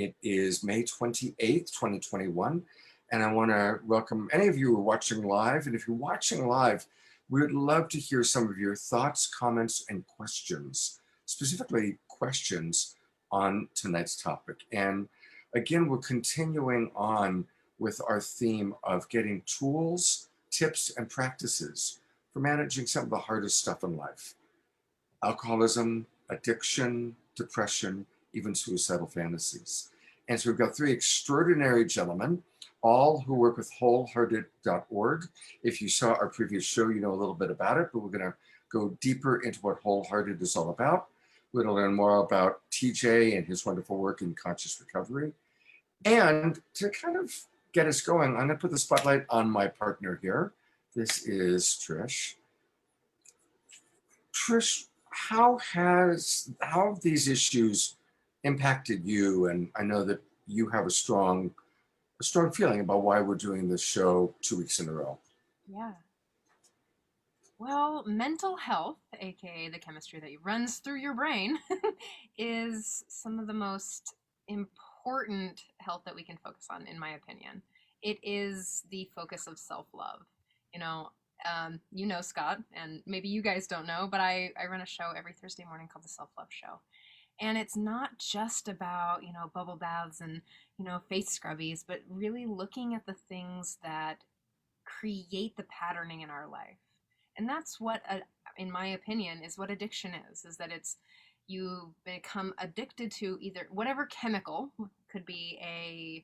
It is May 28th, 2021, and I want to welcome any of you who are watching live. And if you're watching live, we would love to hear some of your thoughts, comments, and questions, specifically questions on tonight's topic. And again, we're continuing on with our theme of getting tools, tips, and practices for managing some of the hardest stuff in life: alcoholism, addiction, depression, even suicidal fantasies. And so we've got three extraordinary gentlemen, all who work with wholehearted.org. If you saw our previous show, you know a little bit about it, but we're going to go deeper into what Wholehearted is all about. We're going to learn more about TJ and his wonderful work in conscious recovery. And to kind of get us going, I'm going to put the spotlight on my partner here. This is Trish. Trish, how have these issues impacted you? And I know that you have a strong feeling about why we're doing this show 2 weeks in a row. Yeah. Well, mental health, aka the chemistry that runs through your brain, is some of the most important health that we can focus on, in my opinion. It is the focus of self-love. Scott, and maybe you guys don't know, but I run a show every Thursday morning called the Self-Love Show. And it's not just about, bubble baths and, face scrubbies, but really looking at the things that create the patterning in our life. And that's what, in my opinion, is what addiction is that it's you become addicted to either whatever chemical. Could be a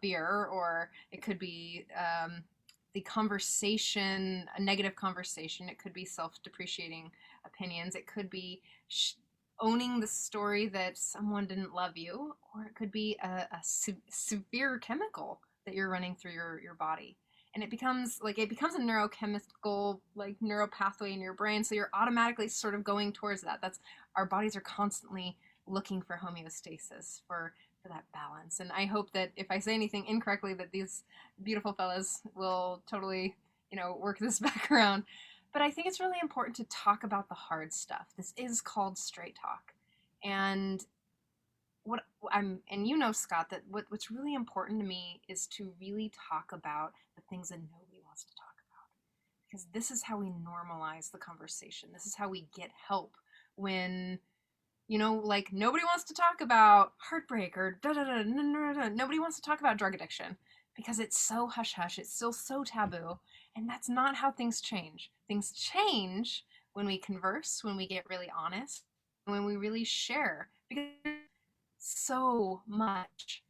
beer, or it could be the conversation, a negative conversation. It could be self-depreciating opinions. It could be owning the story that someone didn't love you, or it could be a severe chemical that you're running through your body. And it becomes a neurochemical, neural pathway in your brain. So you're automatically sort of going towards that. Our bodies are constantly looking for homeostasis, for that balance. And I hope that if I say anything incorrectly, that these beautiful fellas will totally, work this back around. But I think it's really important to talk about the hard stuff. This is called straight talk. And Scott, that what's really important to me is to really talk about the things that nobody wants to talk about. Because this is how we normalize the conversation. This is how we get help when nobody wants to talk about heartbreak or nobody wants to talk about drug addiction because it's so hush hush. It's still so taboo. And that's not how things change. Things change when we converse, when we get really honest, when we really share. Because so much.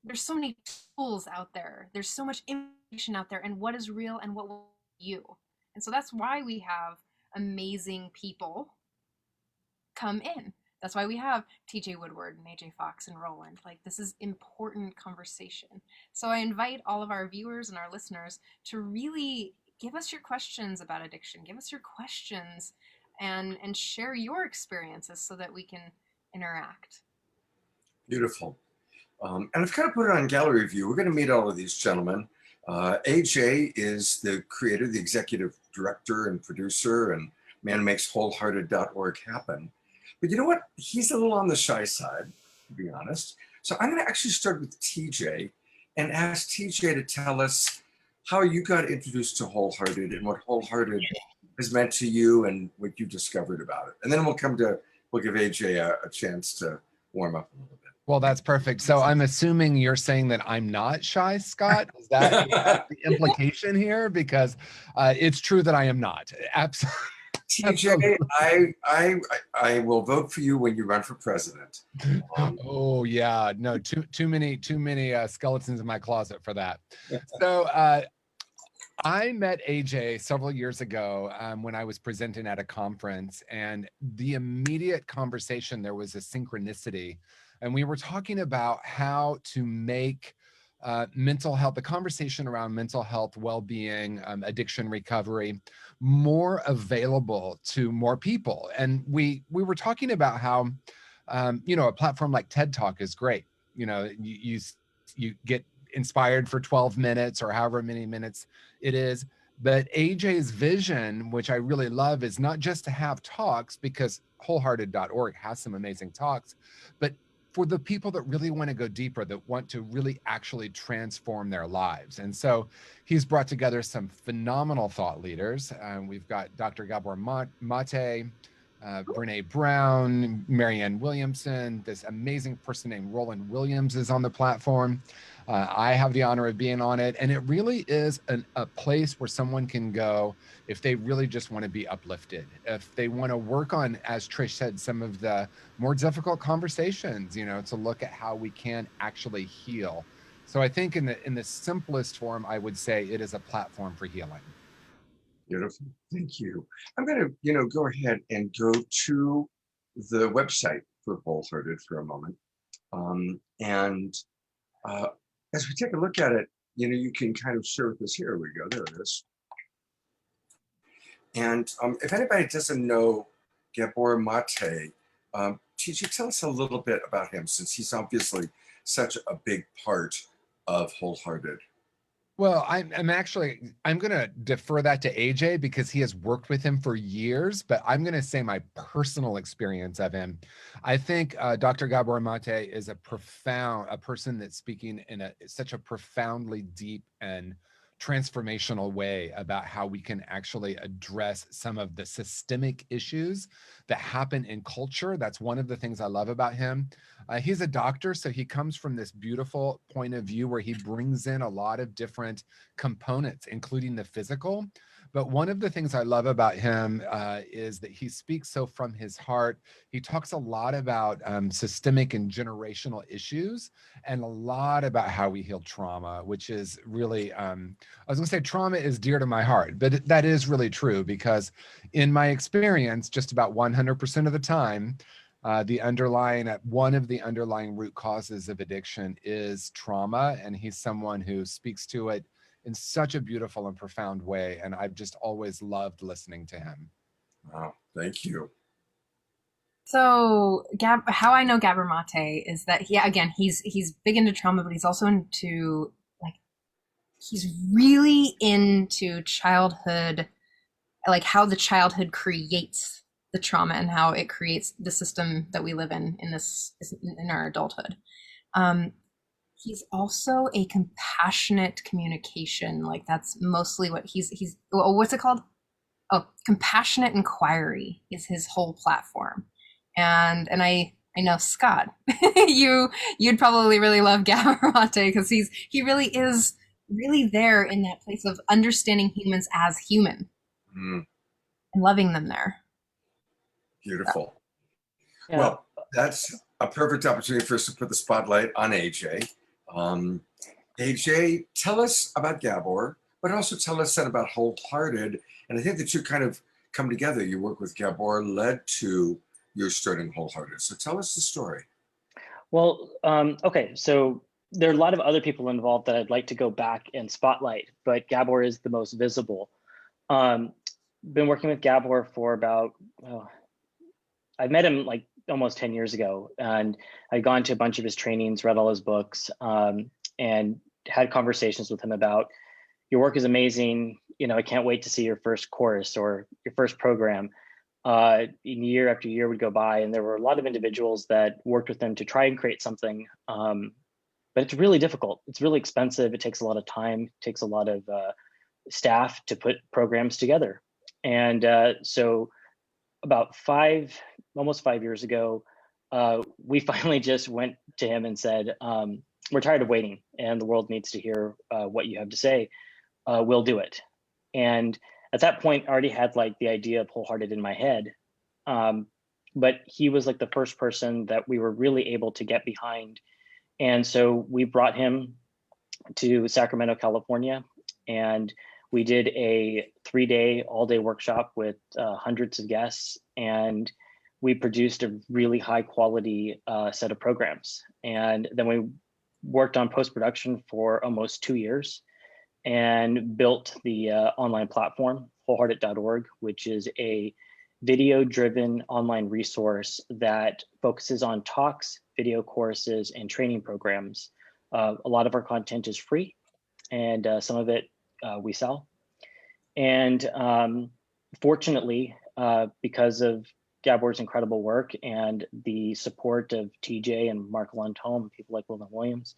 There's so many tools out there. There's so much information out there, and what is real and what will you. And so that's why we have amazing people come in. That's why we have TJ Woodward and AJ Fox and Roland. This is important conversation. So I invite all of our viewers and our listeners to really give us your questions about addiction. Give us your questions and share your experiences so that we can interact. Beautiful. And I've kind of put it on gallery view. We're going to meet all of these gentlemen. AJ is the creator, the executive director and producer, and man who makes wholehearted.org happen. But you know what? He's a little on the shy side, to be honest. So I'm going to actually start with TJ and ask TJ to tell us how you got introduced to Wholehearted and what Wholehearted has meant to you and what you discovered about it. And then we'll give AJ a chance to warm up a little bit. Well, that's perfect. So I'm assuming you're saying that I'm not shy, Scott. Is that the implication here? Because it's true that I am not. Absolutely. TJ, I will vote for you when you run for president. Oh yeah, no, too many skeletons in my closet for that. So I met AJ several years ago when I was presenting at a conference, and the immediate conversation, there was a synchronicity, and we were talking about how to make mental health, the conversation around mental health, well-being, addiction recovery, more available to more people. And we were talking about how, a platform like TED Talk is great. You get inspired for 12 minutes or however many minutes it is. But AJ's vision, which I really love, is not just to have talks, because wholehearted.org has some amazing talks, but for the people that really want to go deeper, that want to really actually transform their lives. And so he's brought together some phenomenal thought leaders. We've got Dr. Gabor Mate, Brene Brown, Marianne Williamson, this amazing person named Roland Williams is on the platform. I have the honor of being on it. And it really is a place where someone can go if they really just want to be uplifted, if they want to work on, as Trish said, some of the more difficult conversations, to look at how we can actually heal. So I think in the simplest form, I would say it is a platform for healing. Beautiful. Thank you. I'm going to, go ahead and go to the website for Wholehearted for a moment. As we take a look at it, you can kind of share with us. Here we go. There it is. And if anybody doesn't know Gabor Mate, TJ, tell us a little bit about him, since he's obviously such a big part of Wholehearted. Well, I'm going to defer that to AJ because he has worked with him for years, but I'm going to say my personal experience of him. I think Dr. Gabor Mate is a person that's speaking in such a profoundly deep and transformational way about how we can actually address some of the systemic issues that happen in culture. That's one of the things I love about him. He's a doctor, so he comes from this beautiful point of view where he brings in a lot of different components, including the physical. But one of the things I love about him is that he speaks so from his heart. He talks a lot about systemic and generational issues, and a lot about how we heal trauma, which is really, I was gonna say trauma is dear to my heart, but that is really true, because in my experience, just about 100% of the time, one of the underlying root causes of addiction is trauma, and he's someone who speaks to it in such a beautiful and profound way, and I've just always loved listening to him. Wow, thank you. So, how I know Gabor Mate is that he's big into trauma, but he's also into he's really into childhood, like how the childhood creates the trauma and how it creates the system that we live in our adulthood. He's also a compassionate communication. Like that's mostly what he's what's it called? Oh, compassionate inquiry is his whole platform. And I know Scott, you'd probably really love Gabor Mate because he really is really there in that place of understanding humans as human and loving them there. Beautiful. Yeah. Well, that's a perfect opportunity for us to put the spotlight on AJ. AJ, tell us about Gabor, but also tell us then about Wholehearted. And I think the two kind of come together. Your work with Gabor led to your starting Wholehearted. So tell us the story. Well, okay, so there are a lot of other people involved that I'd like to go back and spotlight, but Gabor is the most visible. Been working with Gabor for about, I met him like almost 10 years ago, and I'd gone to a bunch of his trainings, read all his books, and had conversations with him about, your work is amazing. I can't wait to see your first course or your first program. Year after year would go by, and there were a lot of individuals that worked with him to try and create something. But it's really difficult. It's really expensive. It takes a lot of time. It takes a lot of staff to put programs together. And so about almost 5 years ago, we finally just went to him and said, we're tired of waiting and the world needs to hear what you have to say. We'll do it. And at that point, I already had like the idea of Wholehearted in my head. But he was like the first person that we were really able to get behind. And so we brought him to Sacramento, California, and we did a 3-day, all-day workshop with hundreds of guests, and we produced a really high quality set of programs. And then we worked on post-production for almost 2 years and built the online platform, wholehearted.org, which is a video-driven online resource that focuses on talks, video courses, and training programs. A lot of our content is free, and some of it we sell. And fortunately, because of Gabor's incredible work and the support of TJ and Mark Lundholm, people like Roland Williams.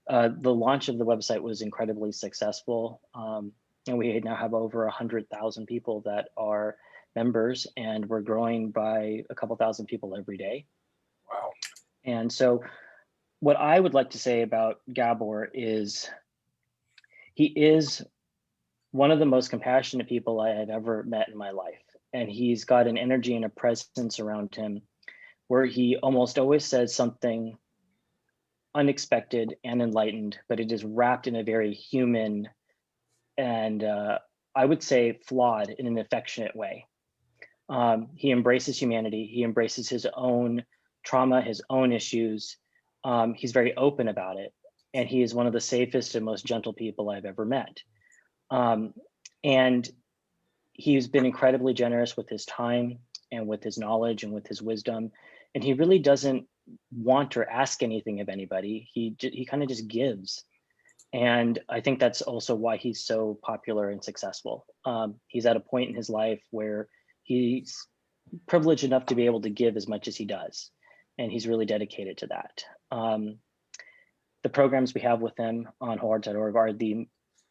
The launch of the website was incredibly successful. And we now have over 100,000 people that are members, and we're growing by a couple thousand people every day. Wow. And so what I would like to say about Gabor is he is one of the most compassionate people I have ever met in my life. And he's got an energy and a presence around him where he almost always says something unexpected and enlightened, but it is wrapped in a very human and I would say flawed in an affectionate way. He embraces humanity. He embraces his own trauma, his own issues. He's very open about it. And he is one of the safest and most gentle people I've ever met. And he's been incredibly generous with his time and with his knowledge and with his wisdom. And he really doesn't want or ask anything of anybody. He kind of just gives. And I think that's also why he's so popular and successful. He's at a point in his life where he's privileged enough to be able to give as much as he does. And he's really dedicated to that. The programs we have with him on wholehearted.org are the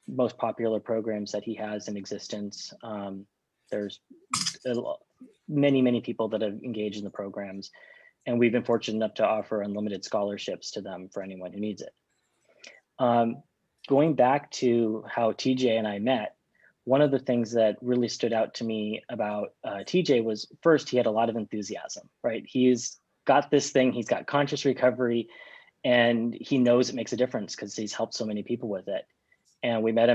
most popular programs that he has in existence. There's many people that have engaged in the programs, and we've been fortunate enough to offer unlimited scholarships to them for anyone who needs it. Going back to how TJ and I met, one of the things that really stood out to me about TJ was, first, he had a lot of enthusiasm, right? He's got this thing, he's got conscious recovery, and he knows it makes a difference because he's helped so many people with it. And I met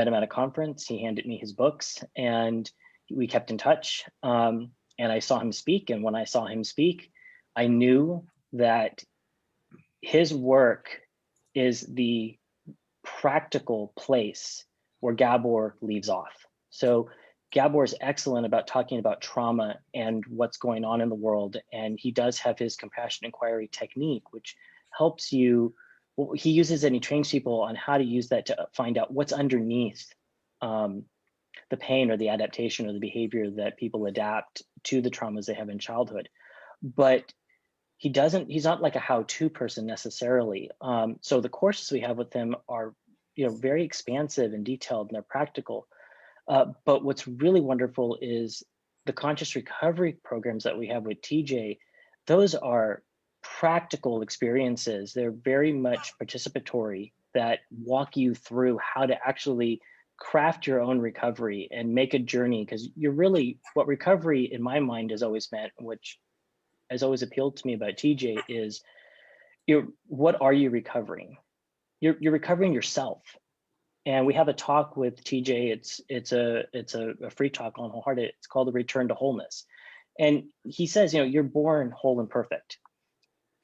him at a conference. He handed me his books and we kept in touch. And I saw him speak. And when I saw him speak, I knew that his work is the practical place where Gabor leaves off. So Gabor is excellent about talking about trauma and what's going on in the world. And he does have his compassion inquiry technique, which helps you. Well, he uses it and he trains people on how to use that to find out what's underneath the pain or the adaptation or the behavior that people adapt to the traumas they have in childhood. But he's not like a how-to person necessarily. So the courses we have with him are, very expansive and detailed, and they're practical. But what's really wonderful is the conscious recovery programs that we have with TJ. Those are practical experiences. They're very much participatory that walk you through how to actually craft your own recovery and make a journey, because what recovery in my mind has always meant, which has always appealed to me about TJ, is what are you recovering? You're recovering yourself. And we have a talk with TJ. It's a free talk on Wholehearted. It's called The Return to Wholeness. And he says, you're born whole and perfect.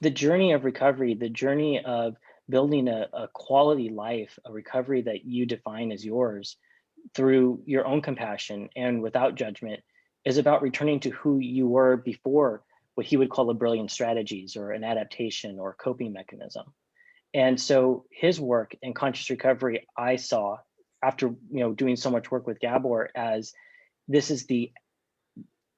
The journey of recovery, the journey of building a quality life, a recovery that you define as yours through your own compassion and without judgment, is about returning to who you were before what he would call a brilliant strategies or an adaptation or coping mechanism. And so his work in conscious recovery, I saw after doing so much work with Gabor, as this is the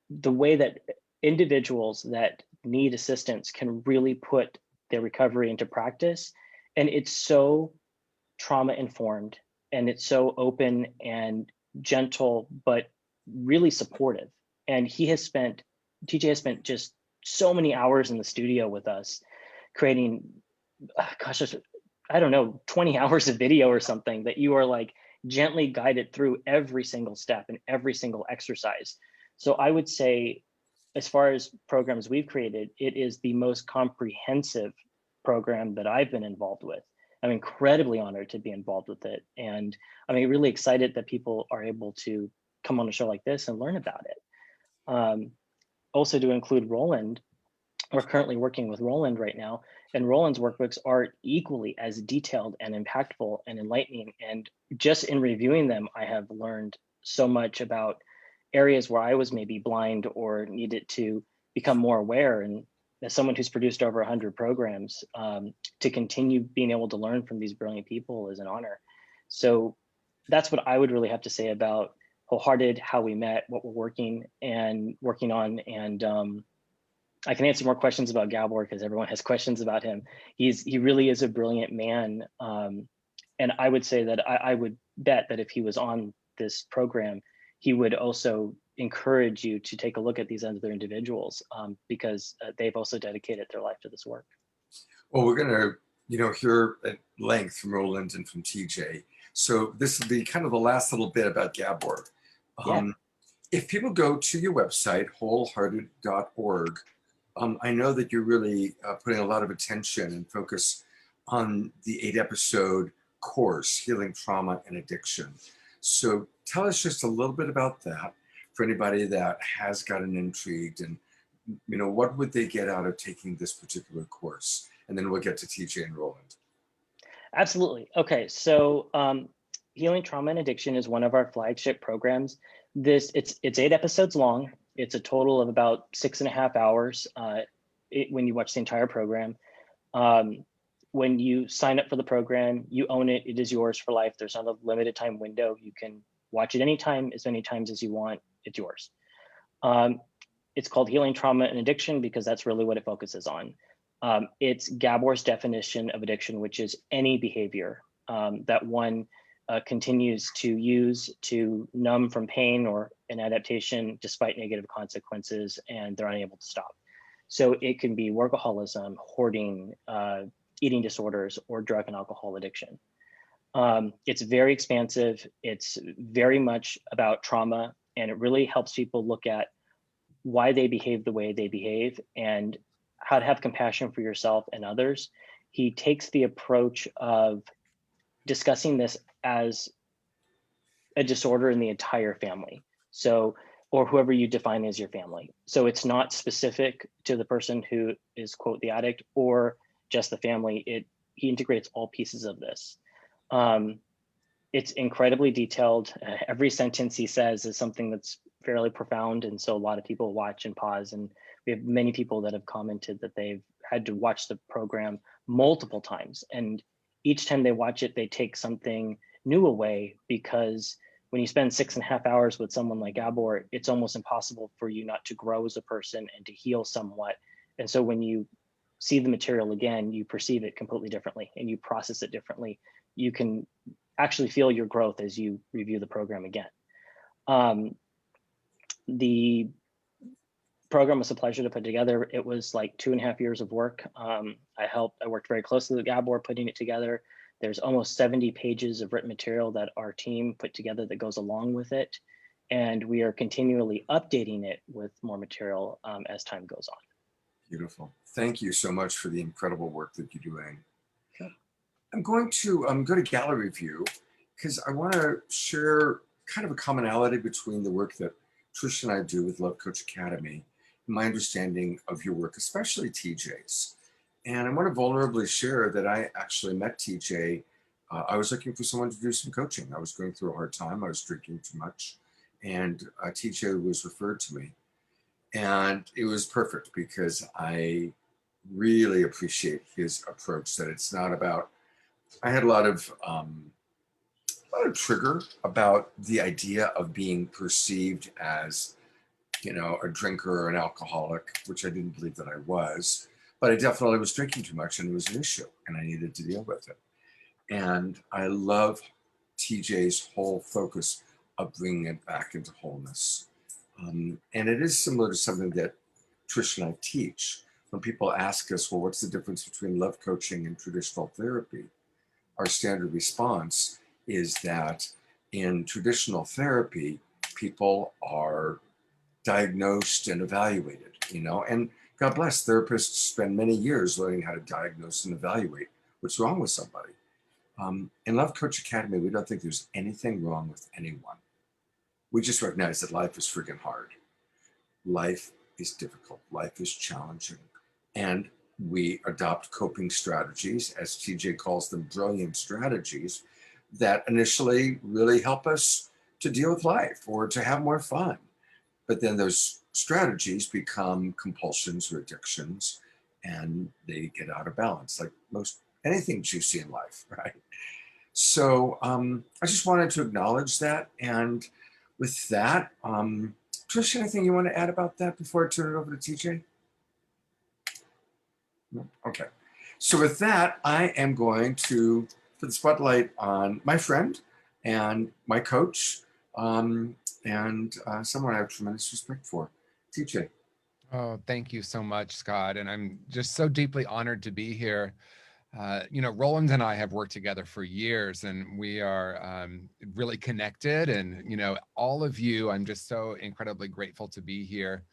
way that individuals that need assistance can really put their recovery into practice. And it's so trauma informed, and it's so open and gentle, but really supportive. And TJ has spent just so many hours in the studio with us creating, 20 hours of video or something that you are like gently guided through every single step and every single exercise. So I would say, as far as programs we've created, it is the most comprehensive program that I've been involved with. I'm incredibly honored to be involved with it. And I'm really excited that people are able to come on a show like this and learn about it. Also, to include Roland, we're currently working with Roland right now, and Roland's workbooks are equally as detailed and impactful and enlightening. And just in reviewing them, I have learned so much about areas where I was maybe blind or needed to become more aware. And as someone who's produced over 100 programs, to continue being able to learn from these brilliant people is an honor. So that's what I would really have to say about wholehearted, how we met, what we're working on, and I can answer more questions about Gabor because everyone has questions about him. He really is a brilliant man, and I would say that I would bet that if he was on this program, he would also encourage you to take a look at these other individuals because they've also dedicated their life to this work. Well, we're going to, hear at length from Roland and from TJ. So this will be kind of the last little bit about Gabor. Yeah. If people go to your website, wholehearted.org, I know that you're really putting a lot of attention and focus on the 8-episode course, Healing Trauma and Addiction. So tell us just a little bit about that for anybody that has gotten intrigued, and what would they get out of taking this particular course? And then we'll get to TJ and Roland. Absolutely. Okay, so Healing Trauma and Addiction is one of our flagship programs. It's 8 episodes long. It's a total of about 6.5 hours when you watch the entire program. When you sign up for the program, you own it. It is yours for life. There's not a limited time window. You can watch it anytime, as many times as you want. It's yours. It's called Healing Trauma and Addiction because that's really what it focuses on. It's Gabor's definition of addiction, which is any behavior that one continues to use to numb from pain or an adaptation despite negative consequences, and they're unable to stop. So it can be workaholism, hoarding, eating disorders, or drug and alcohol addiction. It's very expansive. It's very much about trauma, and it really helps people look at why they behave the way they behave and how to have compassion for yourself and others. He takes the approach of discussing this as a disorder in the entire family. So, or whoever you define as your family. So it's not specific to the person who is, quote, the addict or just the family. He integrates all pieces of this. It's incredibly detailed. Every sentence he says is something that's fairly profound. And so a lot of people watch and pause. And we have many people that have commented that they've had to watch the program multiple times. And each time they watch it, they take something new away, because when you spend 6.5 hours with someone like Gabor, it's almost impossible for you not to grow as a person and to heal somewhat. And so when you see the material again, you perceive it completely differently and you process it differently. You can actually feel your growth as you review the program again. The program was a pleasure to put together. It was like 2.5 years of work. I worked very closely with Gabor putting it together. There's almost 70 pages of written material that our team put together that goes along with it. And we are continually updating it with more material as time goes on. Beautiful. Thank you so much for the incredible work that you're doing. Sure. I'm going to go to gallery view because I want to share kind of a commonality between the work that Trish and I do with Love Coach Academy and my understanding of your work, especially TJ's. And I want to vulnerably share that I actually met TJ. I was looking for someone to do some coaching. I was going through a hard time. I was drinking too much. And TJ was referred to me. And it was perfect because I really appreciate his approach, that it's not about, I had a lot of trigger about the idea of being perceived as, a drinker or an alcoholic, which I didn't believe that I was, but I definitely was drinking too much and it was an issue and I needed to deal with it. And I love TJ's whole focus of bringing it back into wholeness. And it is similar to something that Trish and I teach. When people ask us, well, what's the difference between love coaching and traditional therapy? Our standard response is that in traditional therapy, people are diagnosed and evaluated, and God bless, therapists spend many years learning how to diagnose and evaluate what's wrong with somebody. In Love Coach Academy, we don't think there's anything wrong with anyone. We just recognize that life is friggin' hard. Life is difficult. Life is challenging. And we adopt coping strategies, as TJ calls them, brilliant strategies, that initially really help us to deal with life or to have more fun. But then those strategies become compulsions or addictions, and they get out of balance, like most anything juicy in life, right? So I just wanted to acknowledge that. And with that, Trish, anything you want to add about that before I turn it over to TJ? No? Okay. So with that, I am going to put the spotlight on my friend and my coach, and someone I have tremendous respect for, TJ. Oh, thank you so much, Scott. And I'm just so deeply honored to be here. Roland and I have worked together for years, and we are really connected. And, all of you, I'm just so incredibly grateful to be here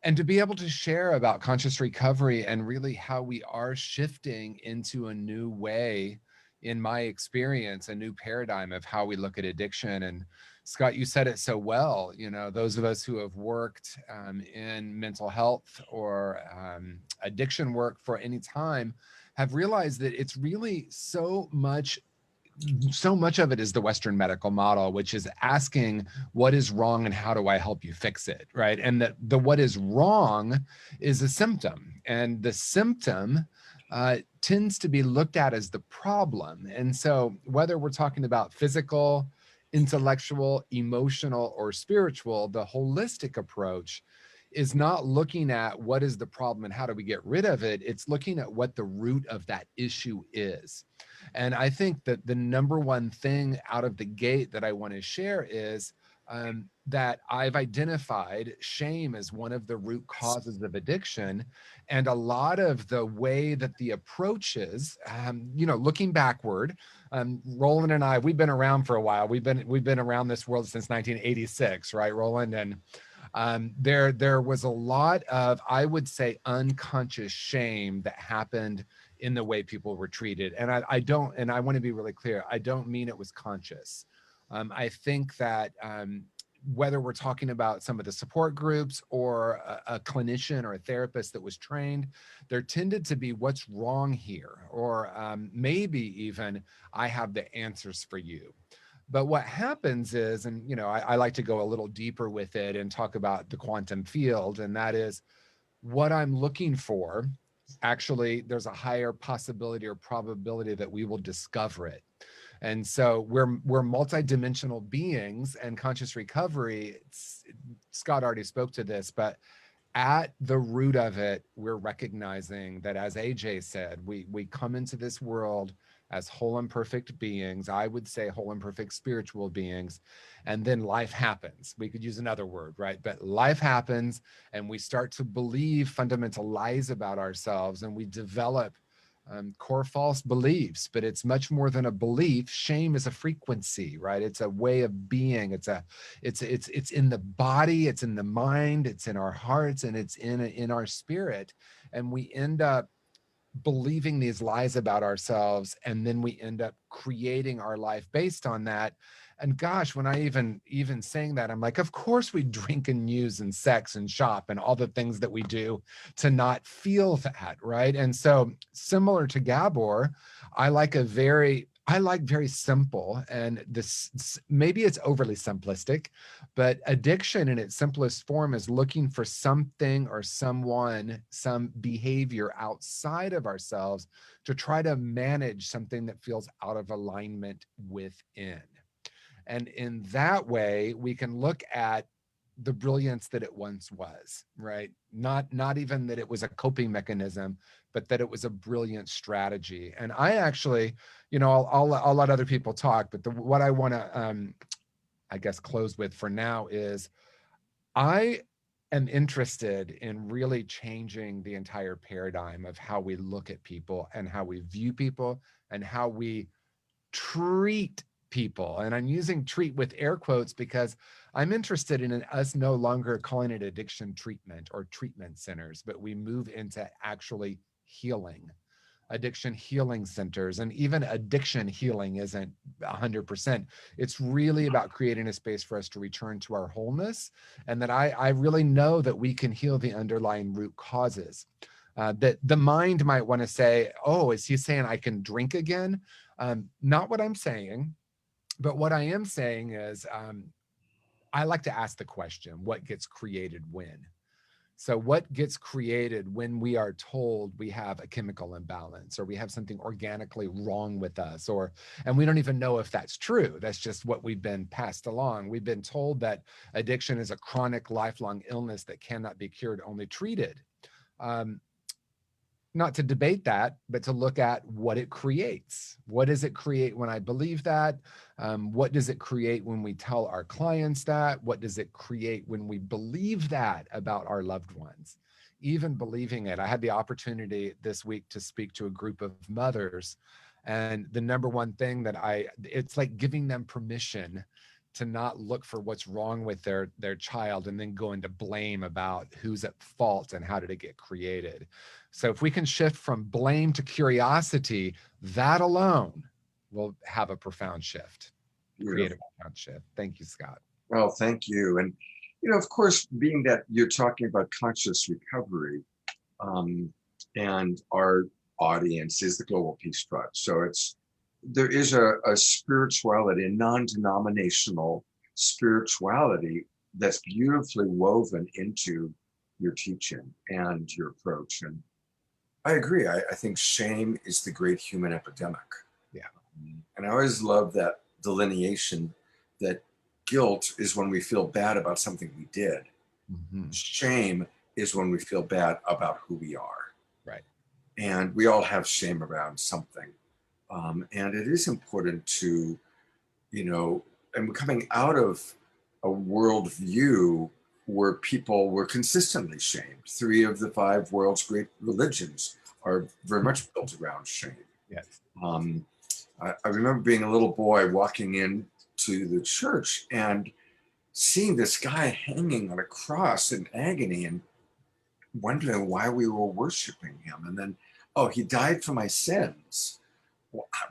and to be able to share about conscious recovery and really how we are shifting into a new way, in my experience, a new paradigm of how we look at addiction. And Scott, you said it so well. Those of us who have worked in mental health or addiction work for any time have realized that it's really so much of it is the Western medical model, which is asking what is wrong and how do I help you fix it, right? And the what is wrong is a symptom, and the symptom tends to be looked at as the problem. And so whether we're talking about physical, intellectual, emotional, or spiritual, the holistic approach is not looking at what is the problem and how do we get rid of it. It's looking at what the root of that issue is. And I think that the number one thing out of the gate that I want to share is that I've identified shame as one of the root causes of addiction. And a lot of the way that the approach is, looking backward, Roland and I, we've been around for a while. We've been around this world since 1986, right, Roland? And there was a lot of, I would say, unconscious shame that happened in the way people were treated. And I want to be really clear, I don't mean it was conscious. I think that whether we're talking about some of the support groups or a clinician or a therapist that was trained, there tended to be what's wrong here, or maybe even I have the answers for you. But what happens is, and I like to go a little deeper with it and talk about the quantum field, and that is what I'm looking for. Actually, there's a higher possibility or probability that we will discover it. And so we're multidimensional beings, and conscious recovery, Scott already spoke to this, but at the root of it, we're recognizing that, as AJ said, we come into this world as whole and perfect beings. I would say whole and perfect spiritual beings. And then life happens. We could use another word, right? But life happens, and we start to believe fundamental lies about ourselves, and we develop core false beliefs. But it's much more than a belief. Shame is a frequency, right? It's a way of being. It's in the body, it's in the mind, it's in our hearts, and it's in our spirit. And we end up believing these lies about ourselves, and then we end up creating our life based on that. And gosh, when I even saying that, I'm like, of course we drink and use and sex and shop and all the things that we do to not feel that, right? And so, similar to Gabor, I like very simple, and this, maybe it's overly simplistic, but addiction in its simplest form is looking for something or someone, some behavior outside of ourselves to try to manage something that feels out of alignment within. And in that way, we can look at the brilliance that it once was, right? Not even that it was a coping mechanism, but that it was a brilliant strategy. And I actually, I'll let other people talk, but what I want to, I guess, close with for now is I am interested in really changing the entire paradigm of how we look at people and how we view people and how we treat people. And I'm using treat with air quotes because I'm interested in us no longer calling it addiction treatment or treatment centers, but we move into actually healing, addiction healing centers. And even addiction healing isn't 100%. It's really about creating a space for us to return to our wholeness. And that I really know that we can heal the underlying root causes. That the mind might want to say, oh, is he saying I can drink again? Not what I'm saying, but what I am saying is I like to ask the question, what gets created when? So what gets created when we are told we have a chemical imbalance or we have something organically wrong with us, and we don't even know if that's true. That's just what we've been passed along. We've been told that addiction is a chronic lifelong illness that cannot be cured, only treated. Not to debate that, but to look at what it creates. What does it create when I believe that? What does it create when we tell our clients that? What does it create when we believe that about our loved ones? Even believing it. I had the opportunity this week to speak to a group of mothers, and the number one thing that it's like giving them permission to not look for what's wrong with their child and then go into blame about who's at fault and how did it get created. So if we can shift from blame to curiosity, that alone will have a profound shift, create a profound shift. Thank you, Scott. Well, thank you. And, of course, being that you're talking about conscious recovery, and our audience is the Global Peace Trust. So there is a spirituality, a non-denominational spirituality that's beautifully woven into your teaching and your approach. And I agree. I think shame is the great human epidemic. Yeah. And I always love that delineation that guilt is when we feel bad about something we did. Mm-hmm. Shame is when we feel bad about who we are. Right. And we all have shame around something. And it is important to, and coming out of a worldview where people were consistently shamed. 3 of the 5 world's great religions are very much built around shame. Yes. I remember being a little boy walking into the church and seeing this guy hanging on a cross in agony and wondering why we were worshiping him. And then, he died for my sins.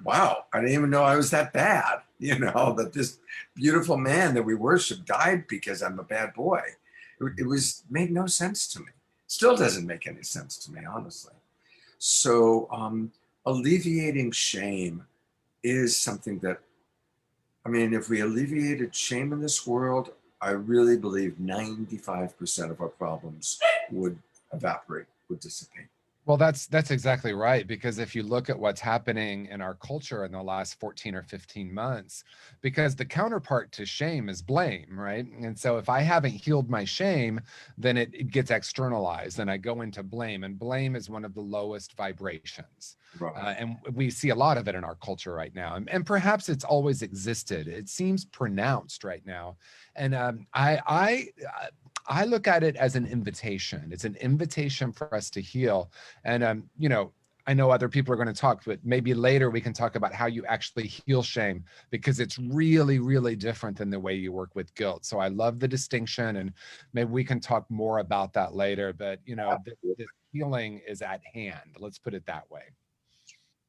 Wow, I didn't even know I was that bad, that this beautiful man that we worship died because I'm a bad boy. It made no sense to me. Still doesn't make any sense to me, honestly. So alleviating shame is something that, if we alleviated shame in this world, I really believe 95% of our problems would evaporate, would dissipate. Well, that's exactly right. Because if you look at what's happening in our culture in the last 14 or 15 months, because the counterpart to shame is blame, right? And so if I haven't healed my shame, then it gets externalized and I go into blame. And blame is one of the lowest vibrations. Right. And we see a lot of it in our culture right now. And perhaps it's always existed. It seems pronounced right now. And I look at it as an invitation. It's an invitation for us to heal. And, I know other people are going to talk, but maybe later we can talk about how you actually heal shame, because it's really, really different than the way you work with guilt. So I love the distinction, and maybe we can talk more about that later. But, the healing is at hand. Let's put it that way.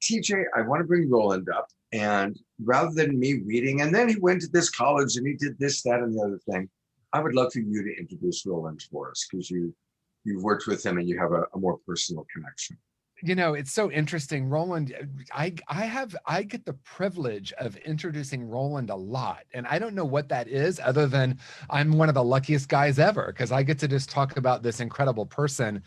TJ, I want to bring Roland up. And rather than me reading, and then he went to this college and he did this, that, and the other thing, I would love for you to introduce Roland for us, because you've worked with him and you have a more personal connection. It's so interesting, Roland. I get the privilege of introducing Roland a lot, and I don't know what that is, other than I'm one of the luckiest guys ever, because I get to just talk about this incredible person.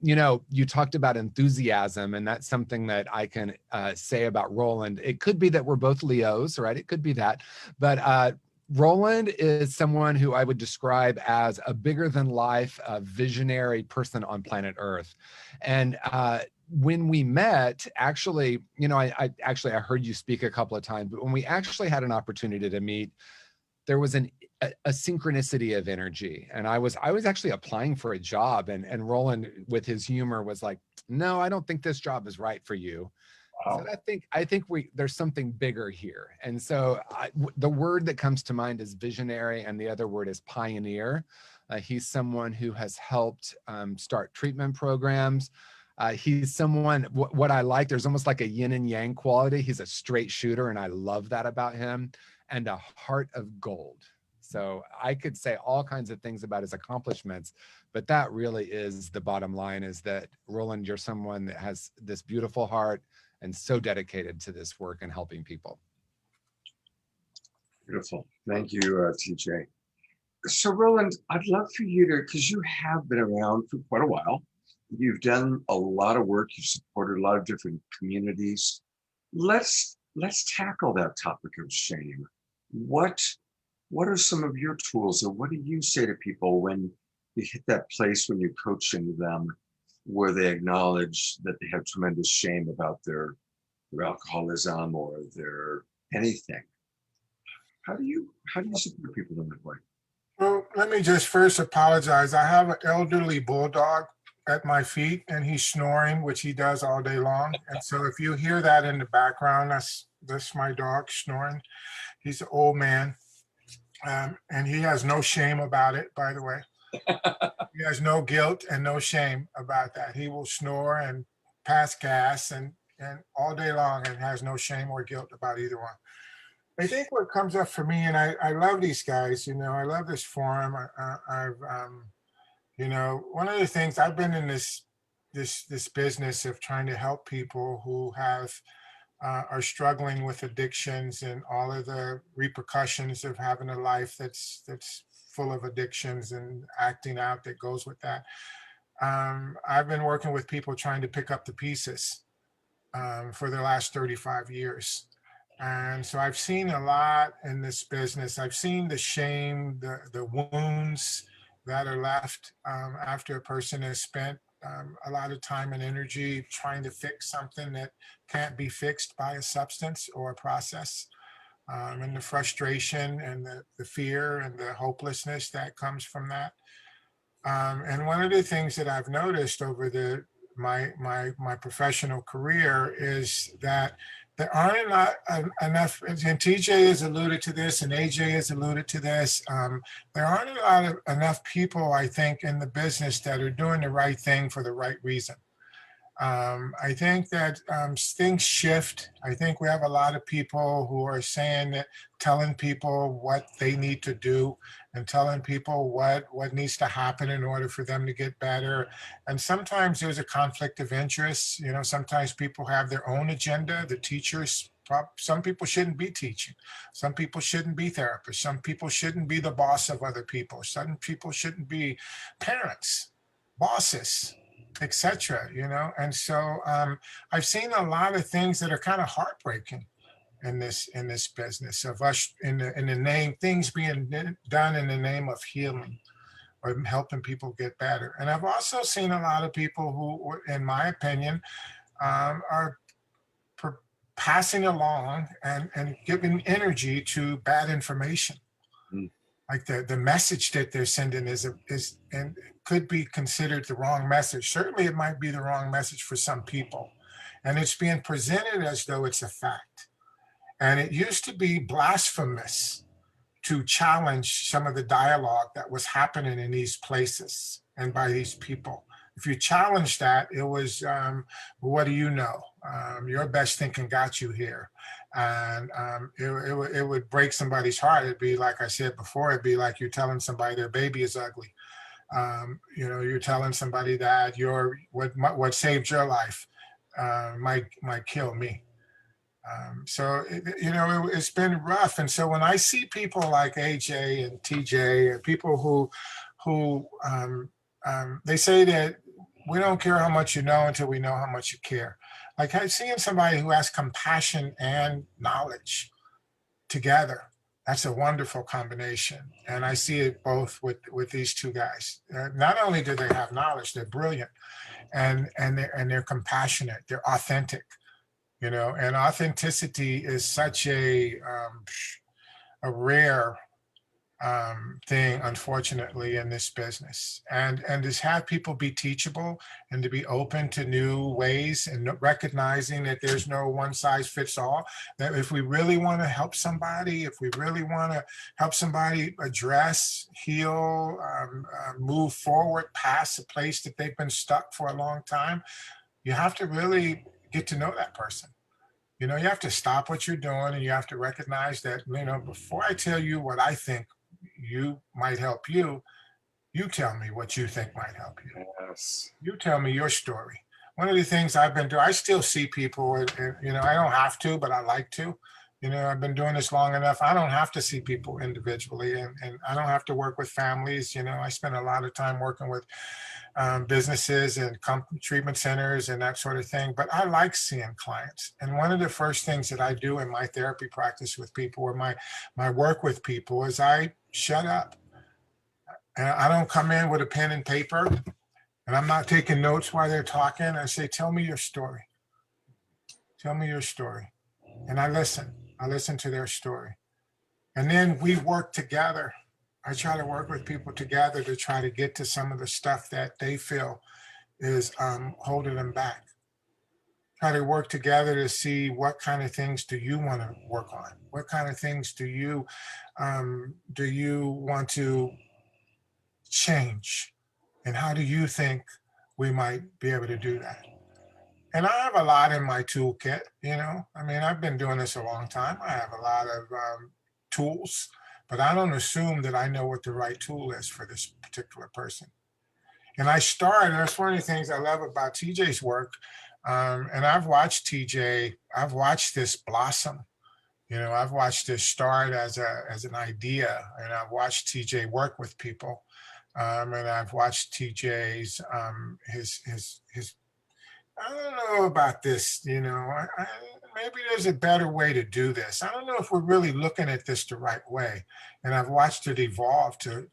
You talked about enthusiasm, and that's something that I can say about Roland. It could be that we're both Leos, right? It could be that, but Roland is someone who I would describe as a bigger than life, visionary person on planet Earth. And when we met, actually, I heard you speak a couple of times, but when we actually had an opportunity to meet, there was a synchronicity of energy. And I was actually applying for a job, and Roland, with his humor, was like, "No, I don't think this job is right for you." Wow. So I think there's something bigger here. And so the word that comes to mind is visionary, and the other word is pioneer. He's someone who has helped start treatment programs. He's someone, what I like, there's almost like a yin and yang quality. He's a straight shooter, and I love that about him, and a heart of gold. So I could say all kinds of things about his accomplishments, but that really is the bottom line, is that, Roland, you're someone that has this beautiful heart and so dedicated to this work and helping people. Beautiful. Thank you, TJ. So Roland, I'd love for you to, because you have been around for quite a while. You've done a lot of work. You've supported a lot of different communities. Let's tackle that topic of shame. What what are some of your tools, or what do you say to people when you hit that place when you're coaching them where they acknowledge that they have tremendous shame about their alcoholism or their anything? How do you support people in that way? Well, let me just first apologize. I have an elderly bulldog at my feet and he's snoring, which he does all day long. And so if you hear that in the background, that's my dog snoring. He's an old man. And he has no shame about it, by the way. He has no guilt and no shame about that. He will snore and pass gas and all day long and has no shame or guilt about either one. I think what comes up for me, and I love these guys, I love this forum. One of the things I've been in this business of trying to help people who are struggling with addictions and all of the repercussions of having a life that's full of addictions and acting out that goes with that. I've been working with people trying to pick up the pieces for the last 35 years. And so I've seen a lot in this business. I've seen the shame, the wounds that are left after a person has spent a lot of time and energy trying to fix something that can't be fixed by a substance or a process, and the frustration and the fear and the hopelessness that comes from that. And one of the things that I've noticed over my professional career is that there aren't enough, and TJ has alluded to this, and AJ has alluded to this. There aren't enough people, I think, in the business that are doing the right thing for the right reason. I think that things shift. I think we have a lot of people who are telling people what they need to do and telling people what needs to happen in order for them to get better. And sometimes there's a conflict of interest. Sometimes people have their own agenda. The teachers, some people shouldn't be teaching. Some people shouldn't be therapists. Some people shouldn't be the boss of other people. Some people shouldn't be parents, bosses, etc. And so I've seen a lot of things that are kind of heartbreaking in this business of us in the name, things being done in the name of healing or helping people get better. And I've also seen a lot of people who, in my opinion, are passing along and giving energy to bad information. Like the message that they're sending is and could be considered the wrong message. Certainly it might be the wrong message for some people. And it's being presented as though it's a fact. And it used to be blasphemous to challenge some of the dialogue that was happening in these places and by these people. If you challenge that, it was, well, what do you know? Your best thinking got you here. And it would break somebody's heart. It'd be like I said before, it'd be like you're telling somebody their baby is ugly. You're telling somebody that what saved your life might kill me. So it's been rough. And so when I see people like AJ and TJ and people who they say that we don't care how much you know until we know how much you care. Like seeing somebody who has compassion and knowledge together, that's a wonderful combination. And I see it both with these two guys. Not only do they have knowledge, they're brilliant and they're compassionate, they're authentic. And authenticity is such a rare thing, unfortunately, in this business. And to have people be teachable and to be open to new ways and recognizing that there's no one size fits all, that if we really want to help somebody, if we really want to help somebody address, heal, move forward past a place that they've been stuck for a long time, you have to really get to know that person. You have to stop what you're doing and you have to recognize that, before I tell you what I think you might help you, you tell me what you think might help you. Yes. You tell me your story. One of the things I've been doing, I still see people, and I don't have to, but I like to. You know, I've been doing this long enough. I don't have to see people individually, and I don't have to work with families. You know, I spend a lot of time working with businesses and treatment centers and that sort of thing. But I like seeing clients. And one of the first things that I do in my therapy practice with people, or my work with people, is I shut up. And I don't come in with a pen and paper, and I'm not taking notes while they're talking. I say, tell me your story. Tell me your story. And I listen. I listen to their story. And then we work together. I try to work with people together to try to get to some of the stuff that they feel is holding them back. Try to work together to see what kind of things do you want to work on? What kind of things do you want to change? And how do you think we might be able to do that? And I have a lot in my toolkit, you know. I mean, I've been doing this a long time. I have a lot of tools, but I don't assume that I know what the right tool is for this particular person. And that's one of the things I love about TJ's work. And I've watched TJ, I've watched this blossom. You know, I've watched this start as an idea, and I've watched TJ work with people. And I've watched TJ's, his I don't know about this, you know, maybe there's a better way to do this. I don't know if we're really looking at this the right way. And I've watched it evolve to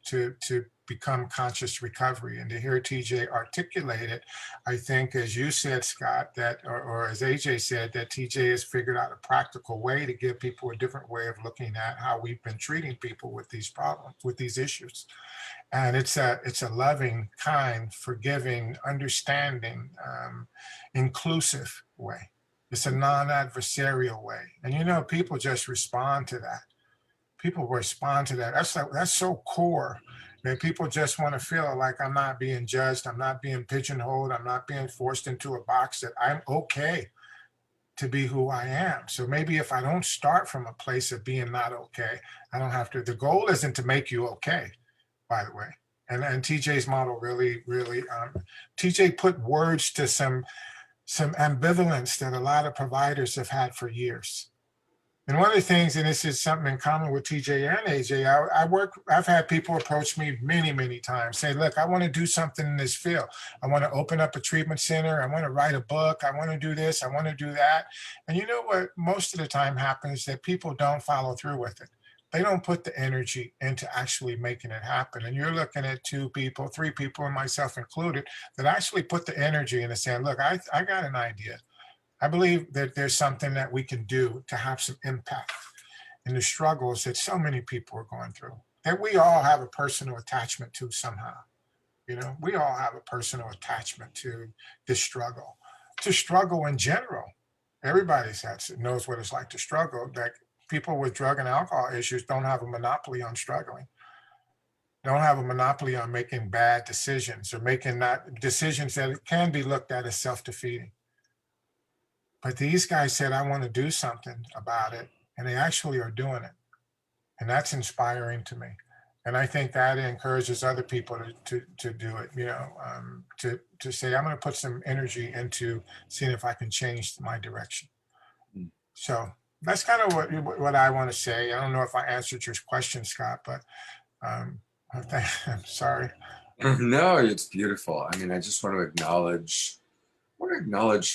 become conscious recovery, and to hear TJ articulate it. I think, as you said, Scott, that, or as AJ said, that TJ has figured out a practical way to give people a different way of looking at how we've been treating people with these problems, with these issues. And it's a loving, kind, forgiving, understanding, inclusive way. It's a non-adversarial way. And you know, people just respond to that. People respond to that. That's so core. that people just want to feel like I'm not being judged, I'm not being pigeonholed, I'm not being forced into a box, that I'm okay to be who I am. So maybe if I don't start from a place of being not okay, I don't have to. The goal isn't to make you okay, by the way. And TJ's model really, TJ put words to some ambivalence that a lot of providers have had for years. And one of the things, and this is something in common with TJ and AJ, I've had people approach me many times, say, look, I want to do something in this field. I want to open up a treatment center. I want to write a book. I want to do this. I want to do that. And you know what most of the time happens is that people don't follow through with it. They don't put the energy into actually making it happen. And you're looking at 2 people, 3 people, and myself included, that actually put the energy into saying, look, I got an idea. I believe that there's something that we can do to have some impact in the struggles that so many people are going through, that we all have a personal attachment to somehow. You know, we all have a personal attachment to this struggle, to struggle in general. Everybody knows what it's like to struggle. That people with drug and alcohol issues don't have a monopoly on struggling. Don't have a monopoly on making bad decisions, or making not decisions that can be looked at as self-defeating. But these guys said, I want to do something about it. And they actually are doing it. And that's inspiring to me. And I think that encourages other people to do it, you know, to say, I'm going to put some energy into seeing if I can change my direction. So that's kind of what I want to say. I don't know if I answered your question, Scott, but I'm sorry. No, it's beautiful. I mean, I just want to acknowledge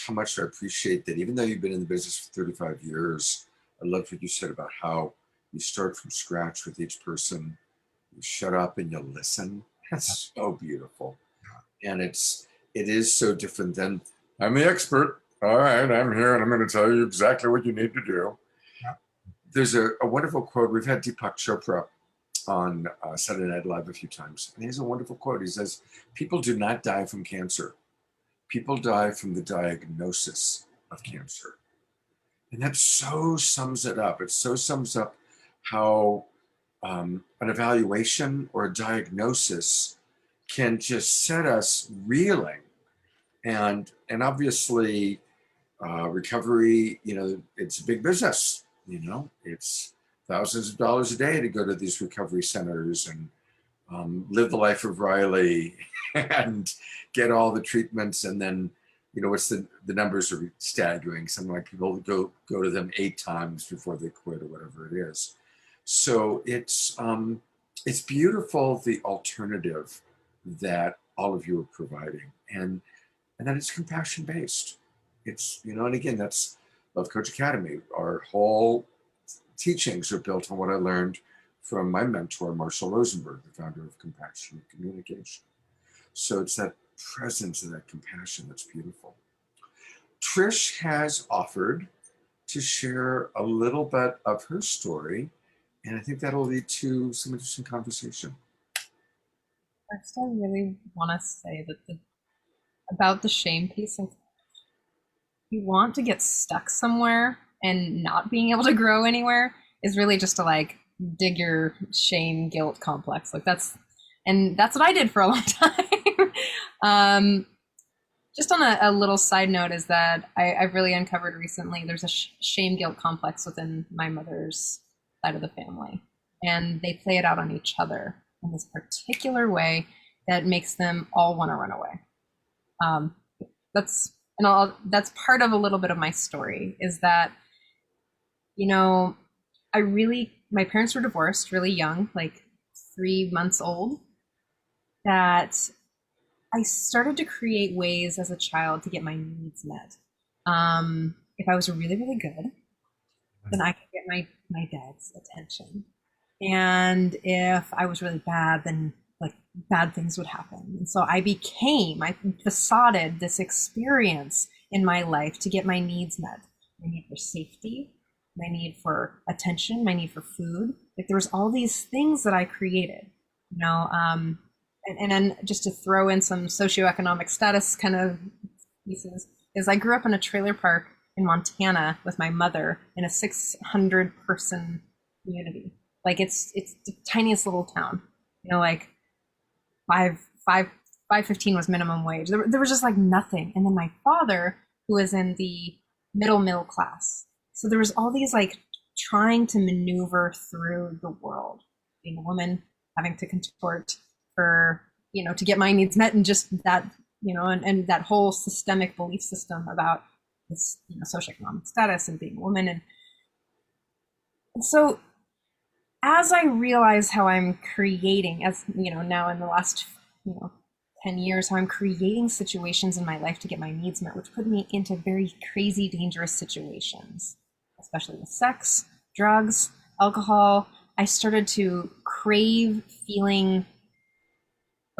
how much I appreciate that. Even though you've been in the business for 35 years, I loved what you said about how you start from scratch with each person. You shut up and you listen. That's so beautiful. And it is so different than, I'm the expert. All right, I'm here and I'm going to tell you exactly what you need to do. Yeah. There's a wonderful quote. We've had Deepak Chopra on Saturday Night Live a few times. And he has a wonderful quote. He says, people do not die from cancer. People die from the diagnosis of cancer. And that so sums it up. It so sums up how an evaluation or a diagnosis can just set us reeling. And obviously, recovery, you know, it's a big business. You know, it's thousands of dollars a day to go to these recovery centers and live the life of Riley and get all the treatments, and then, what's the numbers are staggering. Something like people go to them 8 times before they quit or whatever it is. So it's beautiful, the alternative that all of you are providing, and that it's compassion based. It's, and again, that's Love Coach Academy. Our whole teachings are built on what I learned from my mentor, Marshall Rosenberg, the founder of Compassionate Communication. So it's that presence and that compassion that's beautiful. Trish has offered to share a little bit of her story, and I think that'll lead to some interesting conversation. First, I really want to say that about the shame piece, like, you want to get stuck somewhere and not being able to grow anywhere is really just to like dig your shame guilt complex. Like that's what I did for a long time. Just on a little side note is that I've really uncovered recently, there's a shame guilt complex within my mother's side of the family, and they play it out on each other in this particular way that makes them all want to run away. That's part of a little bit of my story, is that, my parents were divorced really young, like 3 months old, that I started to create ways as a child to get my needs met. If I was really, really good, then I could get my dad's attention. And if I was really bad, then like bad things would happen. And so I facaded this experience in my life to get my needs met. My need for safety, my need for attention, my need for food. Like there was all these things that I created, and then just to throw in some socioeconomic status kind of pieces, is I grew up in a trailer park in Montana with my mother in a 600 person community. Like it's the tiniest little town, like 5.15 was minimum wage. There was just like nothing. And then my father, who was in the middle class. So there was all these like trying to maneuver through the world, being a woman, having to contort for, to get my needs met, and just that, and that whole systemic belief system about this, socioeconomic status and being a woman. And so as I realize how I'm creating, as now in the last 10 years, how I'm creating situations in my life to get my needs met, which put me into very crazy, dangerous situations, especially with sex, drugs, alcohol. I started to crave feeling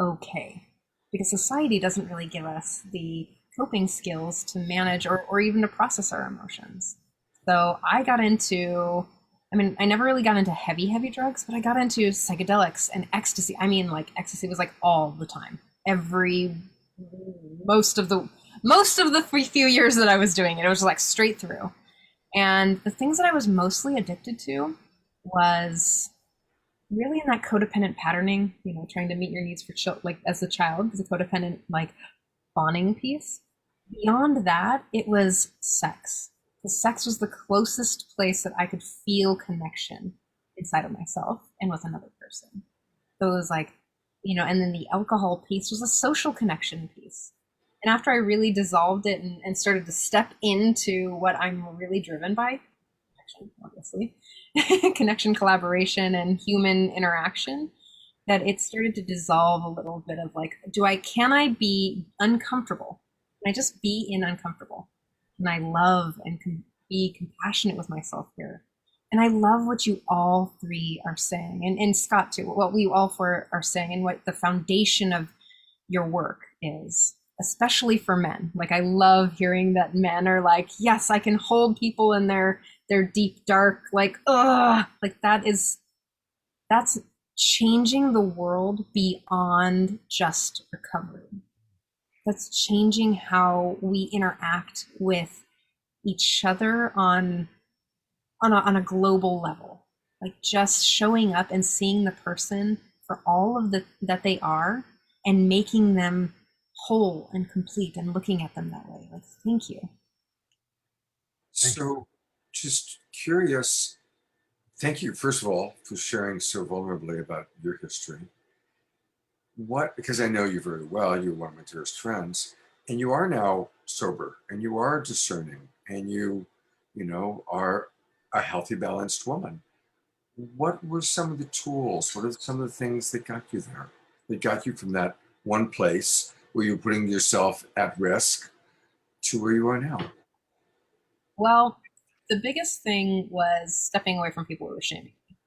okay, because society doesn't really give us the coping skills to manage or even to process our emotions. So I got into, I never really got into heavy drugs, but I got into psychedelics and ecstasy. Like ecstasy was like all the time. Most of the few years that I was doing it, it was like straight through. And the things that I was mostly addicted to was really in that codependent patterning, trying to meet your needs for like as a child, as a codependent, like bonding piece. Beyond that, it was sex. The sex was the closest place that I could feel connection inside of myself and with another person. So it was like, and then the alcohol piece was a social connection piece. And after I really dissolved it and started to step into what I'm really driven by, connection, obviously, connection, collaboration, and human interaction, that it started to dissolve a little bit of like, can I be uncomfortable? Can I just be in uncomfortable? And I love and can be compassionate with myself here. And I love what you all three are saying, and Scott too, what we all four are saying, and what the foundation of your work is, especially for men. Like I love hearing that men are like, yes, I can hold people in their deep, dark, like, like that's changing the world beyond just recovery. That's changing how we interact with each other on a global level, like just showing up and seeing the person for all of that they are, and making them whole and complete, and looking at them that way. Like, thank you. So just curious, thank you, first of all, for sharing so vulnerably about your history. Because I know you very well, you're one of my dearest friends, and you are now sober and you are discerning and you know, are a healthy, balanced woman. What were some of the tools? What are some of the things that got you there? That got you from that one place where you're putting yourself at risk to where you are now? Well, the biggest thing was stepping away from people who were shaming me.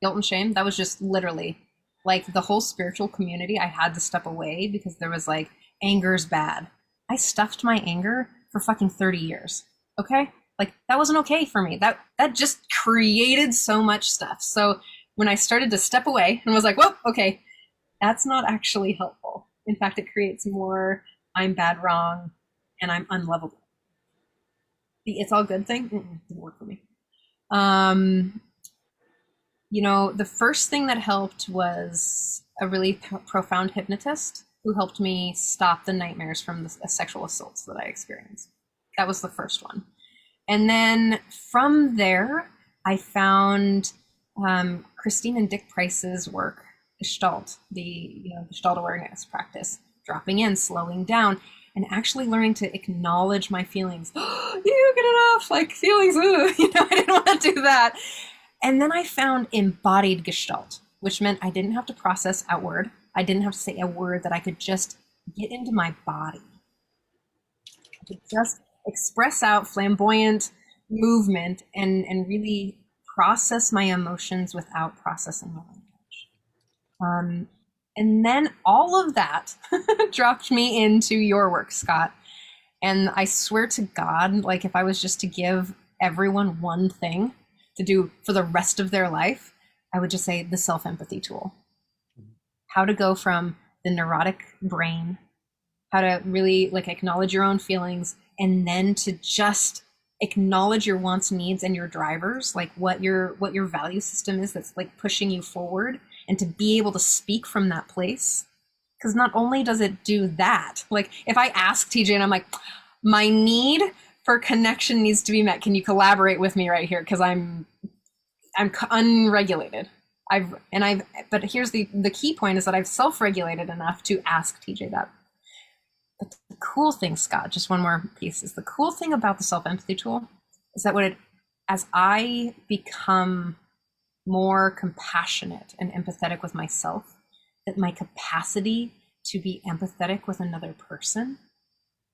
Guilt and shame, that was just literally like the whole spiritual community. I had to step away because there was like, anger's bad. I stuffed my anger for fucking 30 years. Okay? Like that wasn't okay for me. That just created so much stuff. So when I started to step away and was like, well, okay, that's not actually helpful. In fact, it creates more I'm bad, wrong, and I'm unlovable. The it's all good thing didn't work for me. You know, the first thing that helped was a really profound hypnotist who helped me stop the nightmares from the sexual assaults that I experienced. That was the first one. And then from there, I found Christine and Dick Price's work, Gestalt, the Gestalt awareness practice, dropping in, slowing down, and actually learning to acknowledge my feelings. You get it off, like feelings, I didn't want to do that. And then I found embodied Gestalt, which meant I didn't have to process outward. I didn't have to say a word, that I could just get into my body. I could just express out flamboyant movement and really process my emotions without processing my language. And then all of that dropped me into your work, Scott. And I swear to God, like if I was just to give everyone one thing to do for the rest of their life, I would just say the self-empathy tool. How to go from the neurotic brain, how to really like acknowledge your own feelings, and then to just acknowledge your wants, needs, and your drivers, like what your value system is that's like pushing you forward, and to be able to speak from that place. Because not only does it do that, like if I ask TJ and I'm like, my need for connection needs to be met, can you collaborate with me right here? Because I'm unregulated. But here's the key point is that I've self-regulated enough to ask TJ that. But the cool thing, Scott, just one more piece, is the cool thing about the self-empathy tool is that as I become more compassionate and empathetic with myself, that my capacity to be empathetic with another person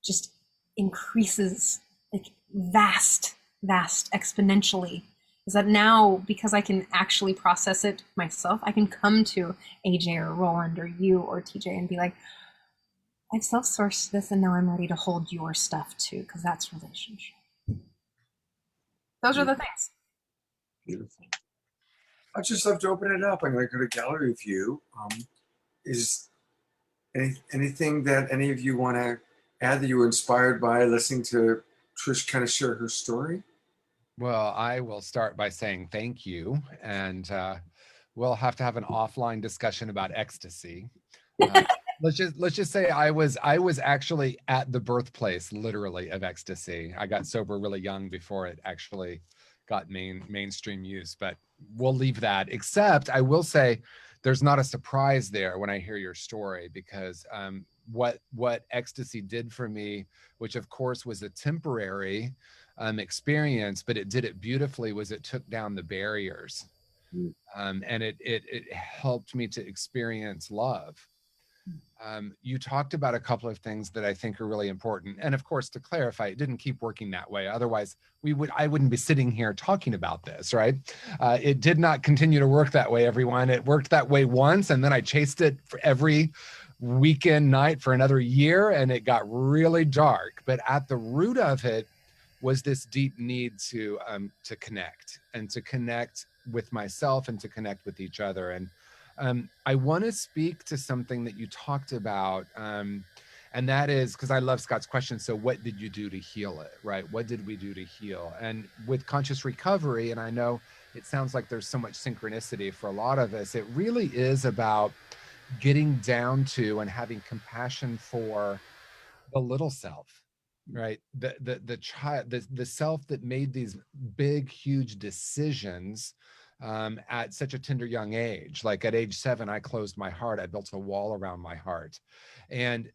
just increases like vast exponentially. Is that now, because I can actually process it myself, I can come to AJ or Roland or you or TJ and be like, I've self-sourced this and now I'm ready to hold your stuff too, because that's relationship. Those are the things. Beautiful. I'd just love to open it up. I'm going to go to gallery view. Is anything that any of you want to add that you were inspired by listening to Trish kind of share her story? Well, I will start by saying thank you, and we'll have to have an offline discussion about ecstasy. Let's just say I was actually at the birthplace, literally, of ecstasy. I got sober really young before it actually got mainstream use, but we'll leave that. Except I will say there's not a surprise there when I hear your story, because what ecstasy did for me, which of course was a temporary experience, but it did it beautifully, was it took down the barriers. And it helped me to experience love. You talked about a couple of things that I think are really important. And of course, to clarify, it didn't keep working that way. Otherwise, I wouldn't be sitting here talking about this, right? It did not continue to work that way, everyone. It worked that way once, and then I chased it for every weekend night for another year, and it got really dark. But at the root of it was this deep need to connect, and to connect with myself and to connect with each other. And I want to speak to something that you talked about, and that is, because I love Scott's question, so what did you do to heal it, right? What did we do to heal? And with conscious recovery, and I know it sounds like there's so much synchronicity for a lot of us, it really is about getting down to and having compassion for the little self, right? The child, the self that made these big, huge decisions at such a tender young age. Like at age 7, I closed my heart. I built a wall around my heart. And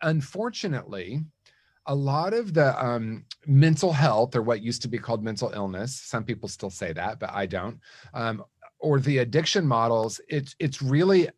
unfortunately, a lot of the mental health, or what used to be called mental illness, some people still say that, but I don't, or the addiction models, it's really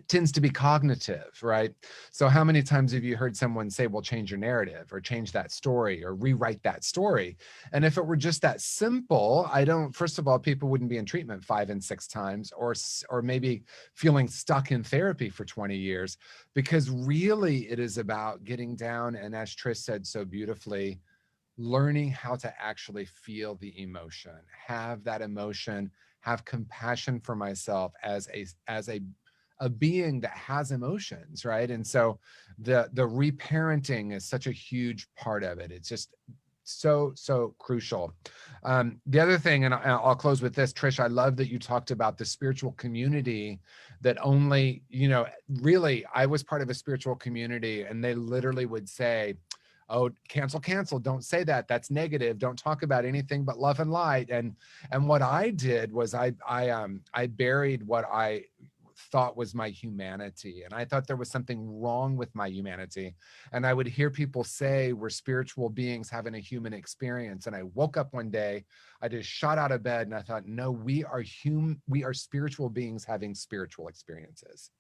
tends to be cognitive, right? So how many times have you heard someone say, well, change your narrative or change that story or rewrite that story? And if it were just that simple, first of all, people wouldn't be in treatment 5 and 6 times, or maybe feeling stuck in therapy for 20 years, because really it is about getting down. And as Trish said so beautifully, learning how to actually feel the emotion, have that emotion, have compassion for myself as a being that has emotions, right? And so the reparenting is such a huge part of it. It's just so crucial. The other thing, and I'll close with this, Trish, I love that you talked about the spiritual community that only, really, I was part of a spiritual community, and they literally would say, oh, cancel, don't say that, that's negative, don't talk about anything but love and light. And what I did was I buried what I thought was my humanity, and I thought there was something wrong with my humanity. And I would hear people say we're spiritual beings having a human experience, and I woke up one day, I just shot out of bed, and I thought, no, we are spiritual beings having spiritual experiences,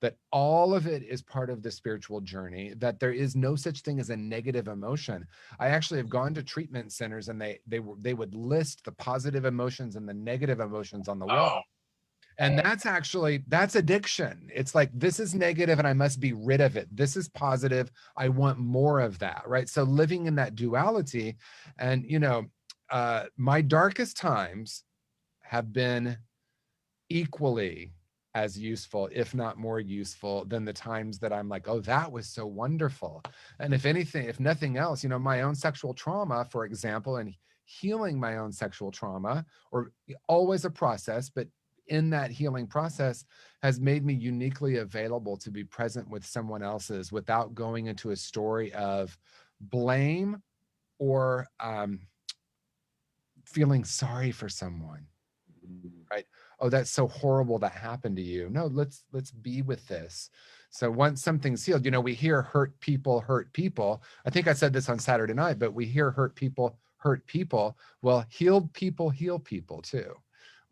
that all of it is part of the spiritual journey, that there is no such thing as a negative emotion. I actually have gone to treatment centers, and they would list the positive emotions and the negative emotions on the wall. And that's addiction. It's like, this is negative and I must be rid of it. This is positive, I want more of that, right? So living in that duality. And my darkest times have been equally as useful, if not more useful, than the times that I'm like, oh, that was so wonderful. And if anything, if nothing else, my own sexual trauma, for example, and healing my own sexual trauma, or always a process, but in that healing process, has made me uniquely available to be present with someone else's without going into a story of blame or feeling sorry for someone, right? Oh, that's so horrible that happened to you. No, let's be with this. So once something's healed, we hear hurt people. I think I said this on Saturday night, but we hear hurt people hurt people. Well, healed people heal people too.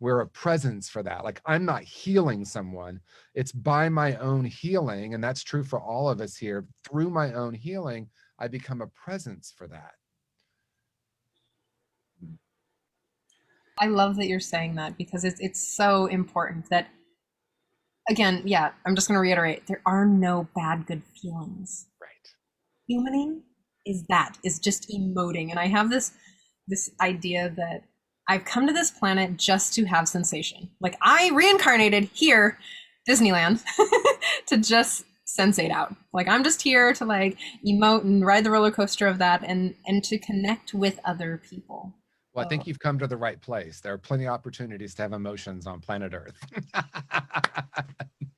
We're a presence for that. Like, I'm not healing someone, it's by my own healing. And that's true for all of us here. Through my own healing, I become a presence for that. I love that you're saying that, because it's so important that, again, yeah, I'm just going to reiterate, there are no bad, good feelings. Right. Humaning is just emoting. And I have this idea that I've come to this planet just to have sensation. Like, I reincarnated here, Disneyland, to just sensate out. Like, I'm just here to emote and ride the roller coaster of that, and to connect with other people. Well, I think you've come to the right place. There are plenty of opportunities to have emotions on planet Earth.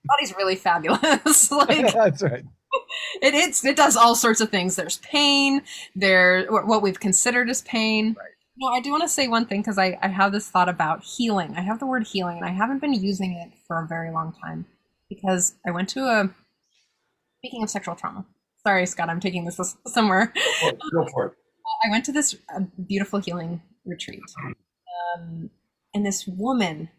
Body's really fabulous. That's right. It does all sorts of things. There's pain. There, what we've considered as pain. Right. No, I do want to say one thing, because I have this thought about healing. I have the word healing, and I haven't been using it for a very long time, because I went to speaking of sexual trauma. Sorry, Scott, I'm taking this somewhere. Go for it. I went to this beautiful healing retreat. And this woman,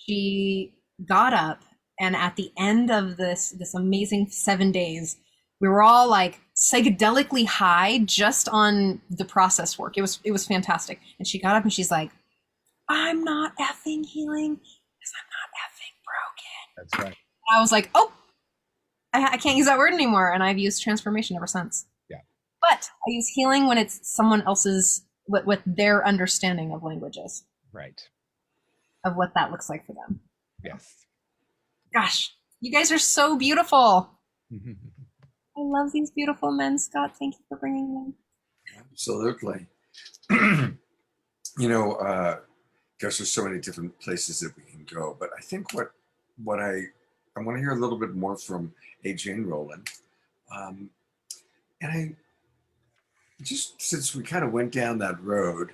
she got up, and at the end of this amazing 7 days, we were all psychedelically high just on the process work. It was fantastic. And she got up and she's like, I'm not effing healing because I'm not effing broken. That's right. And I was like, oh, I can't use that word anymore. And I've used transformation ever since. Yeah. But I use healing when it's someone else's, what their understanding of language is. Right. Of what that looks like for them. Yes. Gosh, you guys are so beautiful. I love these beautiful men, Scott. Thank you for bringing them. Absolutely. Gosh, there's so many different places that we can go, but I think what I want to hear a little bit more from AJ and Roland. And I just, since we kind of went down that road,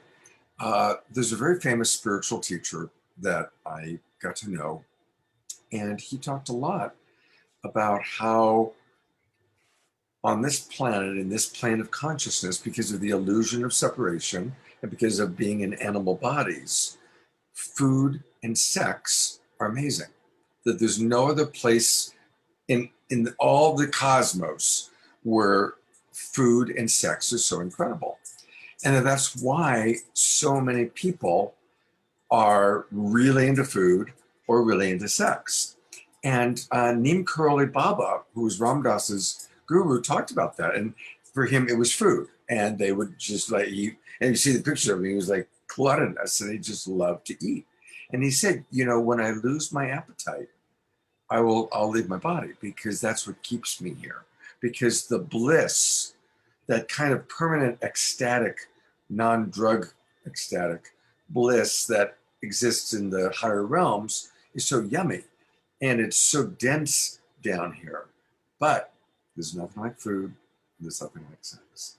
there's a very famous spiritual teacher that I got to know, and he talked a lot about how on this planet, in this plane of consciousness, because of the illusion of separation and because of being in animal bodies, food and sex are amazing. That there's no other place in all the cosmos where food and sex is so incredible. And that's why so many people are really into food or really into sex. And Neem Karoli Baba, who was Ram Dass's guru, talked about that. And for him, it was food. And they would just like eat. And you see the picture of him, he was like gluttonous and he just loved to eat. And he said, you know, when I lose my appetite, I'll leave my body because that's what keeps me here. Because the bliss, that kind of permanent ecstatic, non-drug ecstatic bliss that exists in the higher realms is so yummy. And it's so dense down here. But there's nothing like food, there's nothing like sex.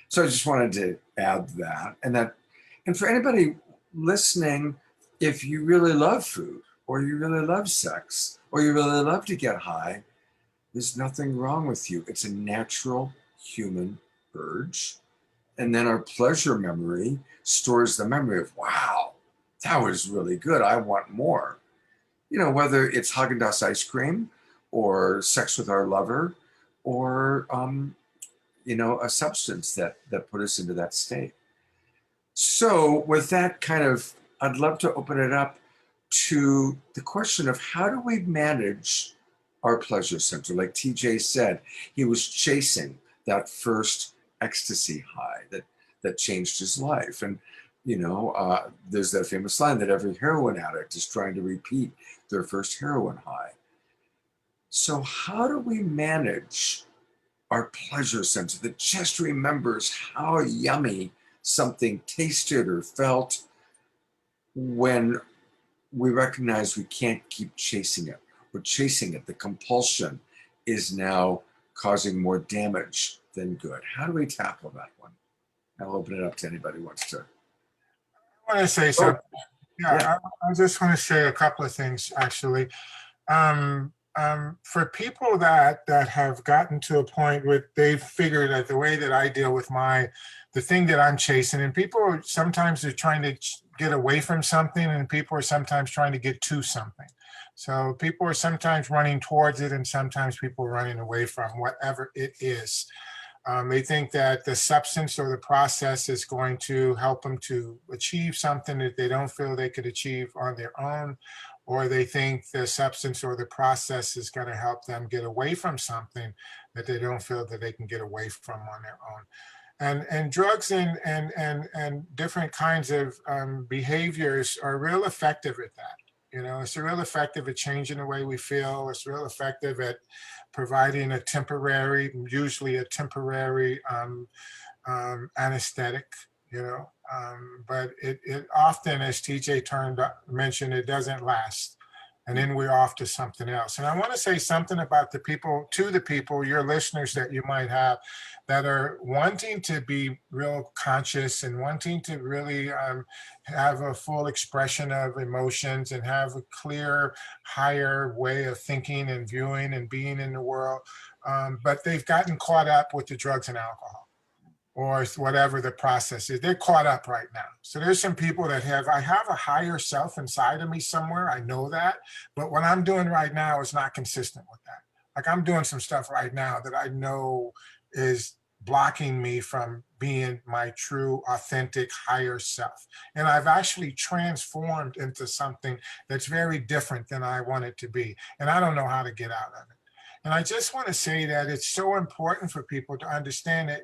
So I just wanted to add that. And for anybody listening, if you really love food, or you really love sex, or you really love to get high, there's nothing wrong with you. It's a natural human urge. And then our pleasure memory stores the memory of, wow, that was really good. I want more. You know, whether it's Haagen-Dazs ice cream or sex with our lover or, you know, a substance that put us into that state. So with that kind of, I'd love to open it up to the question of how do we manage our pleasure center? Like TJ said, he was chasing that first ecstasy high that changed his life. And, you know, there's that famous line that every heroin addict is trying to repeat their first heroin high. So how do we manage our pleasure center that just remembers how yummy something tasted or felt when we recognize we can't keep chasing it? We're chasing it. The compulsion is now causing more damage than good. How do we tackle that one? I'll open it up to anybody who wants to. I want to say something. Yeah, I just want to say a couple of things, actually. For people that have gotten to a point where they've figured out the way that I deal with the thing that I'm chasing, and people sometimes are trying to get away from something, and people are sometimes trying to get to something. So people are sometimes running towards it, and sometimes people are running away from whatever it is. They think that the substance or the process is going to help them to achieve something that they don't feel they could achieve on their own, or they think the substance or the process is going to help them get away from something that they don't feel that they can get away from on their own. And drugs and different kinds of behaviors are real effective at that. You know, it's real effective at changing the way we feel. It's real effective at providing a temporary, usually a temporary anesthetic, you know. But it often, as TJ mentioned, it doesn't last. And then we're off to something else. And I want to say something about the people, your listeners that you might have that are wanting to be real conscious and wanting to really have a full expression of emotions and have a clear, higher way of thinking and viewing and being in the world. But they've gotten caught up with the drugs and alcohol, or whatever the process is. They're caught up right now. So there's some people that I have a higher self inside of me somewhere. I know that. But what I'm doing right now is not consistent with that. Like I'm doing some stuff right now that I know is blocking me from being my true, authentic, higher self. And I've actually transformed into something that's very different than I want it to be. And I don't know how to get out of it. And I just want to say that it's so important for people to understand that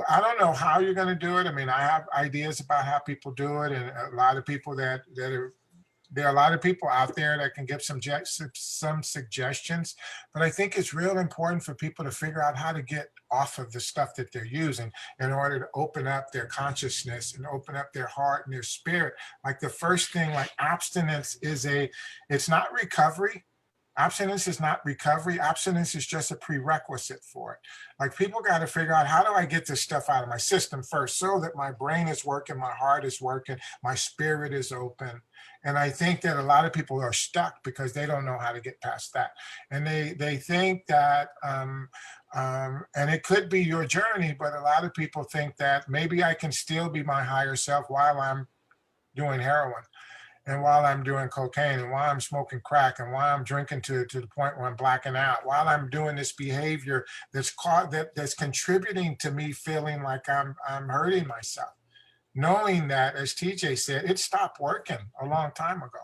I don't know how you're going to do it. I mean, I have ideas about how people do it, and a lot of people there are a lot of people out there that can give some suggestions, but I think it's real important for people to figure out how to get off of the stuff that they're using in order to open up their consciousness and open up their heart and their spirit. Like the first thing, like abstinence it's not recovery. Abstinence is not recovery. Abstinence is just a prerequisite for it. Like people got to figure out, how do I get this stuff out of my system first so that my brain is working, my heart is working, my spirit is open. And I think that a lot of people are stuck because they don't know how to get past that. And they think that And it could be your journey, but a lot of people think that maybe I can still be my higher self while I'm doing heroin and while I'm doing cocaine and while I'm smoking crack and while I'm drinking to the point where I'm blacking out, while I'm doing this behavior that's contributing to me feeling like I'm hurting myself. Knowing that, as TJ said, it stopped working a long time ago.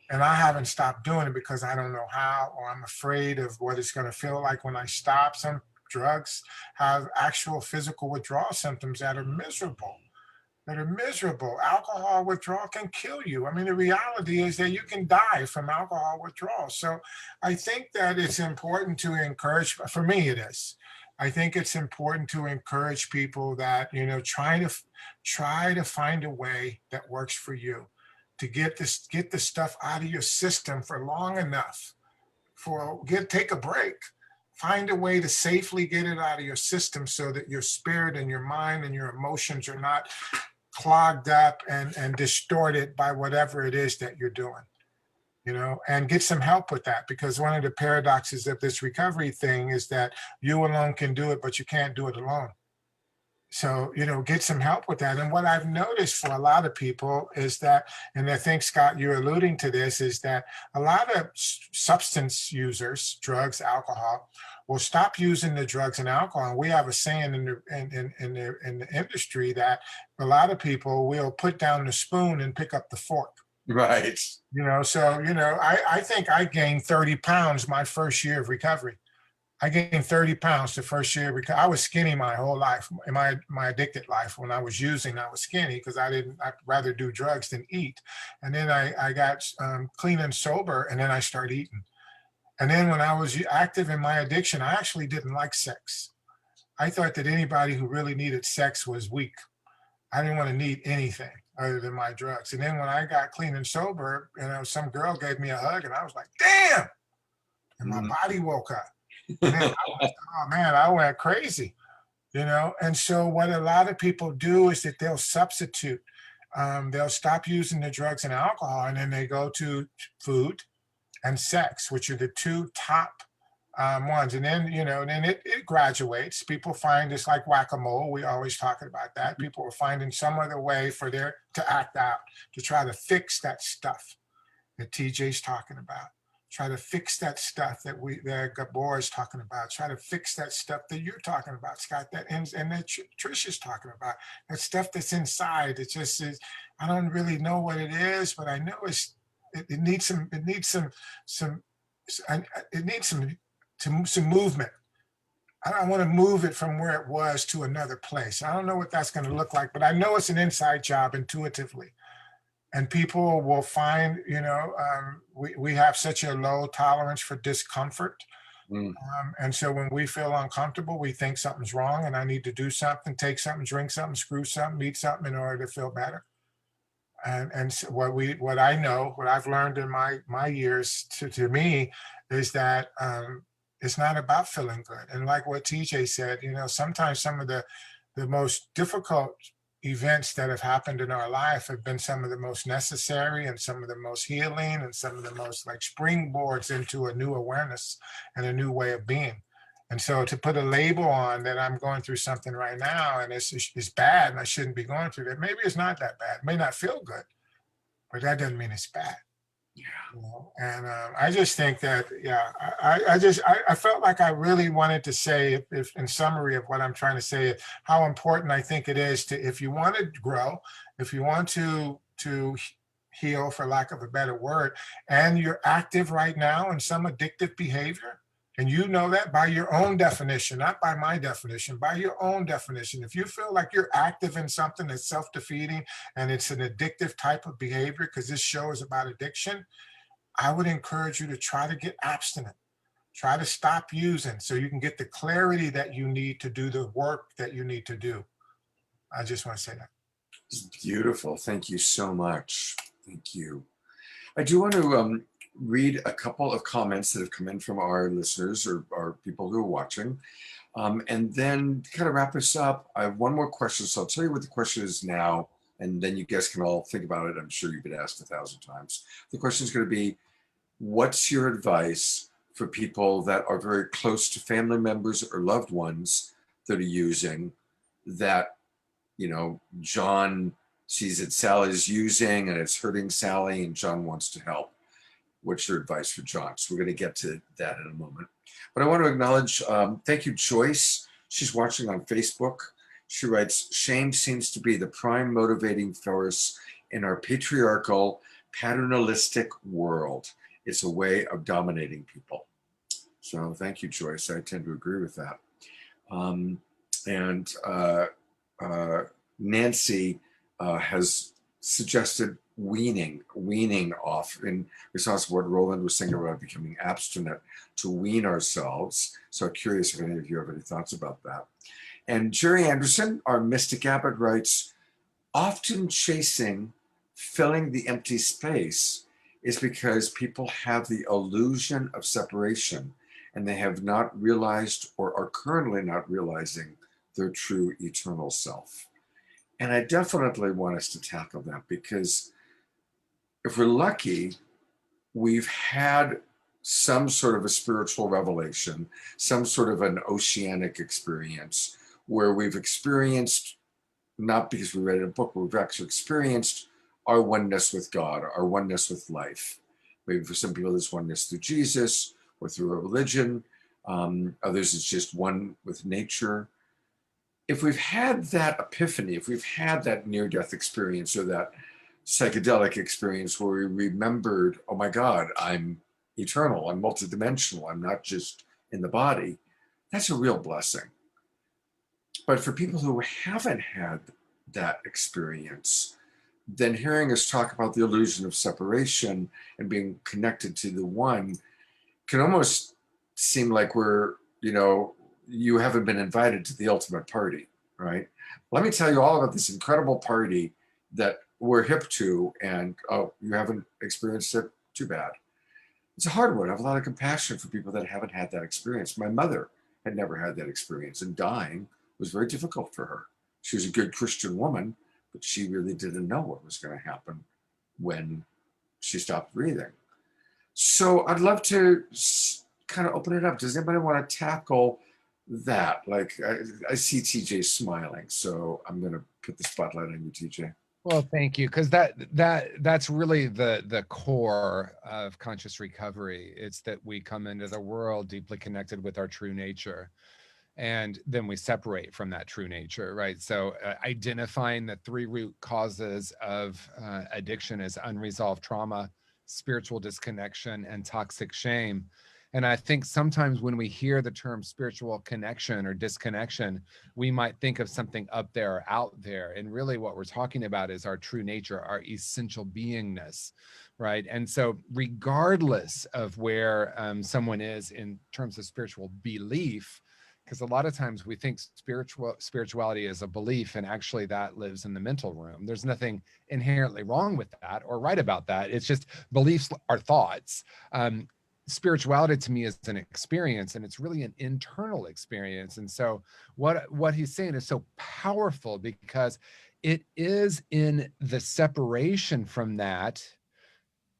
And I haven't stopped doing it because I don't know how, or I'm afraid of what it's going to feel like when I stop. Some drugs have actual physical withdrawal symptoms that are miserable. Alcohol withdrawal can kill you. I mean, the reality is that you can die from alcohol withdrawal. So I think that it's important to encourage, for me it is. I think it's important to encourage people that, try to find a way that works for you to get the stuff out of your system for long enough, take a break. Find a way to safely get it out of your system so that your spirit and your mind and your emotions are not clogged up and distorted by whatever it is that you're doing, and get some help with that, because one of the paradoxes of this recovery thing is that you alone can do it, but you can't do it alone. So, get some help with that. And what I've noticed for a lot of people is that, and I think, Scott, you're alluding to this, is that a lot of substance users, drugs, alcohol, will stop using the drugs and alcohol. And we have a saying in the industry that a lot of people will put down the spoon and pick up the fork. Right. I think I gained 30 pounds my first year of recovery. I gained 30 pounds the first year because I was skinny my whole life. In my addicted life, when I was using, I was skinny because I'd rather do drugs than eat. And then I got clean and sober, and then I started eating. And then when I was active in my addiction, I actually didn't like sex. I thought that anybody who really needed sex was weak. I didn't want to need anything other than my drugs. And then when I got clean and sober, some girl gave me a hug, and I was like, damn! And my body woke up. And then I went crazy, And so what a lot of people do is that they'll substitute. They'll stop using the drugs and alcohol, and then they go to food and sex, which are the two top ones. And then, then it graduates. People find it's like whack-a-mole. We always talk about that. People are finding some other way to act out, to try to fix that stuff that TJ's talking about. Try to fix that stuff that Gabor is talking about. Try to fix that stuff that you're talking about, Scott, and that Trish is talking about. That stuff that's inside. It just is. I don't really know what it is, but I know it needs some movement. I want to move it from where it was to another place. I don't know what that's going to look like, but I know it's an inside job intuitively. And people will find, we have such a low tolerance for discomfort. And so when we feel uncomfortable, we think something's wrong and I need to do something, take something, drink something, screw something, eat something in order to feel better. And so what I've learned in my years to me is that it's not about feeling good. And like what TJ said, sometimes some of the most difficult events that have happened in our life have been some of the most necessary and some of the most healing and some of the most like springboards into a new awareness and a new way of being. And so to put a label on that I'm going through something right now and it's bad and I shouldn't be going through that, maybe it's not that bad. It may not feel good, but that doesn't mean it's bad. Yeah. And I just think that, I felt like I really wanted to say, if in summary of what I'm trying to say, how important I think it is to, if you want to grow, if you want to heal, for lack of a better word, and you're active right now in some addictive behavior, and you know that by your own definition, not by my definition, by your own definition. If you feel like you're active in something that's self-defeating and it's an addictive type of behavior, because this show is about addiction, I would encourage you to try to get abstinent. Try to stop using so you can get the clarity that you need to do the work that you need to do. I just want to say that. It's beautiful. Thank you so much. Thank you. I do want to read a couple of comments that have come in from our listeners or people who are watching. And then to kind of wrap us up, I have one more question. So I'll tell you what the question is now, and then you guys can all think about it. I'm sure you've been asked 1,000 times. The question is going to be, what's your advice for people that are very close to family members or loved ones that are using that, you know, John sees that Sally's using and it's hurting Sally and John wants to help. What's your advice for John? So we're going to get to that in a moment. But I want to acknowledge, thank you, Joyce. She's watching on Facebook. She writes, shame seems to be the prime motivating force in our patriarchal, paternalistic world. It's a way of dominating people. So thank you, Joyce. I tend to agree with that. Nancy has suggested weaning off in response to what Roland was saying about becoming abstinent, to wean ourselves. So I'm curious if any of you have any thoughts about that. And Jerry Anderson, our mystic abbot, writes, often chasing filling the empty space is because people have the illusion of separation and they have not realized or are currently not realizing their true eternal self. And I definitely want us to tackle that, because if we're lucky, we've had some sort of a spiritual revelation, some sort of an oceanic experience where we've experienced, not because we read a book, but we've actually experienced our oneness with God, our oneness with life. Maybe for some people, it's oneness through Jesus or through a religion. Others, it's just one with nature. If we've had that epiphany, if we've had that near-death experience or that psychedelic experience where we remembered, oh my God, I'm eternal, I'm multidimensional, I'm not just in the body, that's a real blessing. But for people who haven't had that experience, then hearing us talk about the illusion of separation and being connected to the one can almost seem like we're, you know, you haven't been invited to the ultimate party, right? Let me tell you all about this incredible party that we're hip to, and oh, you haven't experienced it? Too bad. It's a hard one. I have a lot of compassion for people that haven't had that experience. My mother had never had that experience, and dying was very difficult for her. She was a good Christian woman, but she really didn't know what was going to happen when she stopped breathing. So I'd love to kind of open it up. Does anybody want to tackle that? Like, I see TJ smiling, so I'm going to put the spotlight on you, TJ. Well, thank you, because that's really the core of conscious recovery. It's that we come into the world deeply connected with our true nature, and then we separate from that true nature, right? So identifying the three root causes of addiction as unresolved trauma, spiritual disconnection, and toxic shame. And I think sometimes when we hear the term spiritual connection or disconnection, we might think of something up there or out there. And really what we're talking about is our true nature, our essential beingness, right? And so regardless of where someone is in terms of spiritual belief, because a lot of times we think spirituality is a belief, and actually that lives in the mental room. There's nothing inherently wrong with that or right about that. It's just beliefs are thoughts. Spirituality to me is an experience, and it's really an internal experience. And so what he's saying is so powerful, because it is in the separation from that.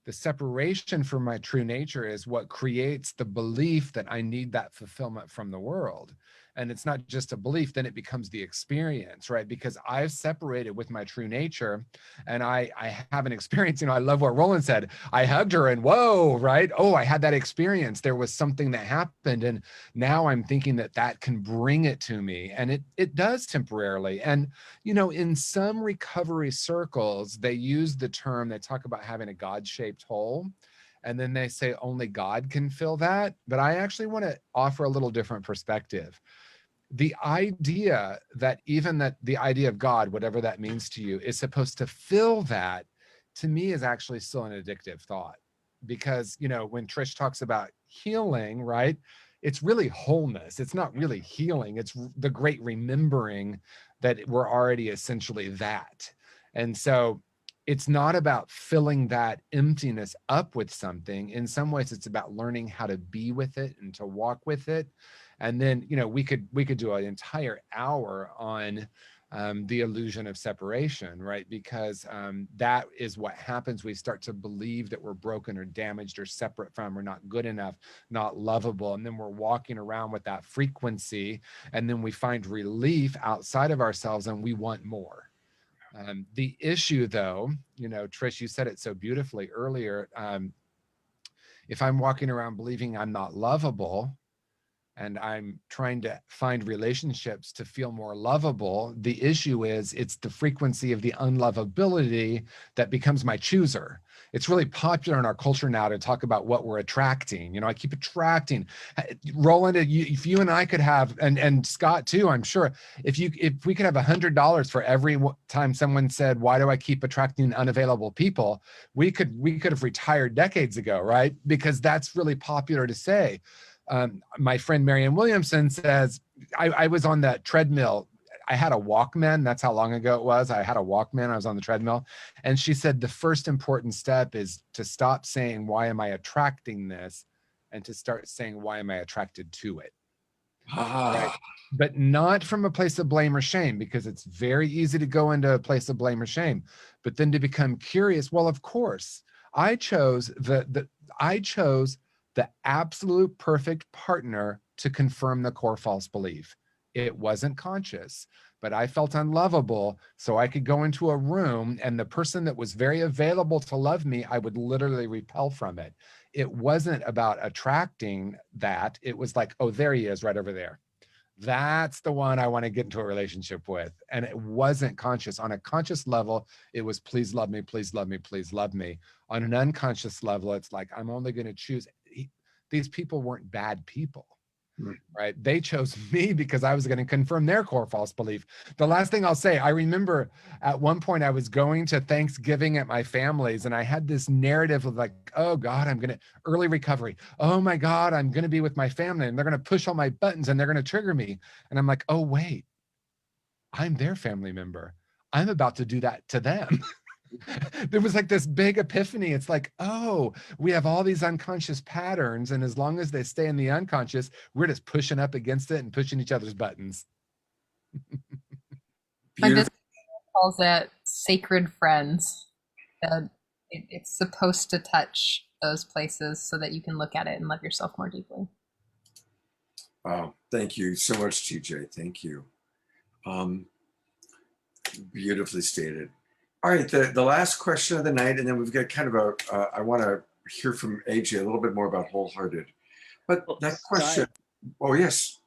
The separation from my true nature is what creates the belief that I need that fulfillment from the world. And it's not just a belief, then it becomes the experience, right? Because I've separated with my true nature, and I have an experience. You know, I love what Roland said. I hugged her and whoa, right? Oh, I had that experience. There was something that happened. And now I'm thinking that can bring it to me. And it does temporarily. And, you know, in some recovery circles, they use the term, they talk about having a God-shaped hole. And then they say only God can fill that. But I actually want to offer a little different perspective. The idea that the idea of God, whatever that means to you, is supposed to fill that, to me, is actually still an addictive thought. Because, you know, when Trish talks about healing, right, it's really wholeness. It's not really healing. It's the great remembering that we're already essentially that. And so it's not about filling that emptiness up with something. In some ways, it's about learning how to be with it and to walk with it. And then, you know, we could do an entire hour on the illusion of separation, right? Because that is what happens. We start to believe that we're broken or damaged or separate from, or not good enough, not lovable. And then we're walking around with that frequency, and then we find relief outside of ourselves and we want more. The issue though, you know, Trish, you said it so beautifully earlier. If I'm walking around believing I'm not lovable, and I'm trying to find relationships to feel more lovable, the issue is it's the frequency of the unlovability that becomes my chooser. It's really popular in our culture now to talk about what we're attracting. You know, I keep attracting. Roland, if you and I could have, and Scott too, I'm sure, if we could have $100 for every time someone said, why do I keep attracting unavailable people? We could have retired decades ago, right? Because that's really popular to say. My friend Marianne Williamson says, I was on that treadmill. I had a Walkman. That's how long ago it was. I had a Walkman. I was on the treadmill. And she said, the first important step is to stop saying, why am I attracting this? And to start saying, why am I attracted to it? Right. But not from a place of blame or shame, because it's very easy to go into a place of blame or shame, but then to become curious. Well, of course, I chose the absolute perfect partner to confirm the core false belief. It wasn't conscious, but I felt unlovable. So I could go into a room and the person that was very available to love me, I would literally repel from it. It wasn't about attracting that. It was like, oh, there he is right over there. That's the one I want to get into a relationship with. And it wasn't conscious. On a conscious level, it was please love me, please love me, please love me. On an unconscious level, it's like, I'm only going to choose. These people weren't bad people, right? They chose me because I was going to confirm their core false belief. The last thing I'll say, I remember at one point I was going to Thanksgiving at my family's and I had this narrative of like, oh God, I'm going to early recovery. Oh my God, I'm going to be with my family and they're going to push all my buttons and they're going to trigger me. And I'm like, oh wait, I'm their family member. I'm about to do that to them. There was like this big epiphany. It's like, oh, we have all these unconscious patterns. And as long as they stay in the unconscious, we're just pushing up against it and pushing each other's buttons. My Beautiful. business calls it sacred friends. It's supposed to touch those places so that you can look at it and love yourself more deeply. Wow. Thank you so much, TJ. Thank you. Beautifully stated. All right, the last question of the night, and then we've got kind of I want to hear from AJ a little bit more about wholehearted. But Well, that question, Scott, oh yes.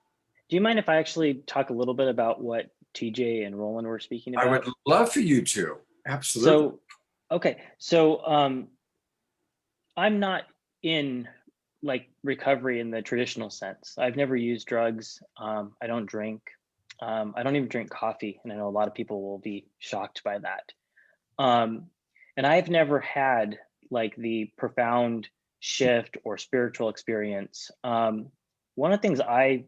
do you mind if I actually talk a little bit about what TJ and Roland were speaking about? I would love for you to. Absolutely. So, okay. So I'm not in like recovery in the traditional sense. I've never used drugs. I don't drink. I don't even drink coffee. And I know a lot of people will be shocked by that. And I've never had like the profound shift or spiritual experience. One of the things I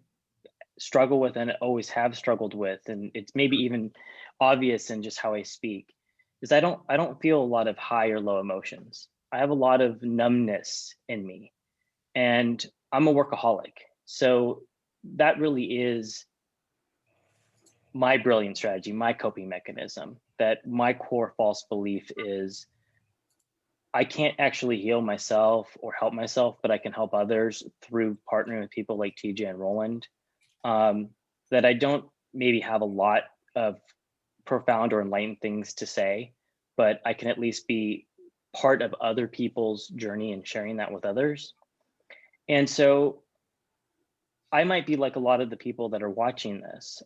struggle with and always have struggled with, and it's maybe even obvious in just how I speak, is I don't feel a lot of high or low emotions. I have a lot of numbness in me, and I'm a workaholic. So that really is my brilliant strategy, my coping mechanism, that my core false belief is I can't actually heal myself or help myself, but I can help others through partnering with people like TJ and Roland. That I don't maybe have a lot of profound or enlightened things to say, but I can at least be part of other people's journey and sharing that with others. And so I might be like a lot of the people that are watching this,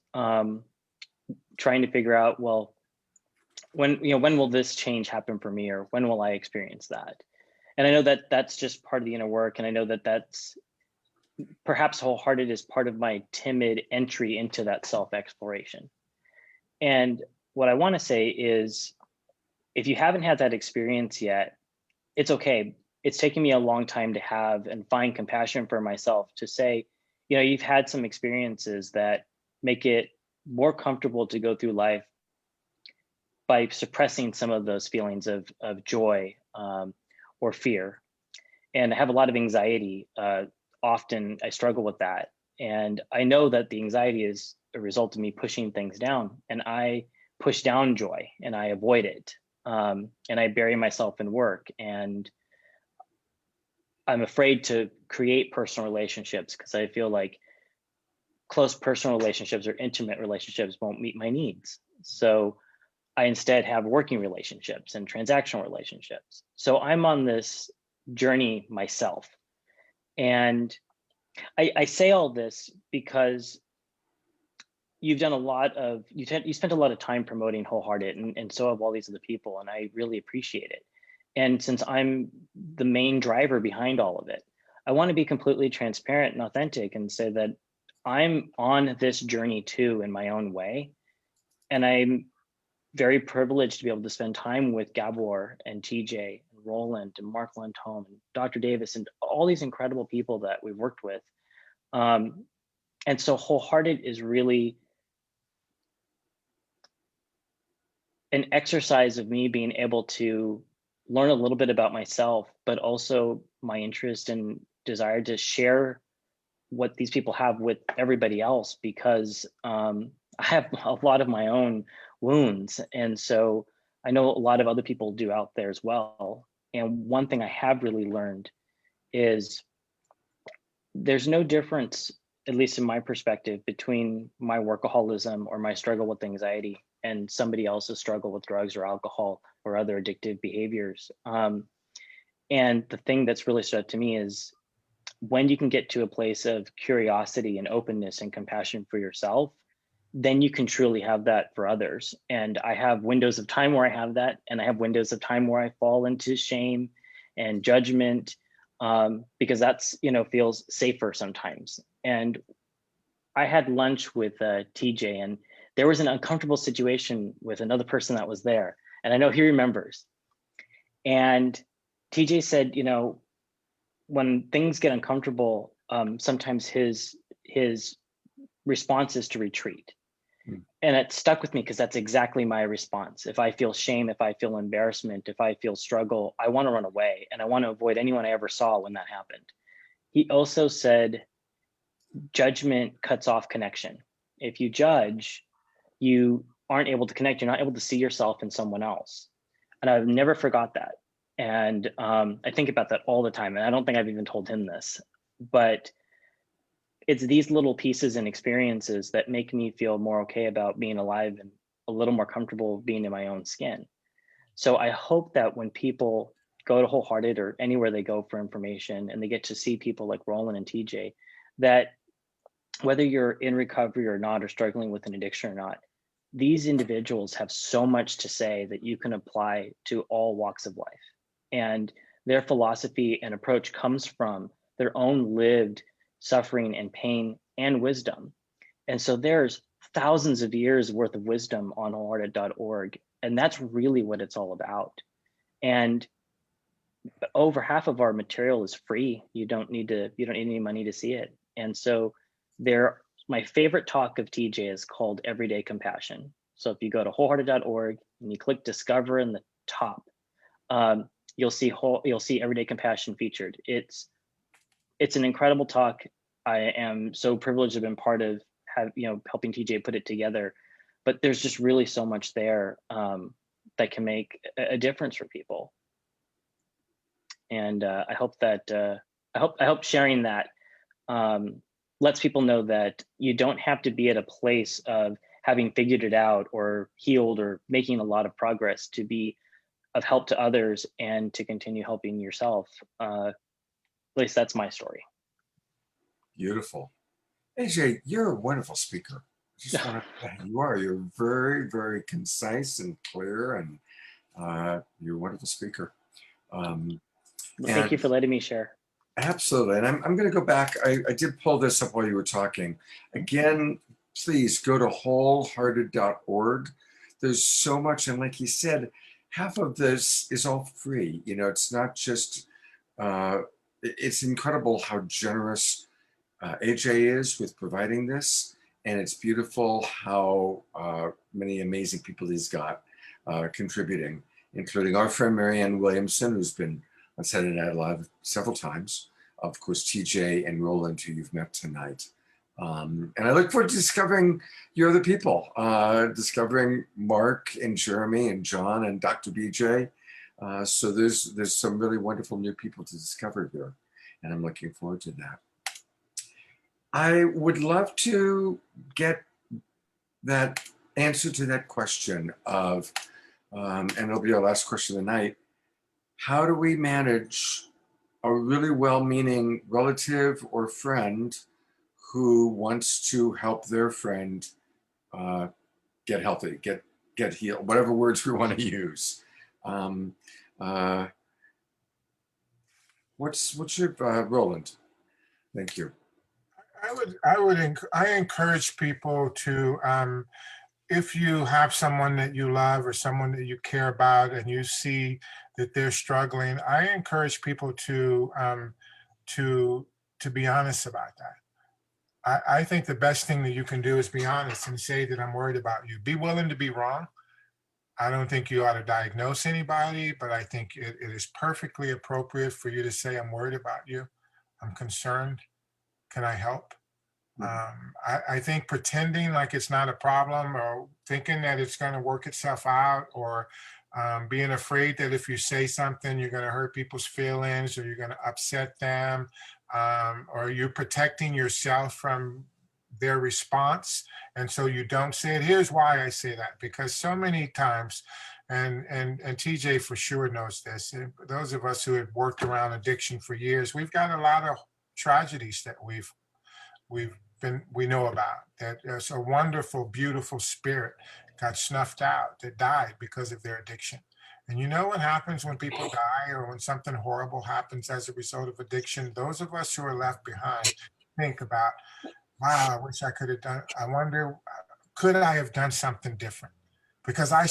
trying to figure out, well, when will this change happen for me, or when will I experience that? And I know that that's just part of the inner work, and I know that that's perhaps wholehearted is part of my timid entry into that self-exploration. And what I want to say is, if you haven't had that experience yet, it's okay. It's taken me a long time to have and find compassion for myself to say, you've had some experiences that make it more comfortable to go through life by suppressing some of those feelings of joy or fear. And I have a lot of anxiety. Often I struggle with that. And I know that the anxiety is a result of me pushing things down, and I push down joy and I avoid it. And I bury myself in work, and I'm afraid to create personal relationships because I feel like close personal relationships or intimate relationships won't meet my needs. So I instead have working relationships and transactional relationships. So I'm on this journey myself. And I say all this because you've done a lot of, you spent a lot of time promoting Wholehearted, and so have all these other people, and I really appreciate it. And since I'm the main driver behind all of it, I want to be completely transparent and authentic and say that I'm on this journey too in my own way. And I'm very privileged to be able to spend time with Gabor and TJ and Roland and Mark Lantome and Dr. Davis and all these incredible people that we've worked with. And so Wholehearted is really an exercise of me being able to learn a little bit about myself, but also my interest and desire to share what these people have with everybody else, because I have a lot of my own wounds. And so I know a lot of other people do out there as well. And one thing I have really learned is there's no difference, at least in my perspective, between my workaholism or my struggle with anxiety and somebody else's struggle with drugs or alcohol or other addictive behaviors. And the thing that's really stood out to me is when you can get to a place of curiosity and openness and compassion for yourself, then you can truly have that for others. And I have windows of time where I have that, and I have windows of time where I fall into shame and judgment, because that's, feels safer sometimes. And I had lunch with TJ, and there was an uncomfortable situation with another person that was there, and I know he remembers. And TJ said, when things get uncomfortable, sometimes his response is to retreat. And it stuck with me because that's exactly my response. If I feel shame, if I feel embarrassment, if I feel struggle, I want to run away, and I want to avoid anyone I ever saw when that happened. He also said, judgment cuts off connection. If you judge, you aren't able to connect. You're not able to see yourself in someone else. And I've never forgot that. And I think about that all the time. And I don't think I've even told him this, but it's these little pieces and experiences that make me feel more okay about being alive and a little more comfortable being in my own skin. So I hope that when people go to Wholehearted or anywhere they go for information and they get to see people like Roland and TJ, that whether you're in recovery or not, or struggling with an addiction or not, these individuals have so much to say that you can apply to all walks of life. And their philosophy and approach comes from their own lived suffering and pain and wisdom. And so there's thousands of years worth of wisdom on wholehearted.org. And that's really what it's all about. And over half of our material is free. You don't need any money to see it. And so my favorite talk of TJ is called Everyday Compassion. So if you go to wholehearted.org and you click Discover in the top, you'll see Everyday Compassion featured. It's an incredible talk. I am so privileged to have been part of helping TJ put it together. But there's just really so much there that can make a difference for people. And I hope sharing that lets people know that you don't have to be at a place of having figured it out or healed or making a lot of progress to be of help to others and to continue helping yourself. At least that's my story. Beautiful. AJ, you're a wonderful speaker. You're very, very concise and clear, and you're a wonderful speaker. Thank you for letting me share. Absolutely. And I'm going to go back. I did pull this up while you were talking. Again, please go to wholehearted.org. There's so much. And like he said, half of this is all free. It's not just, it's incredible how generous AJ is with providing this. And it's beautiful how many amazing people he's got contributing, including our friend Marianne Williamson, who's been on Saturday Night Live several times. Of course, TJ and Roland, who you've met tonight. And I look forward to discovering your other people, discovering Mark and Jeremy and John and Dr. BJ. So there's some really wonderful new people to discover here, and I'm looking forward to that. I would love to get that answer to that question of, and it'll be our last question of the night, how do we manage a really well-meaning relative or friend who wants to help their friend get healthy, get healed, whatever words we want to use. What's your Roland? Thank you. I encourage people to, if you have someone that you love or someone that you care about and you see that they're struggling, I encourage people to be honest about that. I think the best thing that you can do is be honest and say that I'm worried about you. Be willing to be wrong. I don't think you ought to diagnose anybody, but I think it is perfectly appropriate for you to say, I'm worried about you. I'm concerned. Can I help? I think pretending like it's not a problem or thinking that it's going to work itself out or being afraid that if you say something, you're going to hurt people's feelings or you're going to upset them or you're protecting yourself from their response. And so you don't say it. Here's why I say that, because so many times, and TJ for sure knows this, those of us who have worked around addiction for years, we've got a lot of tragedies that we know about, that there's a wonderful, beautiful spirit got snuffed out that died because of their addiction. And you know what happens when people die or when something horrible happens as a result of addiction? Those of us who are left behind think about, wow, I wish I could have done, I wonder, could I have done something different? Because I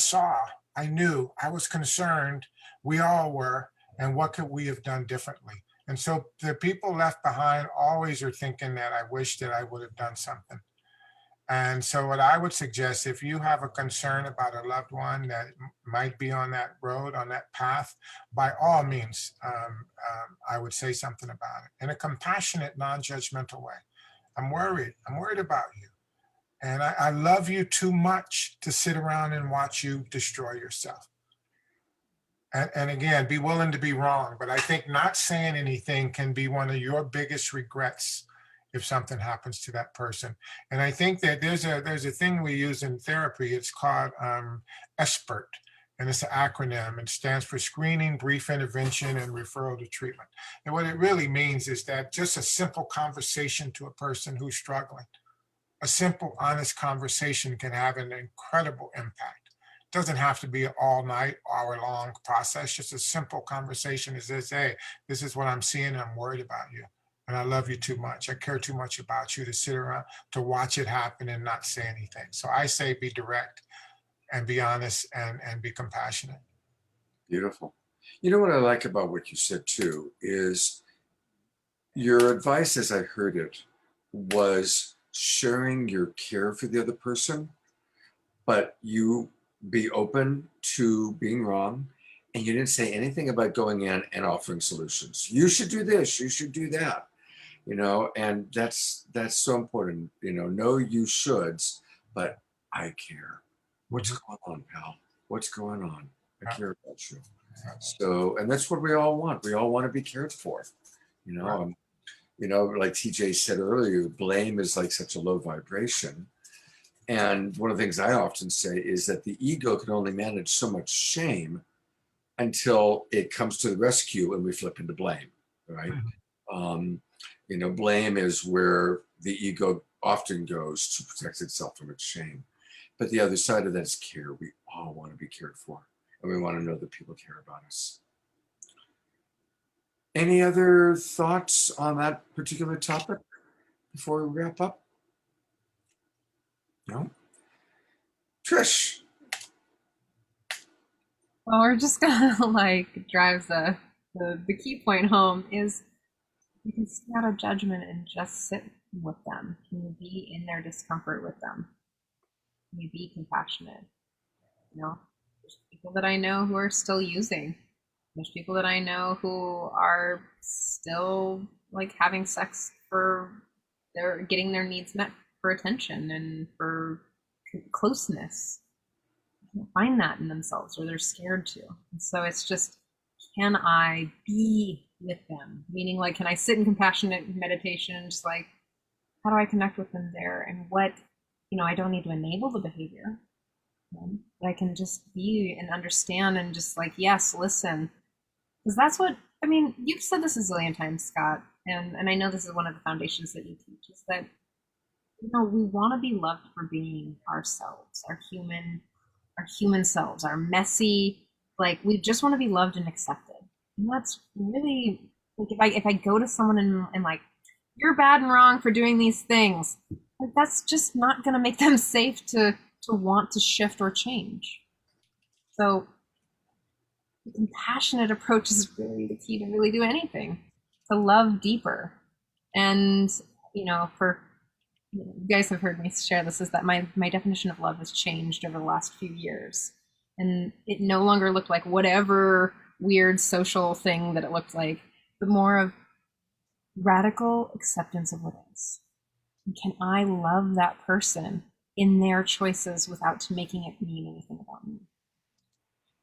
knew, I was concerned, we all were, and what could we have done differently? And so the people left behind always are thinking that I wish that I would have done something. And so what I would suggest, if you have a concern about a loved one that might be on that road, on that path, by all means, I would say something about it in a compassionate, non-judgmental way. I'm worried about you. And I love you too much to sit around and watch you destroy yourself. And again, be willing to be wrong. But I think not saying anything can be one of your biggest regrets if something happens to that person. And I think that there's a thing we use in therapy. It's called SBIRT, and it's an acronym. It stands for Screening, Brief Intervention, and Referral to Treatment. And what it really means is that just a simple conversation to a person who's struggling, a simple, honest conversation can have an incredible impact. Doesn't have to be an all night, hour long process. Just a simple conversation is this, hey, this is what I'm seeing. And I'm worried about you. And I love you too much. I care too much about you to sit around to watch it happen and not say anything. So I say be direct and be honest and be compassionate. Beautiful. You know what I like about what you said too is your advice, as I heard it, was sharing your care for the other person, but you be open to being wrong, and you didn't say anything about going in and offering solutions. You should do this, you should do that, and that's so important. No you shoulds, but I care. What's going on, pal? What's going on? I care about you. So, and that's what we all want. We all want to be cared for. Like TJ said earlier, blame is like such a low vibration. And one of the things I often say is that the ego can only manage so much shame until it comes to the rescue and we flip into blame, right? Blame is where the ego often goes to protect itself from its shame. But the other side of that is care. We all want to be cared for, and we want to know that people care about us. Any other thoughts on that particular topic before we wrap up? No? Trish. Well, we're just gonna drive the key point home is you can stay out of judgment and just sit with them. Can you be in their discomfort with them? Can you be compassionate? There's people that I know who are still using. There's people that I know who are still having sex for they're getting their needs met for attention and for closeness. They can't find that in themselves, or they're scared to. And so it's just, can I be with them? Meaning, like, can I sit in compassionate meditation and just like, how do I connect with them there? And what, I don't need to enable the behavior, but I can just be and understand and just like, yes, listen. Because that's what, you've said this a zillion times, Scott, and I know this is one of the foundations that you teach, is that, we want to be loved for being ourselves, our human selves, our messy, like, we just want to be loved and accepted. And that's really, like, if I go to someone and like, you're bad and wrong for doing these things, like, that's just not going to make them safe to want to shift or change. So the compassionate approach is really the key to really do anything, to love deeper. And, for you guys have heard me share this, is that my definition of love has changed over the last few years. And it no longer looked like whatever weird social thing that it looked like, but more of radical acceptance of what is. And can I love that person in their choices without making it mean anything about me?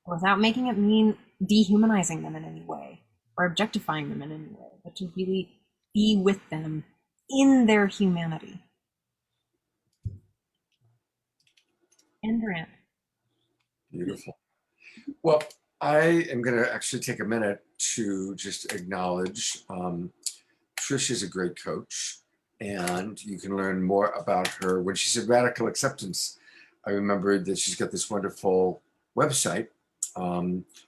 Without making it mean dehumanizing them in any way or objectifying them in any way, but to really be with them in their humanity. And rant. Beautiful. Well, I am going to actually take a minute to just acknowledge Trish is a great coach, and you can learn more about her. When she said radical acceptance, I remembered that she's got this wonderful website,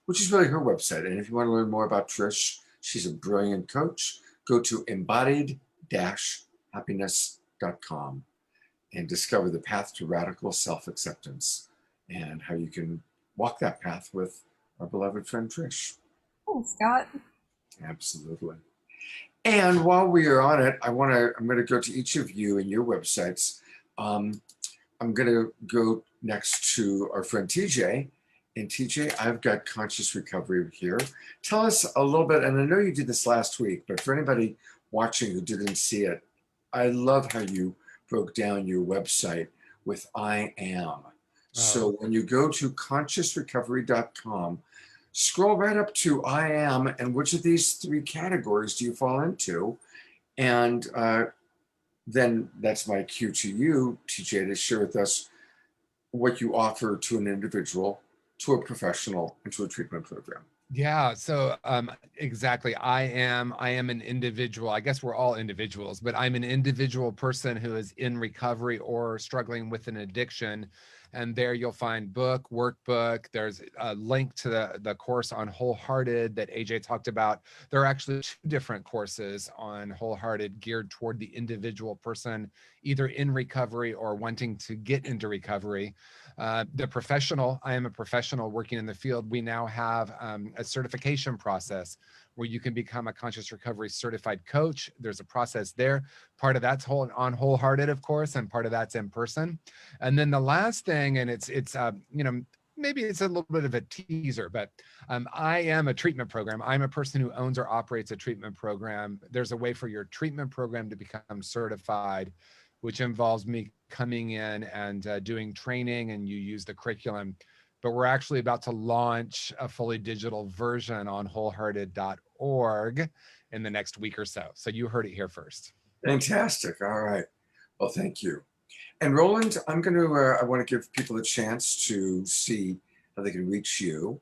which is really her website. And if you want to learn more about Trish, she's a brilliant coach. Go to embodied-happiness.com and discover the path to radical self-acceptance and how you can walk that path with our beloved friend Trish. Thanks, Scott. Absolutely. And while we are on it, I'm going to go to each of you and your websites. I'm going to go next to our friend TJ. And TJ, I've got Conscious Recovery here. Tell us a little bit, and I know you did this last week, but for anybody watching who didn't see it, I love how you broke down your website with I am. So when you go to consciousrecovery.com, scroll right up to I am, and which of these three categories do you fall into? And then that's my cue to you, TJ, to share with us what you offer to an individual, to a professional, and to a treatment program. Yeah, so exactly. I am an individual. I guess we're all individuals, but I'm an individual person who is in recovery or struggling with an addiction. And there you'll find book, workbook. There's a link to the course on Wholehearted that AJ talked about. There are actually 2 different courses on Wholehearted geared toward the individual person, either in recovery or wanting to get into recovery. The professional, I am a professional working in the field. We now have a certification process where you can become a conscious recovery certified coach. There's a process there. Part of that's on Wholehearted, of course, and part of that's in person. And then the last thing, and it's maybe it's a little bit of a teaser, but I am a treatment program. I'm a person who owns or operates a treatment program. There's a way for your treatment program to become certified, which involves me coming in and doing training, and you use the curriculum. But we're actually about to launch a fully digital version on wholehearted.org in the next week or so. So you heard it here first. Fantastic. All right. Well, thank you. And Roland, I want to give people a chance to see how they can reach you.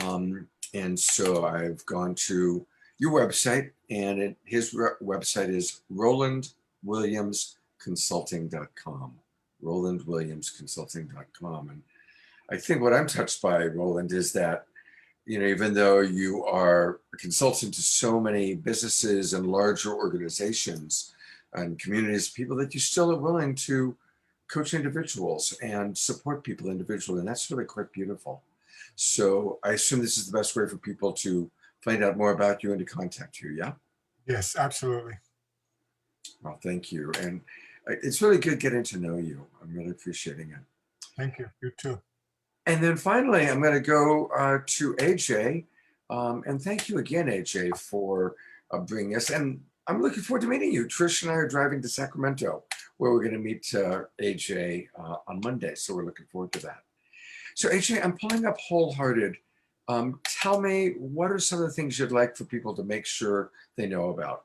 And so I've gone to your website, and his website is rolandwilliamsconsulting.com. rolandwilliamsconsulting.com. And I think what I'm touched by, Roland, is that, even though you are a consultant to so many businesses and larger organizations and communities, people, that you still are willing to coach individuals and support people individually. And that's really quite beautiful. So I assume this is the best way for people to find out more about you and to contact you, yeah? Yes, absolutely. Well, thank you. And it's really good getting to know you. I'm really appreciating it. Thank you. You too. And then finally, I'm going to go to AJ. And thank you again, AJ, for bringing us. And I'm looking forward to meeting you. Trish and I are driving to Sacramento, where we're going to meet AJ on Monday. So we're looking forward to that. So AJ, I'm pulling up Wholehearted. Tell me, what are some of the things you'd like for people to make sure they know about?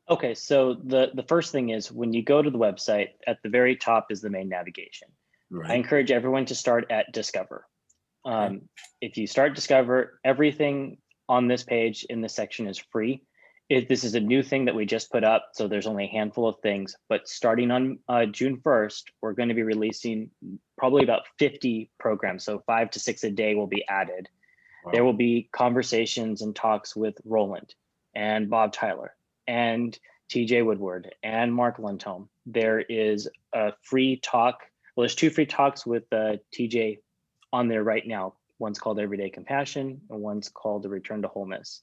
Okay, so the first thing is when you go to the website, at the very top is the main navigation. Right. I encourage everyone to start at Discover. If you start Discover, everything on this page in this section is free. This is a new thing that we just put up, so there's only a handful of things, but starting on June 1st, we're going to be releasing probably about 50 programs, so 5 to 6 a day will be added. Wow. There will be conversations and talks with Roland and Bob Tyler and TJ Woodward and Mark Lundholm. There is a free talk. Well, there's 2 free talks with TJ on there right now. One's called Everyday Compassion and one's called The Return to Wholeness.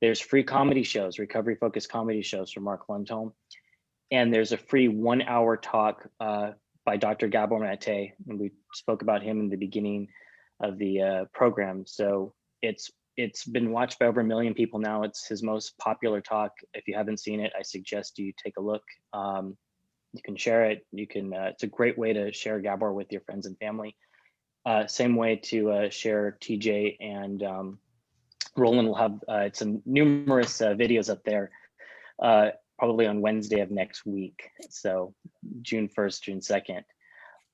There's free comedy shows, recovery-focused comedy shows from Mark Lundholm. And there's a free 1-hour talk by Dr. Gabor Mate, and we spoke about him in the beginning of the program. So it's been watched by over 1 million people now. It's his most popular talk. If you haven't seen it, I suggest you take a look. You can share it. You can. It's a great way to share Gabor with your friends and family. Same way to share TJ and Roland will have some numerous videos up there, probably on Wednesday of next week. So June 1st, June 2nd.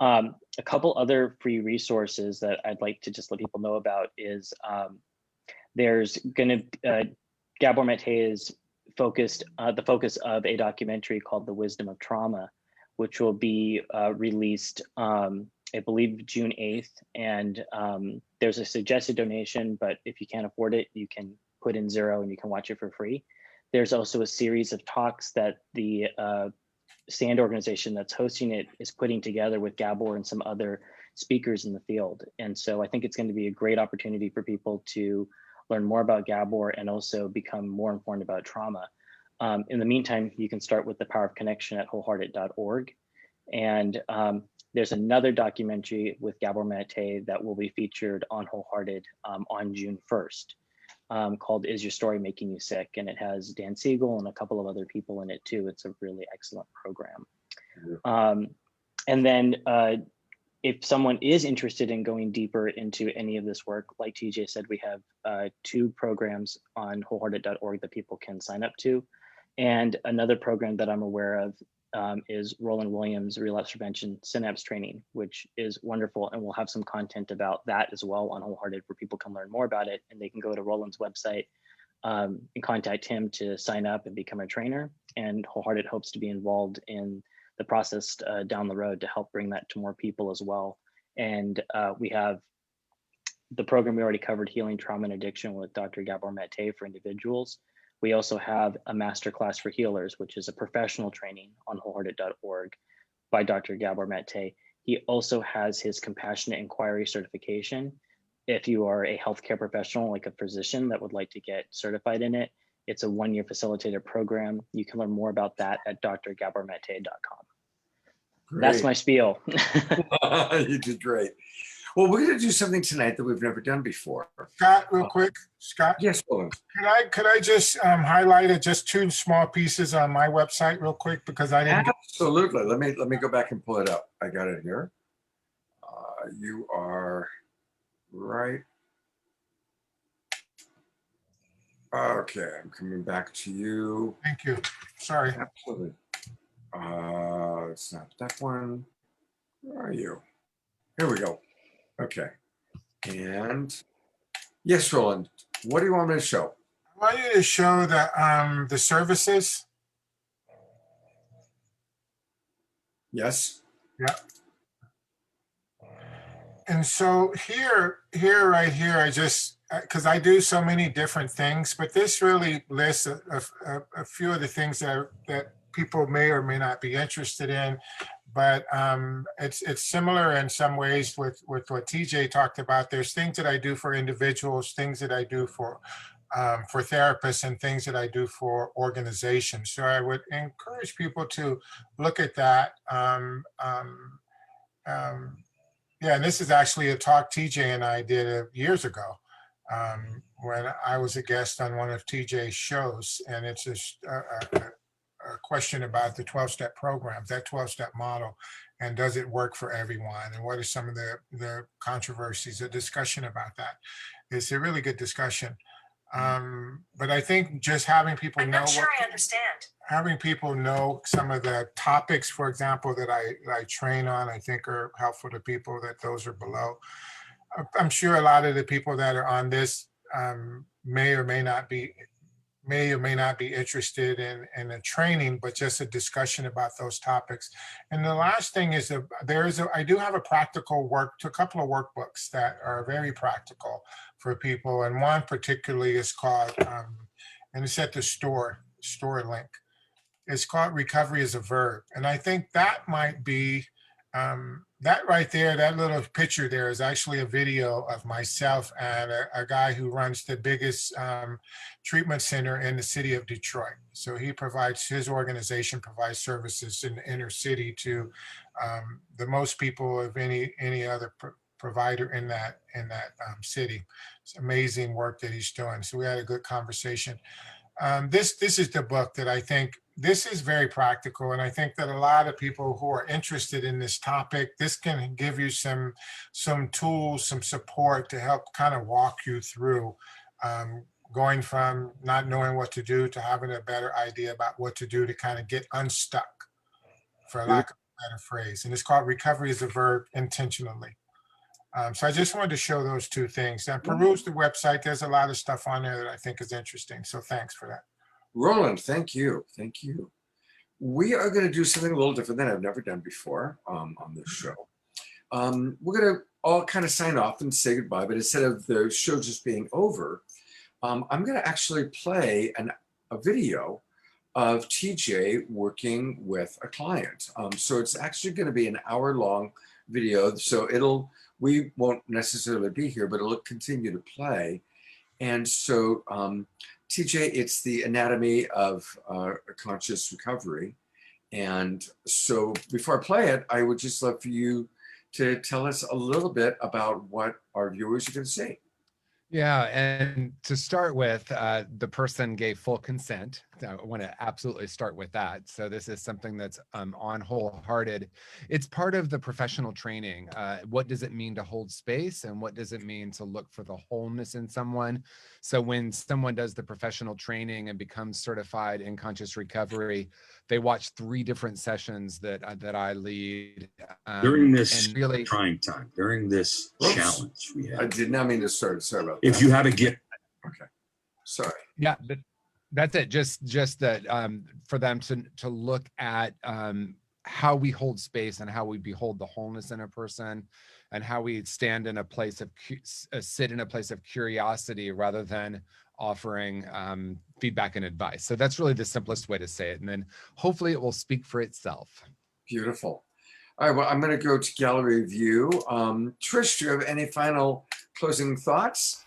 A couple other free resources that I'd like to just let people know about is there's going to, Gabor Mate is focused, the focus of a documentary called The Wisdom of Trauma, which will be released, I believe June 8th. And there's a suggested donation, but if you can't afford it, you can put in 0 and you can watch it for free. There's also a series of talks that the SAND organization that's hosting it is putting together with Gabor and some other speakers in the field. And so I think it's going to be a great opportunity for people to learn more about Gabor and also become more informed about trauma. In the meantime, you can start with the Power of Connection at wholehearted.org. And there's another documentary with Gabor Mate that will be featured on Wholehearted on June 1st, called Is Your Story Making You Sick? And it has Dan Siegel and a couple of other people in it too. It's a really excellent program. And then if someone is interested in going deeper into any of this work, like TJ said, we have 2 programs on wholehearted.org that people can sign up to. And another program that I'm aware of is Roland Williams' Relapse Prevention Synapse training, which is wonderful. And we'll have some content about that as well on Wholehearted where people can learn more about it. And they can go to Roland's website and contact him to sign up and become a trainer. And Wholehearted hopes to be involved in the process down the road to help bring that to more people as well. And we have the program we already covered, Healing Trauma and Addiction with Dr. Gabor Mate for individuals. We also have a masterclass for healers, which is a professional training on wholehearted.org by Dr. Gabor Mate. He also has his compassionate inquiry certification. If you are a healthcare professional, like a physician that would like to get certified in it, it's a 1-year facilitated program. You can learn more about that at drgabormate.com. That's my spiel. You did great. Well, we're going to do something tonight that we've never done before. Scott, real quick, Scott. Yes, Roland. Could I just highlight just 2 small pieces on my website real quick because I didn't. Absolutely. Let me go back and pull it up. I got it here. You are right. Okay, I'm coming back to you. Thank you. Sorry. Absolutely. It's not that one. Where are you? Here we go. Okay. And yes, Roland, what do you want me to show? I want you to show the services. Yes. Yeah. And so right here, I just, because I do so many different things, but this really lists a few of the things that people may or may not be interested in. But it's similar in some ways with what TJ talked about. There's things that I do for individuals, things that I do for therapists, and things that I do for organizations. So I would encourage people to look at that. Yeah, and this is actually a talk TJ and I did years ago when I was a guest on one of TJ's shows, and it's a question about the 12-step programs, that 12-step model, and does it work for everyone? And what are some of the controversies, a discussion about that. It's a really good discussion. But I think just having people know having people know some of the topics, for example, that I train on, I think are helpful to people that those are below. I'm sure a lot of the people that are on this may or may not be interested in a training, but just a discussion about those topics. And the last thing is I do have a couple of workbooks that are very practical for people. And one particularly is called, and it's at the store link. It's called Recovery as a Verb. And I think that might be, that right there, that little picture there is actually a video of myself and a guy who runs the biggest treatment center in the city of Detroit. So his organization provides services in the inner city to the most people of any other provider in that city. It's amazing work that he's doing. So we had a good conversation. This is the book that I think this is very practical. And I think that a lot of people who are interested in this topic, this can give you some tools, some support to help kind of walk you through going from not knowing what to do to having a better idea about what to do to kind of get unstuck, for lack of a better phrase. And it's called Recovery as a Verb Intentionally. So I just wanted to show those two things. And peruse the website. There's a lot of stuff on there that I think is interesting. So thanks for that. Roland, thank you. Thank you. We are going to do something a little different than I've never done before on this show. We're going to all kind of sign off and say goodbye, but instead of the show just being over, I'm going to actually play a video of TJ working with a client. So it's actually going to be an hour-long video. So we won't necessarily be here, but it'll continue to play. And so, TJ, it's the anatomy of conscious recovery. And so before I play it, I would just love for you to tell us a little bit about what our viewers are going to see. Yeah, and to start with, the person gave full consent. I want to absolutely start with that. So this is something that's on Wholehearted. It's part of the professional training. What does it mean to hold space, and what does it mean to look for the wholeness in someone? So when someone does the professional training and becomes certified in conscious recovery, they watch 3 different sessions that I lead. During this and really trying time, during this challenge we have. I did not mean to start. Sorry about that. If you have a gift. Okay. Sorry. Yeah, but that's it. Just that for them to look at how we hold space and how we behold the wholeness in a person, and how we stand in a place of sit in a place of curiosity rather than offering feedback and advice. So that's really the simplest way to say it. And then hopefully it will speak for itself. Beautiful. All right, well, I'm going to go to gallery view. Trish, do you have any final closing thoughts?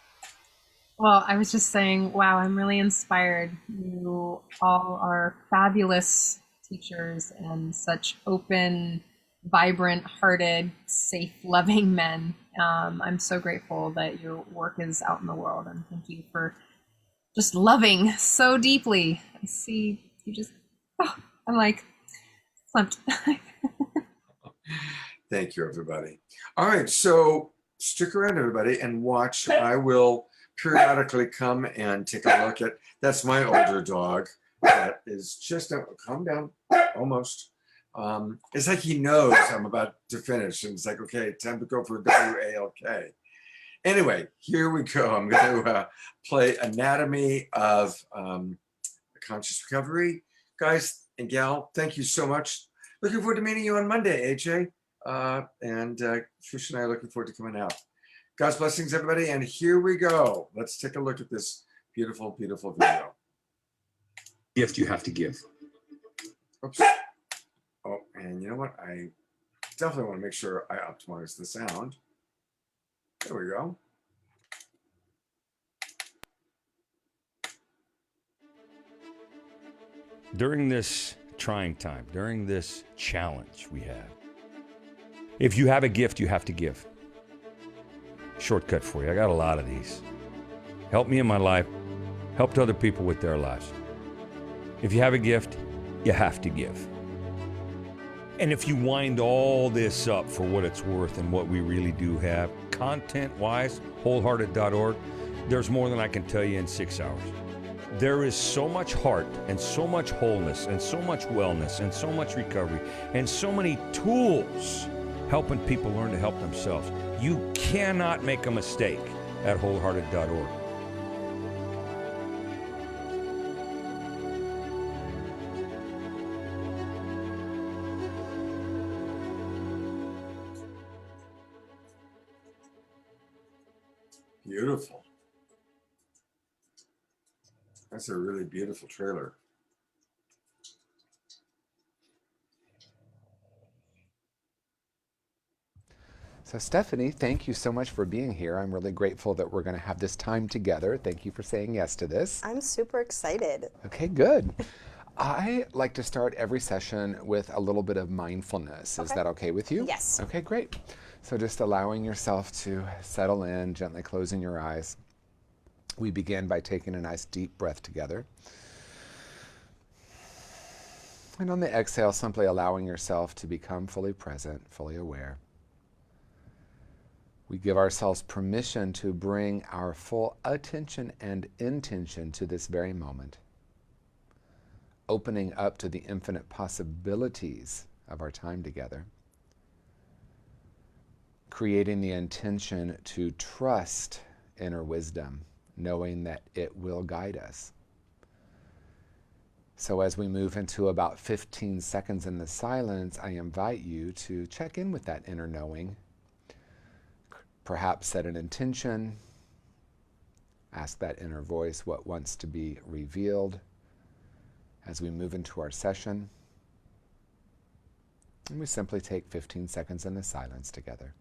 Well, I was just saying, wow, I'm really inspired. You all are fabulous teachers and such open, vibrant hearted, safe, loving men. I'm so grateful that your work is out in the world, and thank you for just loving so deeply. I see you just, I'm like, slumped. Thank you, everybody. All right, so stick around, everybody, and watch. I will periodically come and take a look at, that's my older dog that is just, calm down, almost. It's like he knows I'm about to finish, and it's like, okay, time to go for WALK. Anyway, here we go. I'm going to play Anatomy of Conscious Recovery. Guys and gal, thank you so much. Looking forward to meeting you on Monday, AJ. And Trish and I are looking forward to coming out. God's blessings, everybody. And here we go. Let's take a look at this beautiful, beautiful video. Gift you have to give. Oops. Oh, and you know what? I definitely want to make sure I optimize the sound. There we go. During this trying time, during this challenge we have, if you have a gift, you have to give. Shortcut for you. I got a lot of these. helped me in my life, helped other people with their lives. If you have a gift, you have to give. And if you wind all this up for what it's worth and what we really do have, content-wise, wholehearted.org, there's more than I can tell you in 6 hours. There is so much heart and so much wholeness and so much wellness and so much recovery and so many tools helping people learn to help themselves. You cannot make a mistake at wholehearted.org. Beautiful. That's a really beautiful trailer. So Stephanie, thank you so much for being here. I'm really grateful that we're going to have this time together. Thank you for saying yes to this. I'm super excited. Okay, good. I like to start every session with a little bit of mindfulness. Is that okay with you? Yes. Okay, great. So just allowing yourself to settle in, gently closing your eyes. We begin by taking a nice deep breath together. And on the exhale, simply allowing yourself to become fully present, fully aware. We give ourselves permission to bring our full attention and intention to this very moment, opening up to the infinite possibilities of our time together, creating the intention to trust inner wisdom, knowing that it will guide us. So as we move into about 15 seconds in the silence, I invite you to check in with that inner knowing. Perhaps set an intention, ask that inner voice what wants to be revealed as we move into our session. And we simply take 15 seconds in the silence together.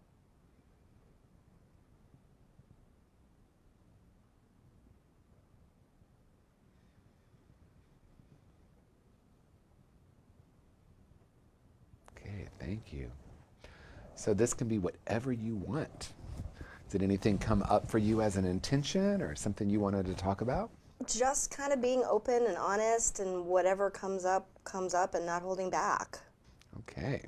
Okay, thank you. So this can be whatever you want. Did anything come up for you as an intention or something you wanted to talk about? Just kind of being open and honest, and whatever comes up, and not holding back. Okay.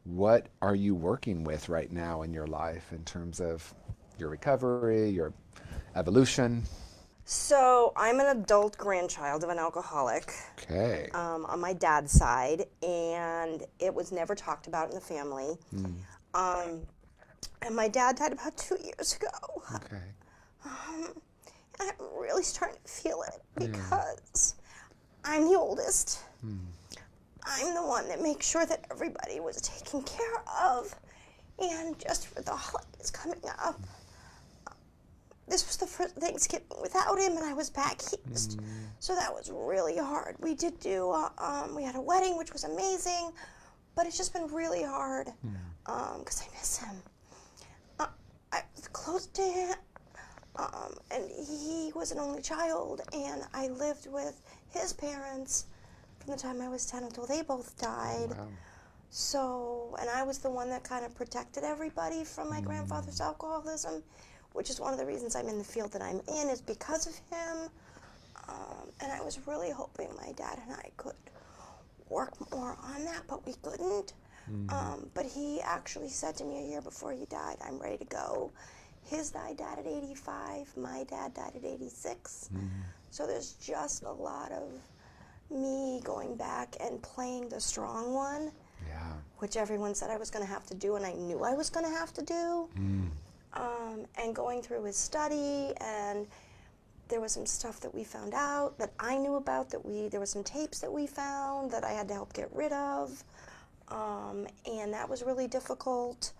What are you working with right now in your life in terms of your recovery, your evolution? So I'm an adult grandchild of an alcoholic. Okay. On my dad's side, and it was never talked about in the family. And my dad died about 2 years ago. Okay. And I'm really starting to feel it because I'm the oldest. I'm the one that makes sure that everybody was taken care of. And just for the holidays coming up, this was the first Thanksgiving without him, and I was back east. So that was really hard. We did do, we had a wedding, which was amazing, but it's just been really hard because I miss him. I was close to him, and he was an only child, and I lived with his parents from the time I was 10 until they both died. Wow. So, and I was the one that kind of protected everybody from my grandfather's alcoholism, which is one of the reasons I'm in the field that I'm in, is because of him. And I was really hoping my dad and I could work more on that, but we couldn't. But he actually said to me a year before he died, I'm ready to go. His dad died at 85, my dad died at 86. So there's just a lot of me going back and playing the strong one, which everyone said I was going to have to do, and I knew I was going to have to do. And going through his study, and there was some stuff that we found out that I knew about, there were some tapes that we found that I had to help get rid of. And that was really difficult.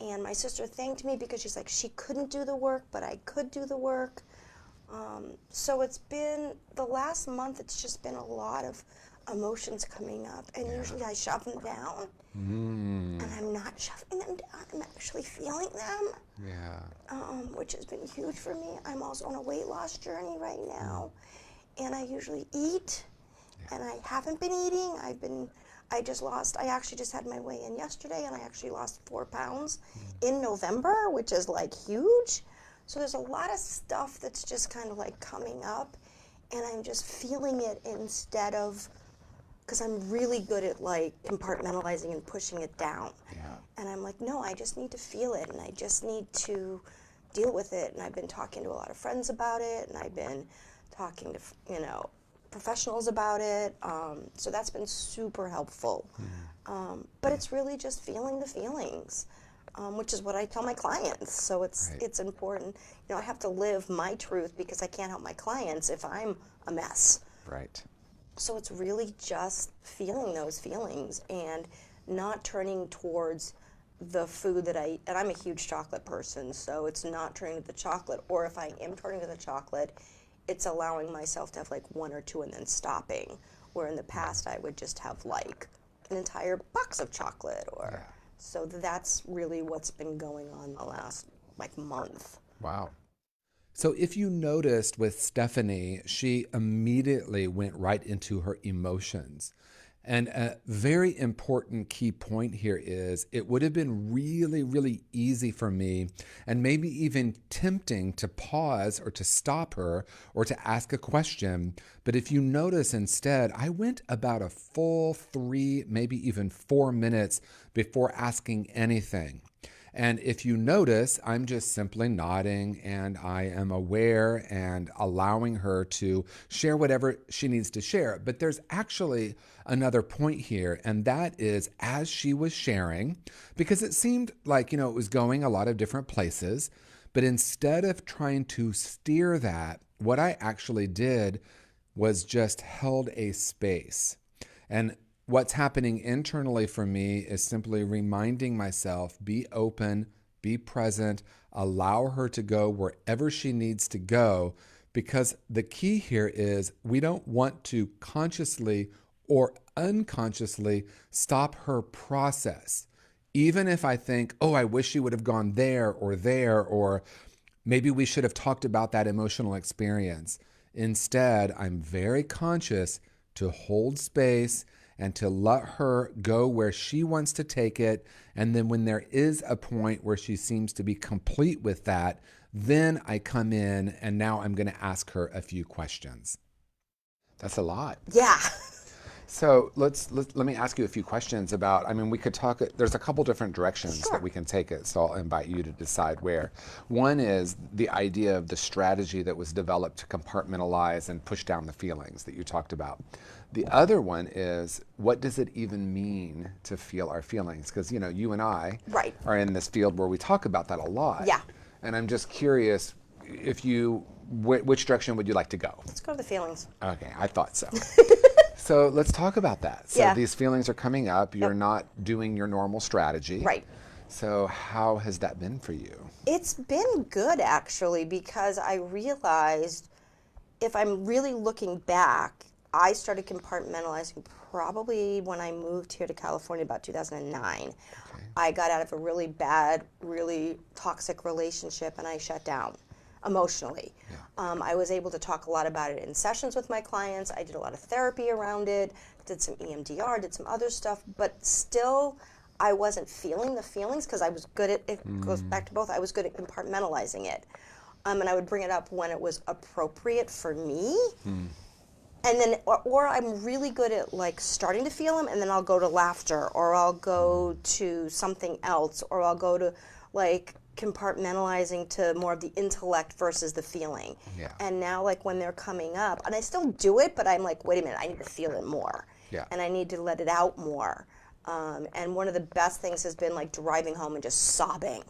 And my sister thanked me because she's like, she couldn't do the work, but I could do the work. So it's been, the last month, it's just been a lot of emotions coming up. And usually I shove them down. And I'm not shoving them down, I'm actually feeling them. Which has been huge for me. I'm also on a weight loss journey right now. And I usually eat, and I haven't been eating. I actually just had my weigh-in yesterday, and I actually lost 4 pounds in November, which is like huge. So there's a lot of stuff that's just kind of like coming up, and I'm just feeling it instead of, because I'm really good at like compartmentalizing and pushing it down. Yeah. And I'm like, no, I just need to feel it, and I just need to deal with it. And I've been talking to a lot of friends about it, and I've been talking to, you know, professionals about it. So that's been super helpful. But it's really just feeling the feelings, which is what I tell my clients. So it's important. You know, I have to live my truth because I can't help my clients if I'm a mess. Right. So it's really just feeling those feelings and not turning towards the food that I eat. And I'm a huge chocolate person, so it's not turning to the chocolate. Or if I am turning to the chocolate, it's allowing myself to have like one or two and then stopping. Where in the past I would just have like an entire box of chocolate. Or so that's really what's been going on the last like month. Wow. So if you noticed with Stephanie, she immediately went right into her emotions. And a very important key point here is it would have been really, really easy for me and maybe even tempting to pause or to stop her or to ask a question. But if you notice instead, I went about a full 3, maybe even 4 minutes before asking anything. And if you notice, I'm just simply nodding and I am aware and allowing her to share whatever she needs to share. But there's actually another point here, and that is as she was sharing, because it seemed like, it was going a lot of different places, but instead of trying to steer that, what I actually did was just held a space. And what's happening internally for me is simply reminding myself, be open, be present, allow her to go wherever she needs to go, because the key here is we don't want to consciously or unconsciously stop her process. Even if I think, oh, I wish she would have gone there, or maybe we should have talked about that emotional experience. Instead, I'm very conscious to hold space and to let her go where she wants to take it. And then when there is a point where she seems to be complete with that, then I come in and now I'm going to ask her a few questions. That's a lot. Yeah. So let me ask you a few questions about, we could talk, there's a couple different directions that we can take it, so I'll invite you to decide where. One is the idea of the strategy that was developed to compartmentalize and push down the feelings that you talked about. The other one is, what does it even mean to feel our feelings? Because, you and I are in this field where we talk about that a lot. Yeah. And I'm just curious, which direction would you like to go? Let's go to the feelings. Okay, I thought so. So let's talk about that. So these feelings are coming up. You're not doing your normal strategy. Right. So how has that been for you? It's been good, actually, because I realized if I'm really looking back, I started compartmentalizing probably when I moved here to California about 2009. Okay. I got out of a really bad, really toxic relationship, and I shut down emotionally. Yeah. I was able to talk a lot about it in sessions with my clients. I did a lot of therapy around it, did some EMDR, did some other stuff, but still I wasn't feeling the feelings because I was good at, it goes back to both, I was good at compartmentalizing it. And I would bring it up when it was appropriate for me. And then, or I'm really good at like starting to feel them, and then I'll go to laughter, or I'll go to something else, or I'll go to like compartmentalizing to more of the intellect versus the feeling. Yeah. And now like when they're coming up, and I still do it, but I'm like, wait a minute, I need to feel it more. Yeah. And I need to let it out more. And one of the best things has been like driving home and just sobbing,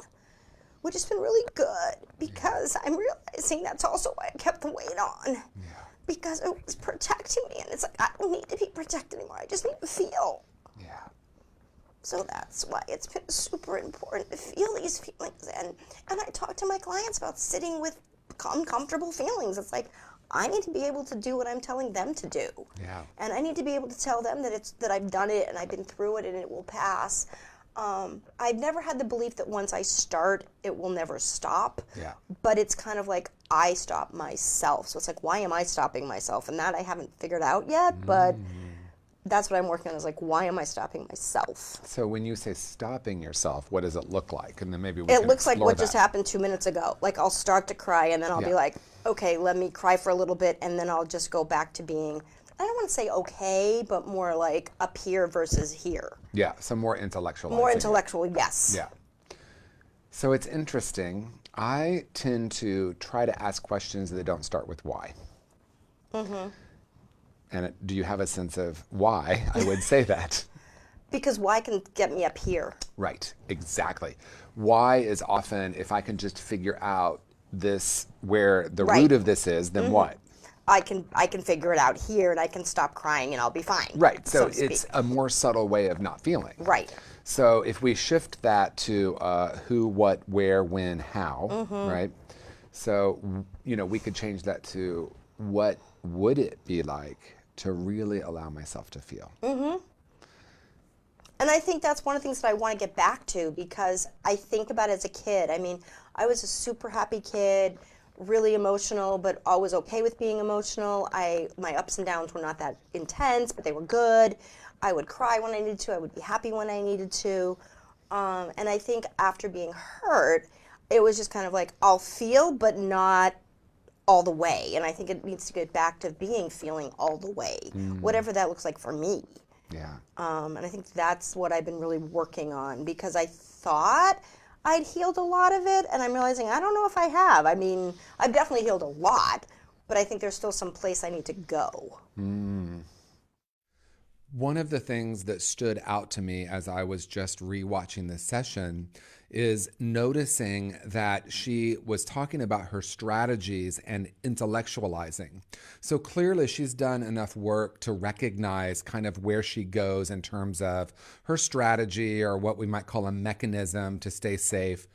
which has been really good because I'm realizing that's also why I kept the weight on. Yeah. Because it was protecting me, and it's like, I don't need to be protected anymore. I just need to feel. Yeah. So that's why it's been super important to feel these feelings. And I talk to my clients about sitting with uncomfortable feelings. It's like, I need to be able to do what I'm telling them to do. Yeah. And I need to be able to tell them that I've done it and I've been through it and it will pass. I've never had the belief that once I start, it will never stop. Yeah. But it's kind of like I stop myself. So it's like, why am I stopping myself? And that I haven't figured out yet, but that's what I'm working on, is like, why am I stopping myself? So when you say stopping yourself, what does it look like? And then maybe we It can looks like explore what just that. happened 2 minutes ago. Like, I'll start to cry, and then I'll be Yeah. like, okay, let me cry for a little bit, and then I'll just go back to being, I don't want to say okay, but more like up here versus here. Yeah, so more intellectual. More intellectual, yes. Yeah. So it's interesting. I tend to try to ask questions that don't start with why. Mm-hmm. And do you have a sense of why I would say that? Because why can get me up here? Right, exactly. Why is often, if I can just figure out this, where the Right. root of this is, then what? I can figure it out here, and I can stop crying, and I'll be fine. Right, so to it's speak. a more subtle way of not feeling. Right. So if we shift that to who, what, where, when, how, right? So, we could change that to what would it be like to really allow myself to feel? And I think that's one of the things that I want to get back to, because I think about it as a kid. I mean, I was a super happy kid, really emotional, but always okay with being emotional. My ups and downs were not that intense, but they were good. I would cry when I needed to. I would be happy when I needed to. And I think after being hurt, it was just kind of like, I'll feel, but not all the way. And I think it needs to get back to feeling all the way, whatever that looks like for me. Yeah. And I think that's what I've been really working on, because I thought I'd healed a lot of it, and I'm realizing I don't know if I have. I mean, I've definitely healed a lot, but I think there's still some place I need to go. One of the things that stood out to me as I was just rewatching this session is noticing that she was talking about her strategies and intellectualizing. So clearly she's done enough work to recognize kind of where she goes in terms of her strategy, or what we might call a mechanism to stay safe.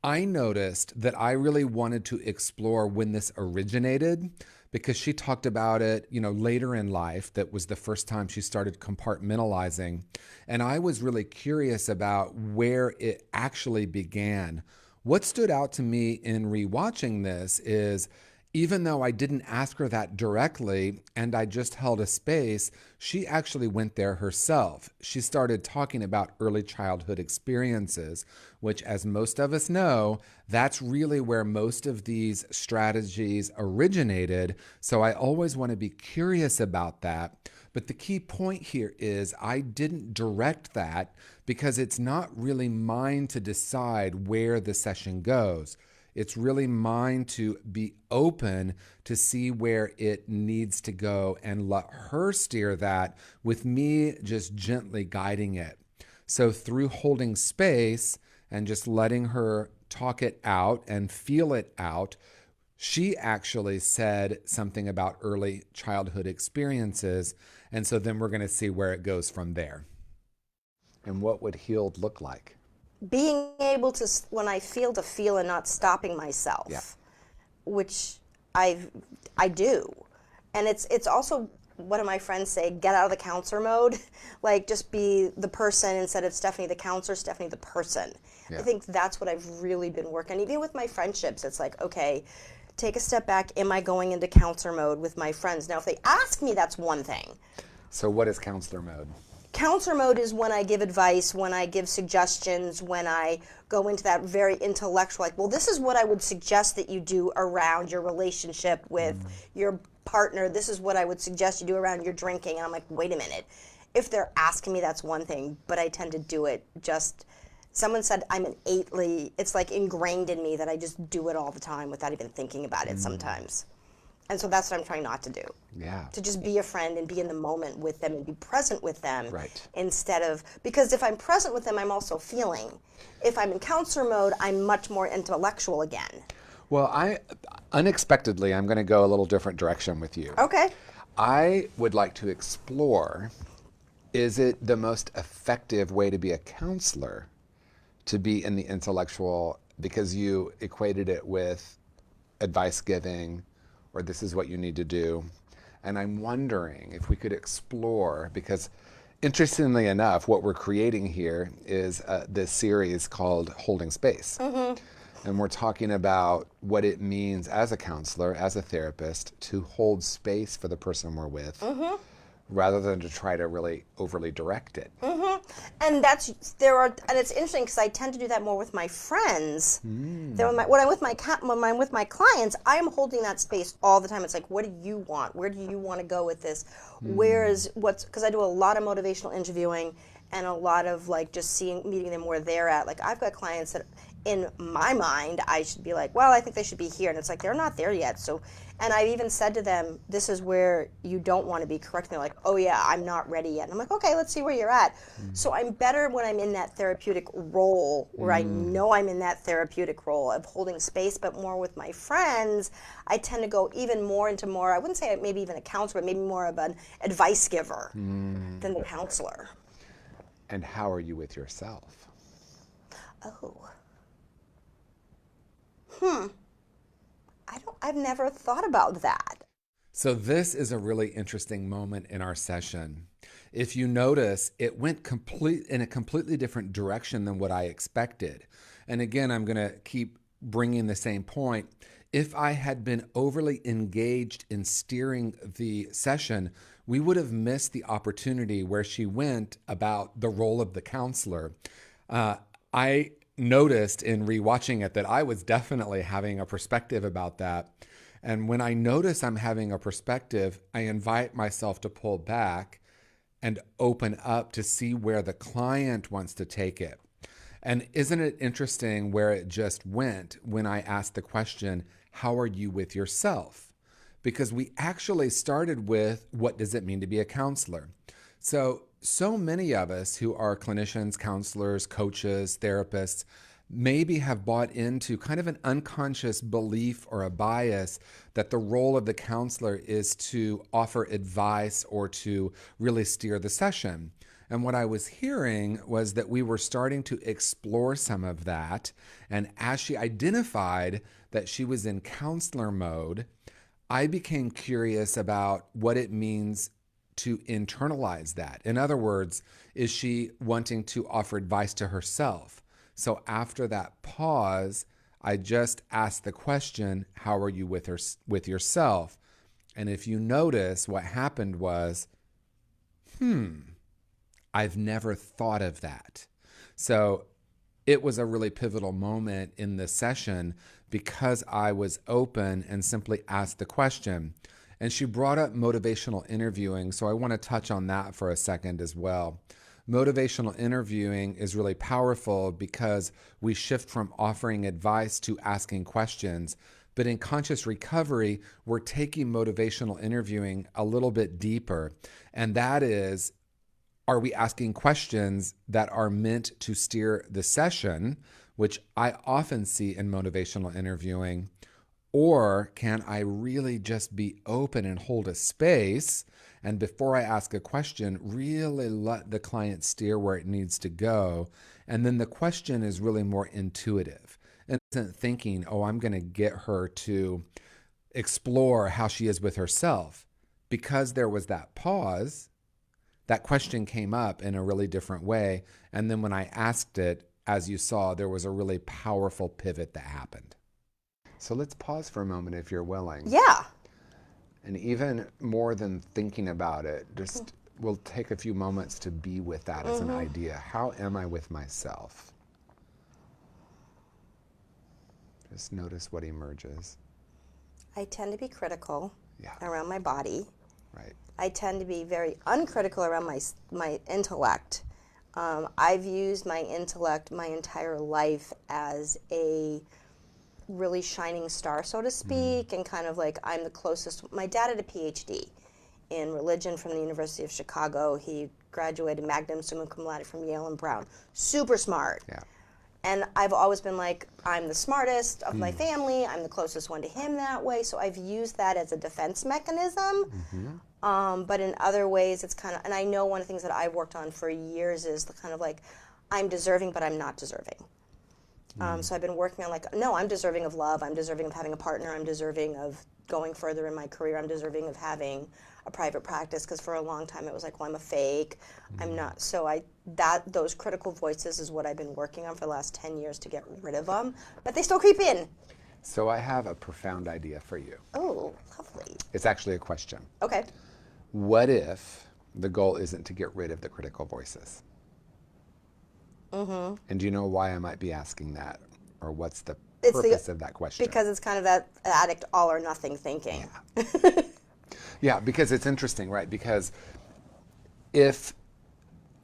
I noticed that I really wanted to explore when this originated, because she talked about it, later in life. That was the first time she started compartmentalizing. And I was really curious about where it actually began. What stood out to me in rewatching this is, even though I didn't ask her that directly and I just held a space, she actually went there herself. She started talking about early childhood experiences, which, as most of us know, that's really where most of these strategies originated. So I always want to be curious about that. But the key point here is I didn't direct that, because it's not really mine to decide where the session goes. It's really mine to be open to see where it needs to go and let her steer that, with me just gently guiding it. So through holding space and just letting her talk it out and feel it out, she actually said something about early childhood experiences. And so then we're going to see where it goes from there. And what would healed look like? Being able to, when I feel, to feel and not stopping myself, Yeah. which I do. And it's also, one of my friends say, get out of the counselor mode. Like, just be the person instead of Stephanie the counselor, Stephanie the person. Yeah. I think that's what I've really been working on. Even with my friendships, it's like, okay, take a step back. Am I going into counselor mode with my friends? Now, if they ask me, that's one thing. So what is counselor mode? Counselor mode is when I give advice, when I give suggestions, when I go into that very intellectual, like, well, this is what I would suggest that you do around your relationship with your partner. This is what I would suggest you do around your drinking. And I'm like, wait a minute. If they're asking me, that's one thing, but I tend to do it just, someone said I'm an eightly, it's like ingrained in me that I just do it all the time without even thinking about it sometimes. And so that's what I'm trying not to do. Yeah. To just be a friend and be in the moment with them and be present with them. Right. Instead of, because if I'm present with them, I'm also feeling. If I'm in counselor mode, I'm much more intellectual again. Well, unexpectedly, I'm going to go a little different direction with you. Okay. I would like to explore, is it the most effective way to be a counselor to be in the intellectual, because you equated it with advice giving, or this is what you need to do. And I'm wondering if we could explore, because interestingly enough, what we're creating here is this series called Holding Space. And we're talking about what it means as a counselor, as a therapist, to hold space for the person we're with, rather than to try to really overly direct it. And it's interesting because I tend to do that more with my friends. When I'm with my clients, I'm holding that space all the time. It's like, what do you want? Where do you want to go with this? Because I do a lot of motivational interviewing and a lot of like just meeting them where they're at. Like I've got clients that in my mind, I should be like, well, I think they should be here. And it's like, they're not there yet. So, and I've even said to them, this is where you don't want to be correct. And they're like, oh yeah, I'm not ready yet. And I'm like, okay, let's see where you're at. So I'm better when I'm in that therapeutic role where I know I'm in that therapeutic role of holding space, but more with my friends, I tend to go even more into I wouldn't say maybe even a counselor, but maybe more of an advice giver than the counselor. And how are you with yourself? I've never thought about that. So this is a really interesting moment in our session. If you notice, it went in a completely different direction than what I expected. And again, I'm going to keep bringing the same point. If I had been overly engaged in steering the session, we would have missed the opportunity where she went about the role of the counselor. I noticed in rewatching it that I was definitely having a perspective about that. And when I notice I'm having a perspective, I invite myself to pull back and open up to see where the client wants to take it. And isn't it interesting where it just went when I asked the question, how are you with yourself? Because we actually started with, what does it mean to be a counselor? So many of us who are clinicians, counselors, coaches, therapists, maybe have bought into kind of an unconscious belief or a bias that the role of the counselor is to offer advice or to really steer the session. And what I was hearing was that we were starting to explore some of that. And as she identified that she was in counselor mode, I became curious about what it means to internalize that. In other words, is she wanting to offer advice to herself? So after that pause, I just asked the question, how are you with yourself? And if you notice, what happened was, I've never thought of that. So it was a really pivotal moment in the session because I was open and simply asked the question. And she brought up motivational interviewing, so I want to touch on that for a second as well. Motivational interviewing is really powerful because we shift from offering advice to asking questions. But in conscious recovery, we're taking motivational interviewing a little bit deeper. And that is, are we asking questions that are meant to steer the session, which I often see in motivational interviewing? Or can I really just be open and hold a space? And before I ask a question, really let the client steer where it needs to go. And then the question is really more intuitive and isn't thinking, oh, I'm going to get her to explore how she is with herself. Because there was that pause, that question came up in a really different way. And then when I asked it, as you saw, there was a really powerful pivot that happened. So let's pause for a moment if you're willing. Yeah. And even more than thinking about it, just we'll take a few moments to be with that as an idea. How am I with myself? Just notice what emerges. I tend to be critical Yeah. around my body. Right. I tend to be very uncritical around my intellect. I've used my intellect my entire life as a really shining star, so to speak, and kind of like I'm the closest. My dad had a PhD in religion from the University of Chicago. He graduated magna summa cum laude from Yale and Brown. Super smart. Yeah. And I've always been like, I'm the smartest of my family. I'm the closest one to him that way. So I've used that as a defense mechanism. But in other ways, it's kind of, and I know one of the things that I've worked on for years is the kind of like, I'm deserving, but I'm not deserving. So I've been working on like, no, I'm deserving of love. I'm deserving of having a partner. I'm deserving of going further in my career. I'm deserving of having a private practice, because for a long time it was like, well, I'm a fake. I'm not. So those critical voices is what I've been working on for the last 10 years to get rid of them, but they still creep in. So I have a profound idea for you. Oh, lovely. It's actually a question. Okay. What if The goal isn't to get rid of the critical voices. Mm-hmm. And do you know why I might be asking that? Or what's the It's purpose of that question? Because it's kind of that addict all or nothing thinking. Yeah. Yeah, because it's interesting, right? Because if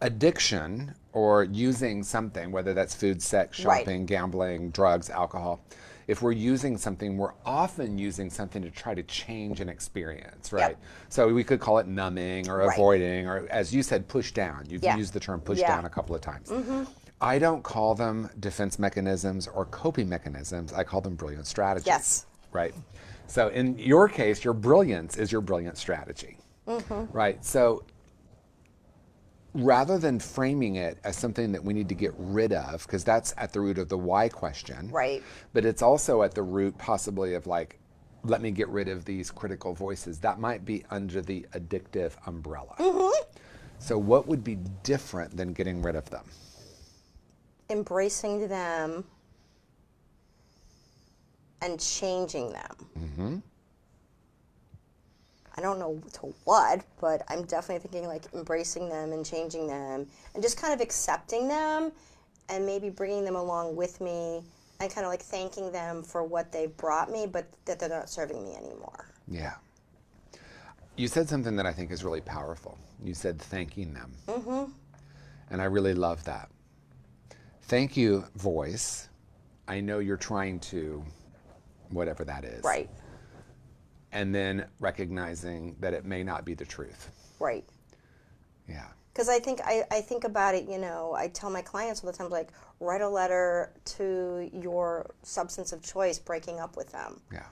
addiction or using something, whether that's food, sex, shopping, gambling, drugs, alcohol, if we're using something, we're often using something to try to change an experience, right? Yep. So we could call it numbing or avoiding, or as you said, push down. You've used the term push down a couple of times. Mm-hmm. I don't call them defense mechanisms or coping mechanisms. I call them brilliant strategies. Yes. Right? So in your case, your brilliance is your brilliant strategy. Mm-hmm. Right? So rather than framing it as something that we need to get rid of, because that's at the root of the why question. Right. But it's also at the root possibly of like, let me get rid of these critical voices. That might be under the addictive umbrella. Mm-hmm. So what would be different than getting rid of them? Embracing them and changing them. Mm-hmm. I don't know to what, but I'm definitely thinking like embracing them and changing them and just kind of accepting them and maybe bringing them along with me and kind of like thanking them for what they've brought me, but that they're not serving me anymore. Yeah. You said something that I think is really powerful. You said thanking them. Mm-hmm. And I really love that. Thank you, voice. I know you're trying to, whatever that is. Right. And then recognizing that it may not be the truth. Right. Yeah. Because I think about it, you know, I tell my clients all the time, like, write a letter to your substance of choice, breaking up with them. Yeah.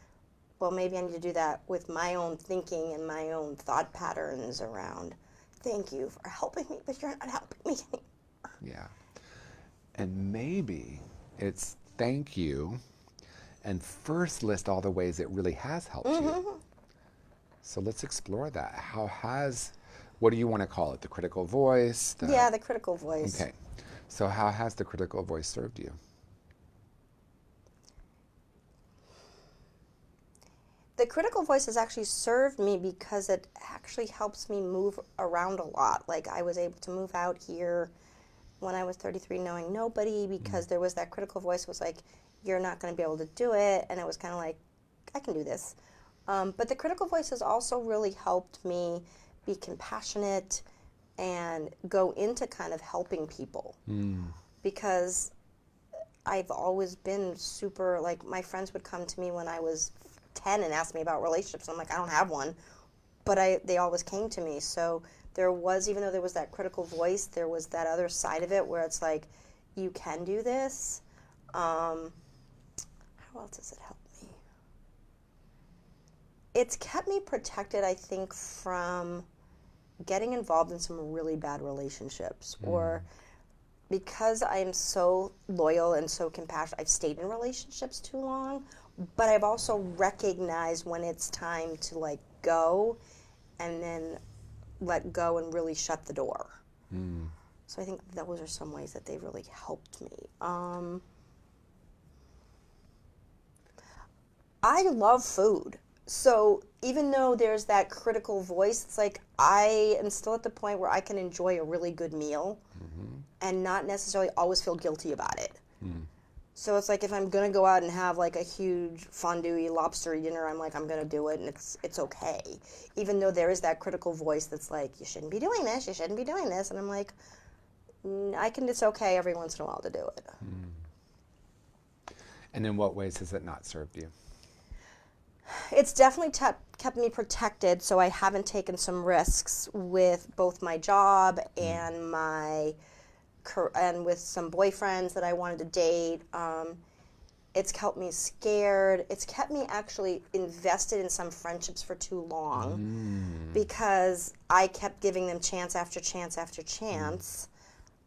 Well, maybe I need to do that with my own thinking and my own thought patterns around, thank you for helping me, but you're not helping me anymore. Yeah. And maybe it's thank you, and first list all the ways it really has helped you. So let's explore that. What do you want to call it? The critical voice? Yeah, the critical voice. Okay. So how has the critical voice served you? The critical voice has actually served me because it actually helps me move around a lot. Like I was able to move out here when I was 33 knowing nobody because there was that critical voice was like, you're not going to be able to do it. And it was kind of like, I can do this. But the critical voice has also really helped me be compassionate and go into kind of helping people. Because I've always been super, like my friends would come to me when I was 10 and ask me about relationships. I'm like, I don't have one. But they always came to me. So there was, even though there was that critical voice, there was that other side of it where it's like, you can do this. How else has it helped me? It's kept me protected, I think, from getting involved in some really bad relationships. Or because I'm so loyal and so compassionate, I've stayed in relationships too long, but I've also recognized when it's time to like go and then let go and really shut the door. So I think those are some ways that they've really helped me. I love food. So even though there's that critical voice, it's like I am still at the point where I can enjoy a really good meal and not necessarily always feel guilty about it. So it's like if I'm going to go out and have like a huge fondue lobster dinner, I'm like, I'm going to do it and it's okay. Even though there is that critical voice that's like, you shouldn't be doing this, you shouldn't be doing this. And I'm like, it's okay every once in a while to do it. And in what ways has it not served you? It's definitely kept me protected, so I haven't taken some risks with both my job and and with some boyfriends that I wanted to date. It's kept me scared. It's kept me actually invested in some friendships for too long because I kept giving them chance after chance after chance.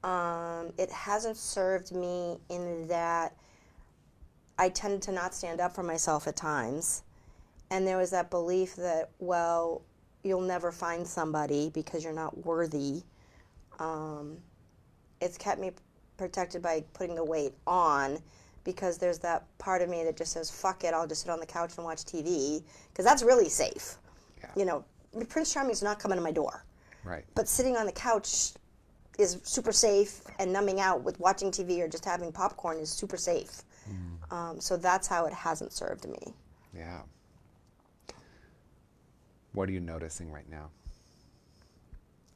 It hasn't served me in that I tended to not stand up for myself at times. And there was that belief that, well, you'll never find somebody because you're not worthy. It's kept me protected by putting the weight on because there's that part of me that just says, fuck it, I'll just sit on the couch and watch TV because that's really safe. Yeah. You know, Prince Charming's not coming to my door. Right. But sitting on the couch is super safe, and numbing out with watching TV or just having popcorn is super safe. So that's how it hasn't served me. Yeah. What are you noticing right now?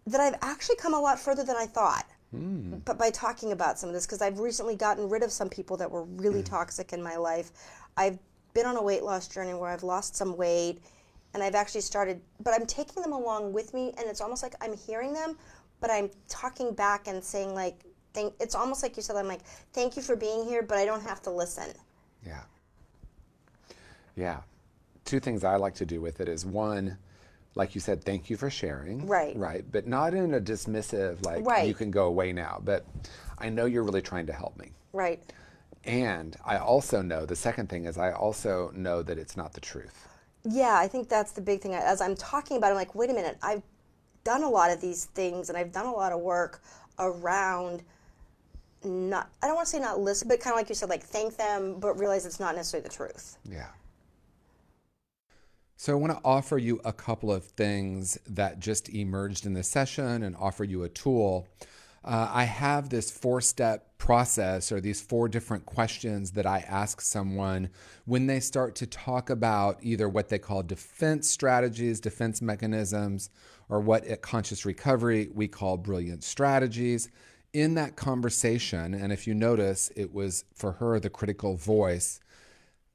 That I've actually come a lot further than I thought. But by talking about some of this, because I've recently gotten rid of some people that were really toxic in my life. I've been on a weight loss journey where I've lost some weight, and I've actually started, but I'm taking them along with me, and it's almost like I'm hearing them, but I'm talking back and saying like, it's almost like you said, I'm like, thank you for being here, but I don't have to listen. Yeah. Yeah. Two things I like to do with it is, one, like you said, thank you for sharing. Right. Right. But not in a dismissive, like, Right. you can go away now. But I know you're really trying to help me. Right. And I also know, the second thing is, I also know that it's not the truth. Yeah, I think that's the big thing. As I'm talking about it, I'm like, wait a minute, I've done a lot of these things, and I've done a lot of work around not, I don't want to say not listen, but kind of like you said, like thank them, but realize it's not necessarily the truth. Yeah. So I want to offer you a couple of things that just emerged in the session and offer you a tool. I have this 4-step process, or these 4 different questions that I ask someone when they start to talk about either what they call defense strategies, defense mechanisms, or what at Conscious Recovery we call brilliant strategies. In that conversation, and if you notice, it was for her the critical voice,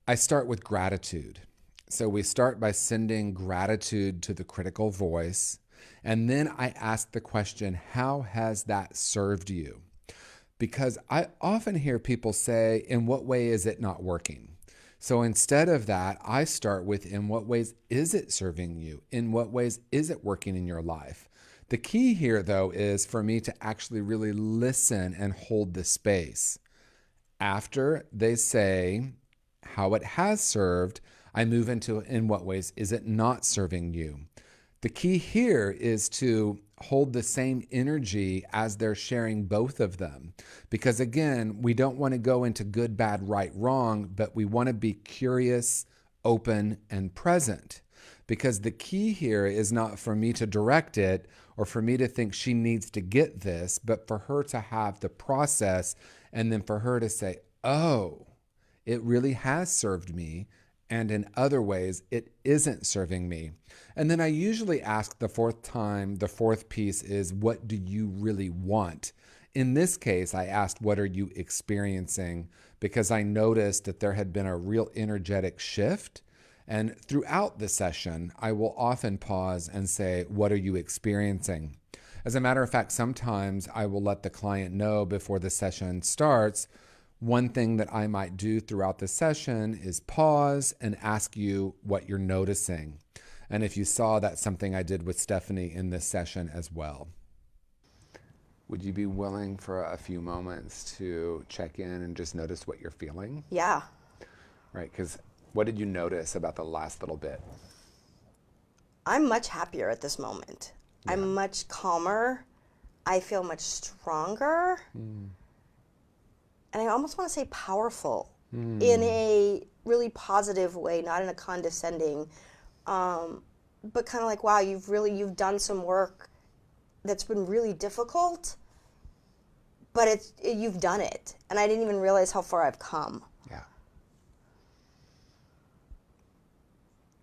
I start with gratitude. So we start by sending gratitude to the critical voice. And then I ask the question, how has that served you? Because I often hear people say, in what way is it not working? So instead of that, I start with, in what ways is it serving you? In what ways is it working in your life? The key here, though, is for me to actually really listen and hold the space. After they say how it has served, I move into, in what ways is it not serving you? The key here is to hold the same energy as they're sharing both of them. Because again, we don't want to go into good, bad, right, wrong, but we want to be curious, open, and present. Because the key here is not for me to direct it or for me to think she needs to get this, but for her to have the process, and then for her to say, oh, it really has served me, and in other ways, it isn't serving me. And then I usually ask the 4th time, the 4th piece is, what do you really want? In this case, I asked, what are you experiencing? Because I noticed that there had been a real energetic shift. And throughout the session, I will often pause and say, what are you experiencing? As a matter of fact, sometimes I will let the client know before the session starts. One thing that I might do throughout the session is pause and ask you what you're noticing. And if you saw, that's something I did with Stephanie in this session as well. Would you be willing for a few moments to check in and just notice what you're feeling? Yeah. Right, because what did you notice about the last little bit? I'm much happier at this moment. Yeah. I'm much calmer. I feel much stronger. And I almost want to say powerful in a really positive way, not in a condescending, but kind of like, wow, you've done some work that's been really difficult, but you've done it. And I didn't even realize how far I've come. Yeah.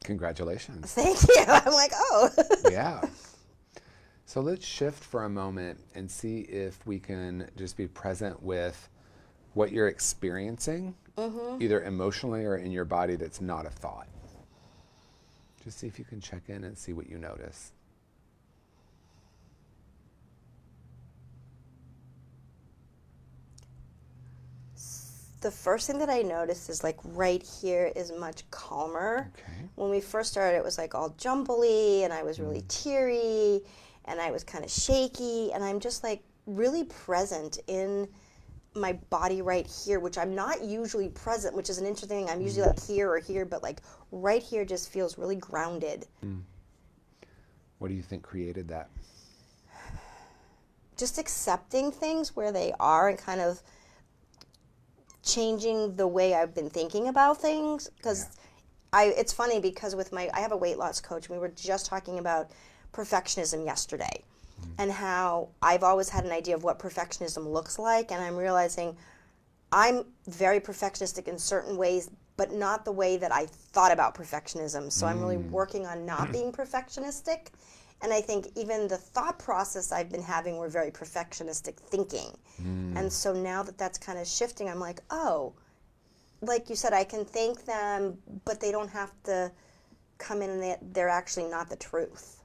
Congratulations. Thank you. I'm like, oh. Yeah. So let's shift for a moment and see if we can just be present with what you're experiencing, either emotionally or in your body, that's not a thought. Just see if you can check in and see what you notice. The first thing that I noticed is like right here is much calmer. Okay. When we first started, it was like all jumbly, and I was really teary, and I was kind of shaky, and I'm just like really present in my body right here, which I'm not usually present, which is an interesting thing. I'm usually like here or here, but like right here just feels really grounded. What do you think created that? Just accepting things where they are and kind of changing the way I've been thinking about things. Because it's funny because with I have a weight loss coach, and we were just talking about perfectionism yesterday. and how I've always had an idea of what perfectionism looks like, and I'm realizing I'm very perfectionistic in certain ways, but not the way that I thought about perfectionism. So I'm really working on not being perfectionistic. And I think even the thought process I've been having were very perfectionistic thinking. And so now that that's kind of shifting, I'm like, oh, like you said, I can thank them, but they don't have to come in and they're actually not the truth.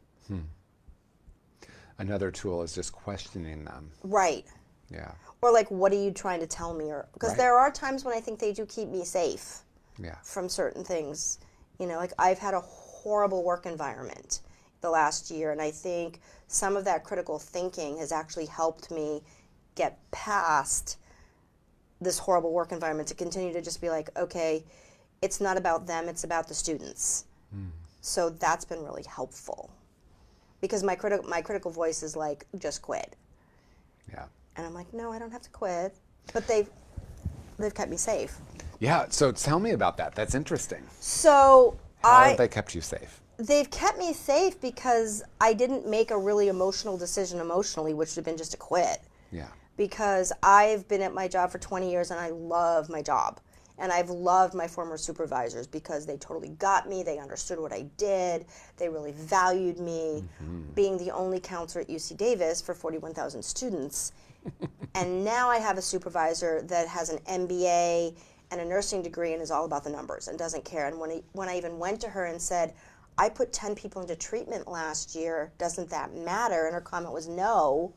Another tool is just questioning them. Right. Yeah. Or like, what are you trying to tell me? Or because Right. there are times when I think they do keep me safe Yeah. from certain things. You know, like I've had a horrible work environment the last year, and I think some of that critical thinking has actually helped me get past this horrible work environment to continue to just be like, okay, it's not about them, it's about the students. So that's been really helpful because my critical voice is like, just quit. Yeah. And I'm like, no, I don't have to quit. But they've kept me safe. Yeah. So tell me about that. That's interesting. So How have they kept you safe? they've kept me safe because I didn't make a really emotional decision emotionally, which would have been just to quit. Yeah. Because I've been at my job for 20 years and I love my job. And I've loved my former supervisors because they totally got me. They understood what I did. They really valued me. Being the only counselor at UC Davis for 41,000 students. And now I have a supervisor that has an MBA and a nursing degree and is all about the numbers and doesn't care. And when I even went to her and said, I put 10 people into treatment last year, doesn't that matter? And her comment was no.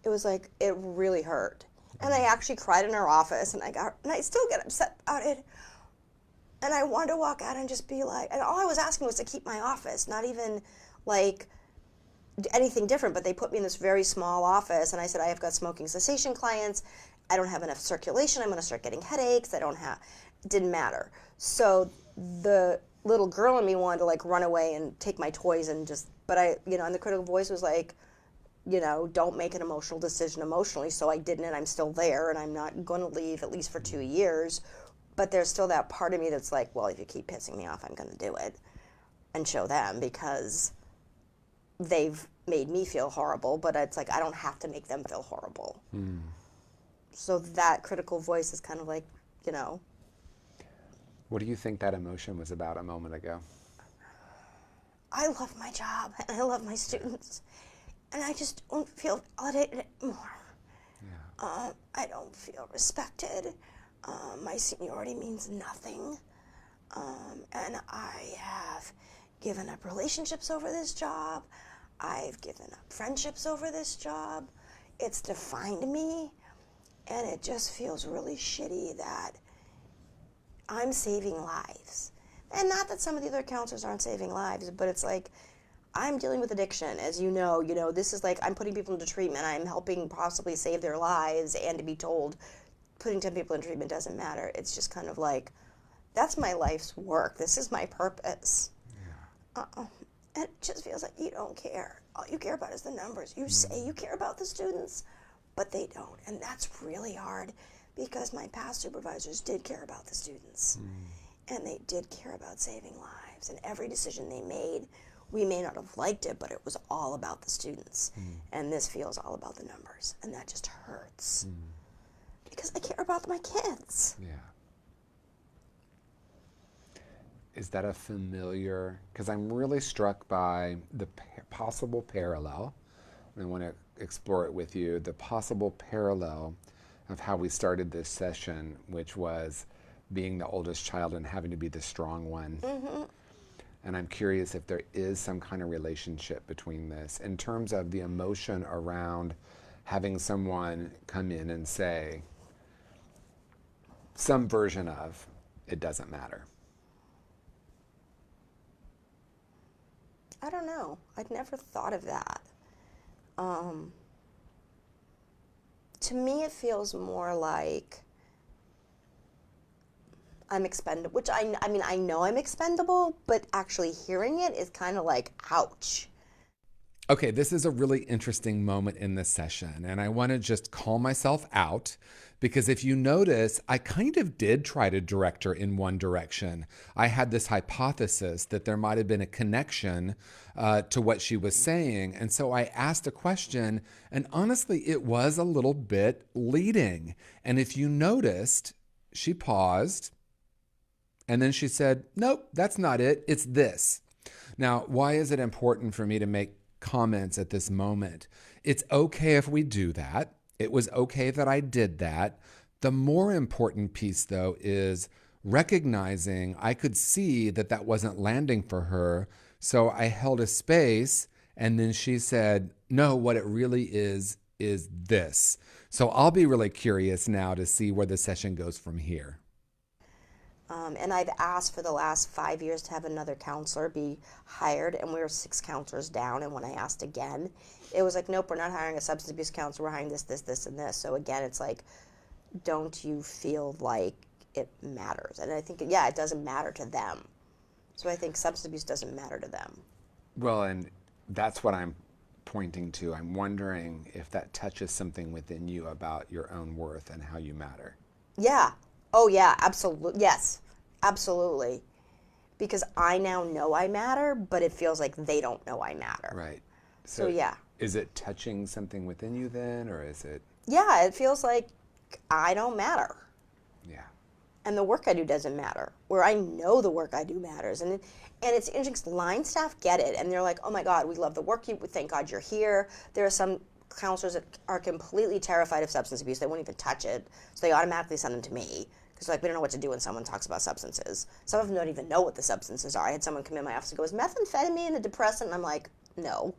It was like, it really hurt. And I actually cried in her office, and I still get upset about it. And I wanted to walk out and just be like, and all I was asking was to keep my office, not even like anything different, but they put me in this very small office, and I said, I have got smoking cessation clients, I don't have enough circulation, I'm gonna start getting headaches, it didn't matter. So the little girl in me wanted to like run away and take my toys and but and the critical voice was like, don't make an emotional decision emotionally. So I didn't, and I'm still there, and I'm not going to leave at least for 2 years. But there's still that part of me that's like, well, if you keep pissing me off, I'm going to do it and show them because they've made me feel horrible. But it's like, I don't have to make them feel horrible. So that critical voice is kind of like, What do you think that emotion was about a moment ago? I love my job and I love my students. And I just don't feel validated anymore. Yeah. I don't feel respected. My seniority means nothing. And I have given up relationships over this job. I've given up friendships over this job. It's defined me. And it just feels really shitty that I'm saving lives. And not that some of the other counselors aren't saving lives, but it's like, I'm dealing with addiction, as you know, this is like, I'm putting people into treatment, I'm helping possibly save their lives, and to be told, putting 10 people in treatment doesn't matter. It's just kind of like, that's my life's work, this is my purpose. Yeah. And it just feels like you don't care. All you care about is the numbers. You say you care about the students, but they don't, and that's really hard, because my past supervisors did care about the students, and they did care about saving lives, and every decision they made, we may not have liked it, but it was all about the students. And this feels all about the numbers. And that just hurts. Because I care about my kids. Yeah. Is that a familiar, because I'm really struck by the possible parallel, and I want to explore it with you, the possible parallel of how we started this session, which was being the oldest child and having to be the strong one. And I'm curious if there is some kind of relationship between this in terms of the emotion around having someone come in and say some version of, it doesn't matter. I don't know. I'd never thought of that. To me, it feels more like I'm expendable, which I mean, I know I'm expendable, but actually hearing it is kind of like, ouch. Okay, this is a really interesting moment in this session, and I want to just call myself out because if you notice, I kind of did try to direct her in one direction. I had this hypothesis that there might have been a connection to what she was saying, and so I asked a question, and honestly, it was a little bit leading. And if you noticed, she paused, and then she said, nope, that's not it, it's this. Now, why is it important for me to make comments at this moment? It's okay if we do that. It was okay that I did that. The more important piece, though, is recognizing I could see that that wasn't landing for her. So I held a space, and then she said, no, what it really is this. So I'll be really curious now to see where the session goes from here. And I've asked for the last 5 years to have another counselor be hired, and we were 6 counselors down. And when I asked again, it was like, nope, we're not hiring a substance abuse counselor. We're hiring this, this, this, and this. So again, it's like, don't you feel like it matters? And I think, yeah, it doesn't matter to them. So I think substance abuse doesn't matter to them. Well, and that's what I'm pointing to. I'm wondering if that touches something within you about your own worth and how you matter. Yeah. Oh, yeah, absolutely. Yes, absolutely. Because I now know I matter, but it feels like they don't know I matter. Right. So yeah. Is it touching something within you then, or is it? Yeah, it feels like I don't matter. Yeah. And the work I do doesn't matter, where I know the work I do matters. And it's interesting 'cause line staff get it, and they're like, oh my God, we love the work you, thank God you're here. There are some counselors that are completely terrified of substance abuse. They won't even touch it, so they automatically send them to me. Because like, we don't know what to do when someone talks about substances. Some of them don't even know what the substances are. I had someone come in my office and go, is methamphetamine a depressant? And I'm like, no.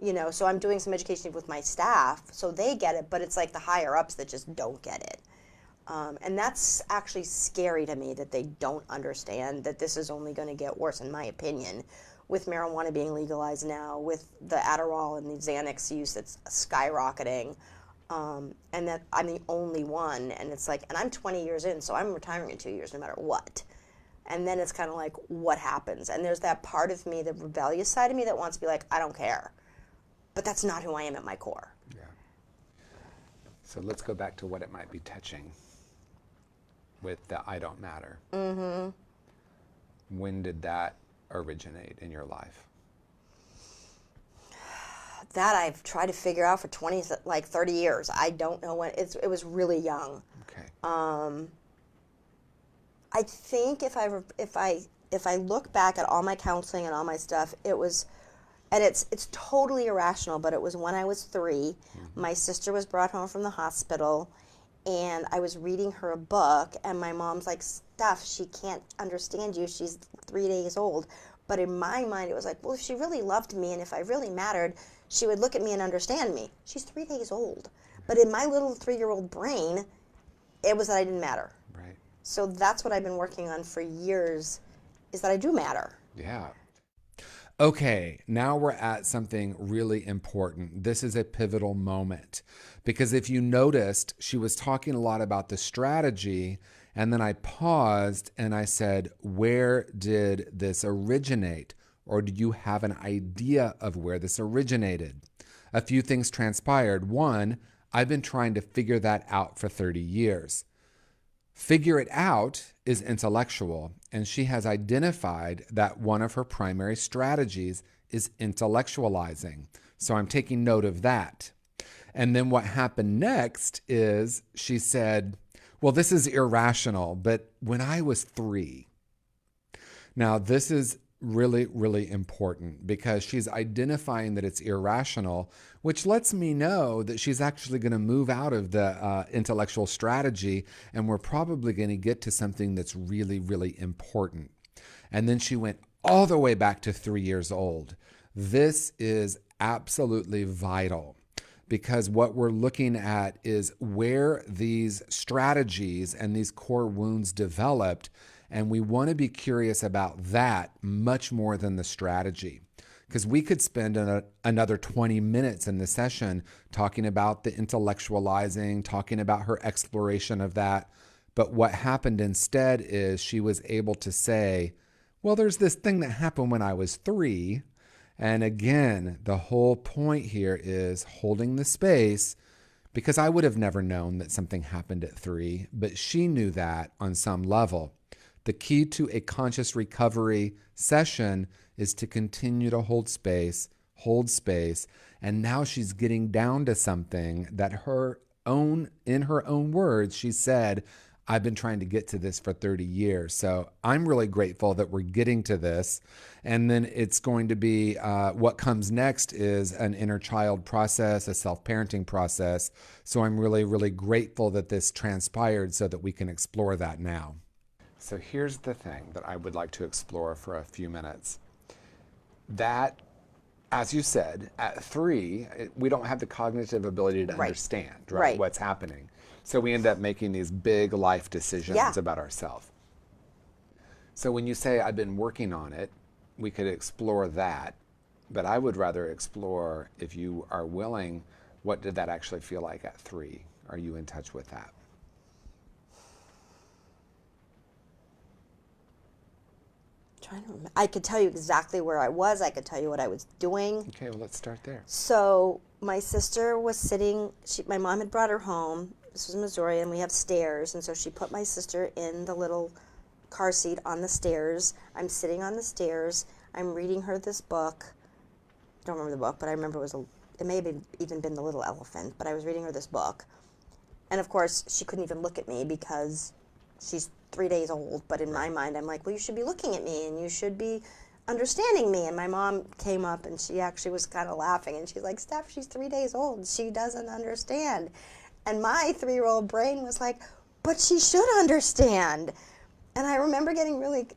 You know, so I'm doing some education with my staff, so they get it, but it's like the higher ups that just don't get it. And that's actually scary to me, that they don't understand that this is only going to get worse, in my opinion, with marijuana being legalized now, with the Adderall and the Xanax use that's skyrocketing, and that I'm the only one, and it's like, and I'm 20 years in, so I'm retiring in 2 years no matter what. And then it's kind of like, what happens? And there's that part of me, the rebellious side of me, that wants to be like, I don't care. But that's not who I am at my core. Yeah. So let's go back to what it might be touching with the I don't matter. Mm-hmm. When did that originate in your life? That I've tried to figure out for 30 years. I don't know when. It was really young. Okay. I think if I look back at all my counseling and all my stuff, it was, and it's totally irrational, but it was when I was 3. Mm-hmm. My sister was brought home from the hospital, and I was reading her a book, and my mom's like, Steph, she can't understand you. She's 3 days old. But in my mind, it was like, well, if she really loved me and if I really mattered, she would look at me and understand me. She's 3 days old. But in my little 3-year-old brain, it was that I didn't matter. Right. So that's what I've been working on for years, is that I do matter. Yeah. Okay, now we're at something really important. This is a pivotal moment, because if you noticed, she was talking a lot about the strategy, and then I paused and I said, where did this originate? Or do you have an idea of where this originated? A few things transpired. One, I've been trying to figure that out for 30 years. Figure it out is intellectual, and she has identified that one of her primary strategies is intellectualizing. So I'm taking note of that. And then what happened next is she said, well, this is irrational, but when I was 3. Now, this is really, really important, because she's identifying that it's irrational, which lets me know that she's actually going to move out of the intellectual strategy, and we're probably going to get to something that's really, really important. And then she went all the way back to 3 years old. This is absolutely vital, because what we're looking at is where these strategies and these core wounds developed, and we want to be curious about that much more than the strategy. Because we could spend another 20 minutes in the session talking about the intellectualizing, talking about her exploration of that. But what happened instead is she was able to say, well, there's this thing that happened when I was 3, And again, the whole point here is holding the space, because I would have never known that something happened at 3, but she knew that on some level. The key to a conscious recovery session is to continue to hold space. And now she's getting down to something that in her own words, she said, I've been trying to get to this for 30 years. So I'm really grateful that we're getting to this. And then it's going to be what comes next is an inner child process, a self-parenting process. So I'm really, really grateful that this transpired so that we can explore that now. So here's the thing that I would like to explore for a few minutes. That, as you said, at 3, we don't have the cognitive ability to understand what's happening. So we end up making these big life decisions about ourselves. So when you say, I've been working on it, we could explore that. But I would rather explore, if you are willing, what did that actually feel like at 3? Are you in touch with that? Trying to remember. I could tell you exactly where I was. I could tell you what I was doing. Okay, well, let's start there. So my sister was sitting, my mom had brought her home. This was Missouri, and we have stairs, and so she put my sister in the little car seat on the stairs. I'm sitting on the stairs. I'm reading her this book. I don't remember the book, but I remember it may have even been The Little Elephant, but I was reading her this book. And of course, she couldn't even look at me because she's 3 days old, but in my mind, I'm like, well, you should be looking at me, and you should be understanding me. And my mom came up, and she actually was kind of laughing, and she's like, Steph, she's 3 days old. She doesn't understand. And my 3-year-old brain was like, but she should understand. And I remember getting really,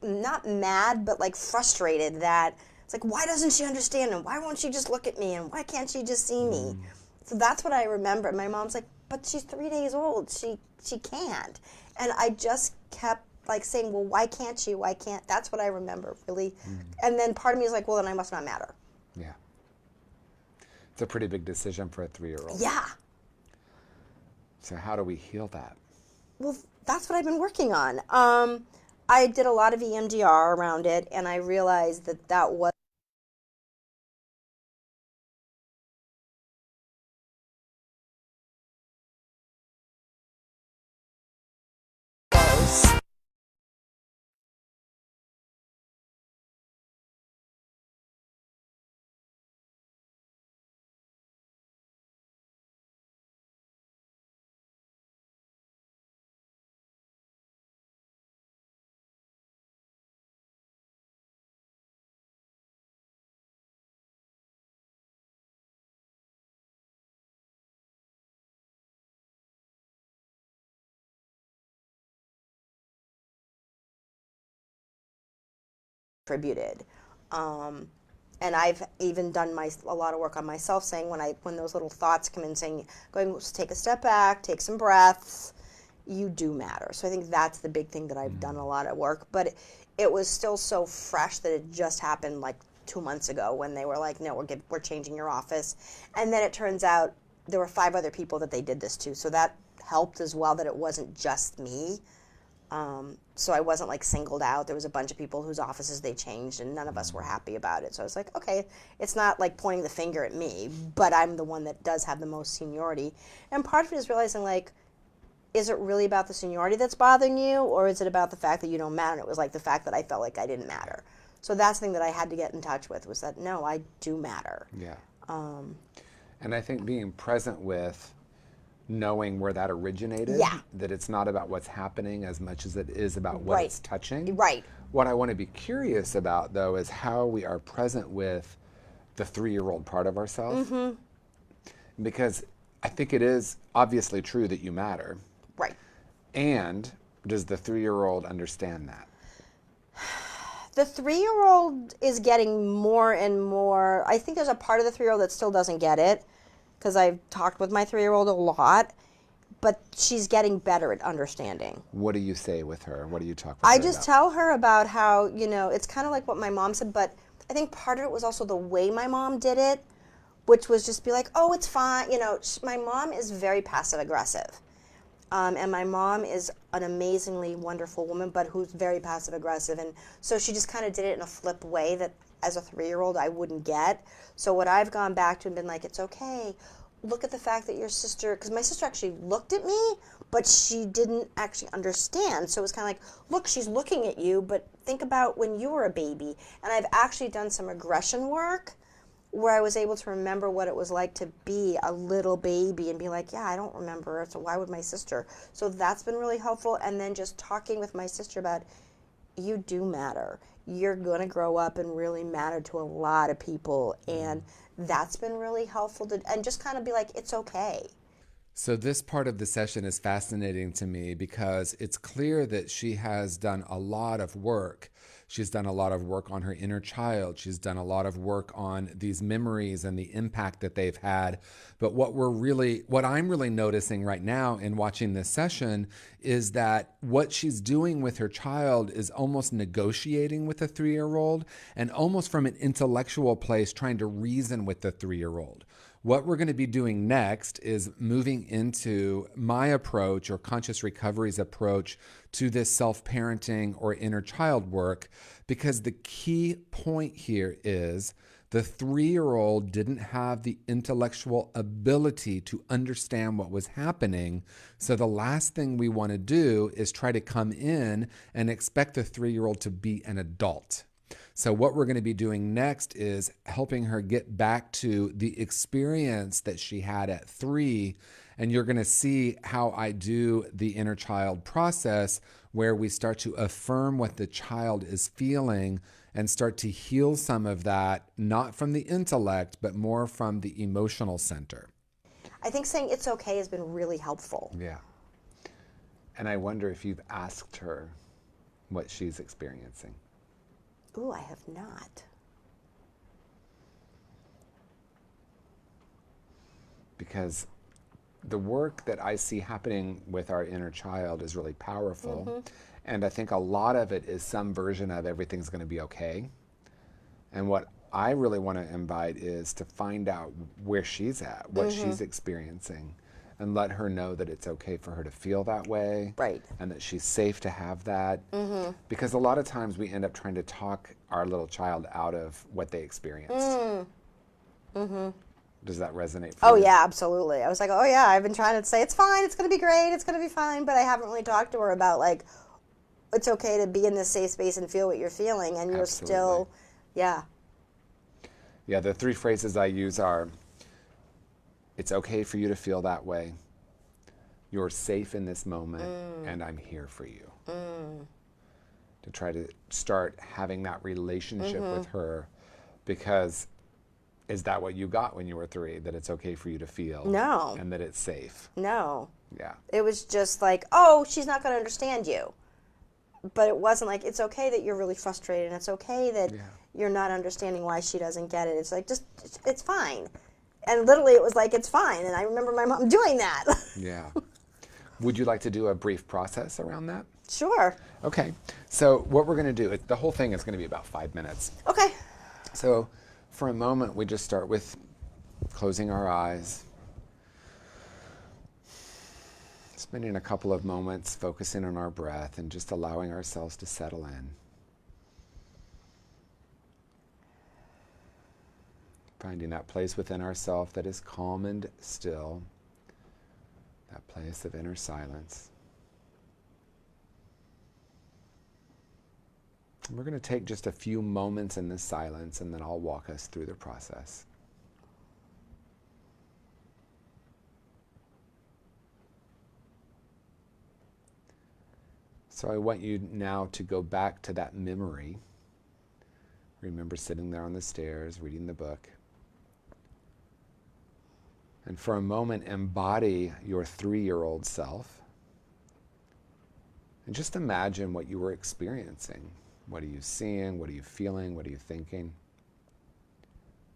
not mad, but like frustrated that it's like, why doesn't she understand? And why won't she just look at me? And why can't she just see me? So that's what I remember. My mom's like, but she's 3 days old. She can't. And I just kept like saying, well, why can't she? Why can't? That's what I remember, really. And then part of me is like, well, then I must not matter. Yeah. It's a pretty big decision for a 3-year-old. Yeah. So how do we heal that? Well, that's what I've been working on. I did a lot of EMDR around it, and I realized that was attributed. And I've even done a lot of work on myself, saying when those little thoughts come in, saying, take a step back, take some breaths, you do matter. So I think that's the big thing that I've done a lot of work. But it was still so fresh that it just happened like 2 months ago when they were like, no, we're changing your office. And then it turns out there were 5 other people that they did this to. So that helped as well, that it wasn't just me. So I wasn't like singled out. There was a bunch of people whose offices they changed, and none of us were happy about it. So I was like, okay, it's not like pointing the finger at me, but I'm the one that does have the most seniority. And part of it is realizing, like, is it really about the seniority that's bothering you, or is it about the fact that you don't matter? And it was like the fact that I felt like I didn't matter. So that's the thing that I had to get in touch with, was that, no, I do matter. Yeah. And I think being present with knowing where that originated, that it's not about what's happening as much as it is about what it's touching. Right. What I want to be curious about, though, is how we are present with the 3-year-old part of ourselves. Because I think it is obviously true that you matter. Right. And does the 3-year-old understand that? The 3-year-old is getting more and more. I think there's a part of the 3-year-old that still doesn't get it, because I've talked with my 3-year-old a lot, but she's getting better at understanding. What do you say with her? What do you talk with her I just about? tell her about how, it's kind of like what my mom said, but I think part of it was also the way my mom did it, which was just be like, oh, it's fine. My mom is very passive aggressive. And my mom is an amazingly wonderful woman, but who's very passive aggressive. And so she just kind of did it in a flip way that as a 3-year-old I wouldn't get. So what I've gone back to and been like, it's okay. Look at the fact that your sister, because my sister actually looked at me, but she didn't actually understand. So it was kind of like, look, she's looking at you, but think about when you were a baby. And I've actually done some regression work where I was able to remember what it was like to be a little baby and be like, yeah, I don't remember, so why would my sister? So that's been really helpful. And then just talking with my sister about, you do matter. You're going to grow up and really matter to a lot of people. And that's been really helpful to, and just kind of be like, it's okay. So this part of the session is fascinating to me because it's clear that she has done a lot of work. She's done a lot of work on her inner child. She's done a lot of work on these memories and the impact that they've had. But what I'm really noticing right now in watching this session is that what she's doing with her child is almost negotiating with a 3-year-old and almost from an intellectual place trying to reason with the 3-year-old. What we're going to be doing next is moving into my approach or Conscious Recovery's approach to this self-parenting or inner child work, because the key point here is the 3-year-old didn't have the intellectual ability to understand what was happening. So the last thing we want to do is try to come in and expect the 3-year-old to be an adult. So what we're going to be doing next is helping her get back to the experience that she had at 3. And you're going to see how I do the inner child process, where we start to affirm what the child is feeling and start to heal some of that, not from the intellect, but more from the emotional center. I think saying it's okay has been really helpful. Yeah. And I wonder if you've asked her what she's experiencing. Ooh, I have not. Because the work that I see happening with our inner child is really powerful. Mm-hmm. And I think a lot of it is some version of everything's going to be okay. And what I really want to invite is to find out where she's at, what she's experiencing, and let her know that it's okay for her to feel that way. Right. And that she's safe to have that. Mm-hmm. Because a lot of times we end up trying to talk our little child out of what they experienced. Mm-hmm. Does that resonate for you? Oh, yeah, absolutely. I was like, oh, yeah, I've been trying to say, it's fine, it's going to be great, it's going to be fine. But I haven't really talked to her about, like, it's okay to be in this safe space and feel what you're feeling. And you're still, yeah. Yeah, the 3 phrases I use are, it's okay for you to feel that way. You're safe in this moment, and I'm here for you. To try to start having that relationship with her, because is that what you got when you were 3? That it's okay for you to feel? No. And that it's safe? No. Yeah. It was just like, oh, she's not going to understand you. But it wasn't like, it's okay that you're really frustrated, and it's okay that you're not understanding why she doesn't get it. It's like, just, it's fine. And literally it was like, it's fine. And I remember my mom doing that. Yeah. Would you like to do a brief process around that? Sure. Okay. So what we're going to do, the whole thing is going to be about 5 minutes. Okay. So for a moment, we just start with closing our eyes, spending a couple of moments focusing on our breath and just allowing ourselves to settle in. Finding that place within ourselves that is calm and still, that place of inner silence. And we're going to take just a few moments in this silence, and then I'll walk us through the process. So I want you now to go back to that memory. Remember sitting there on the stairs, reading the book. And for a moment, embody your 3-year-old self. And just imagine what you were experiencing. What are you seeing? What are you feeling? What are you thinking?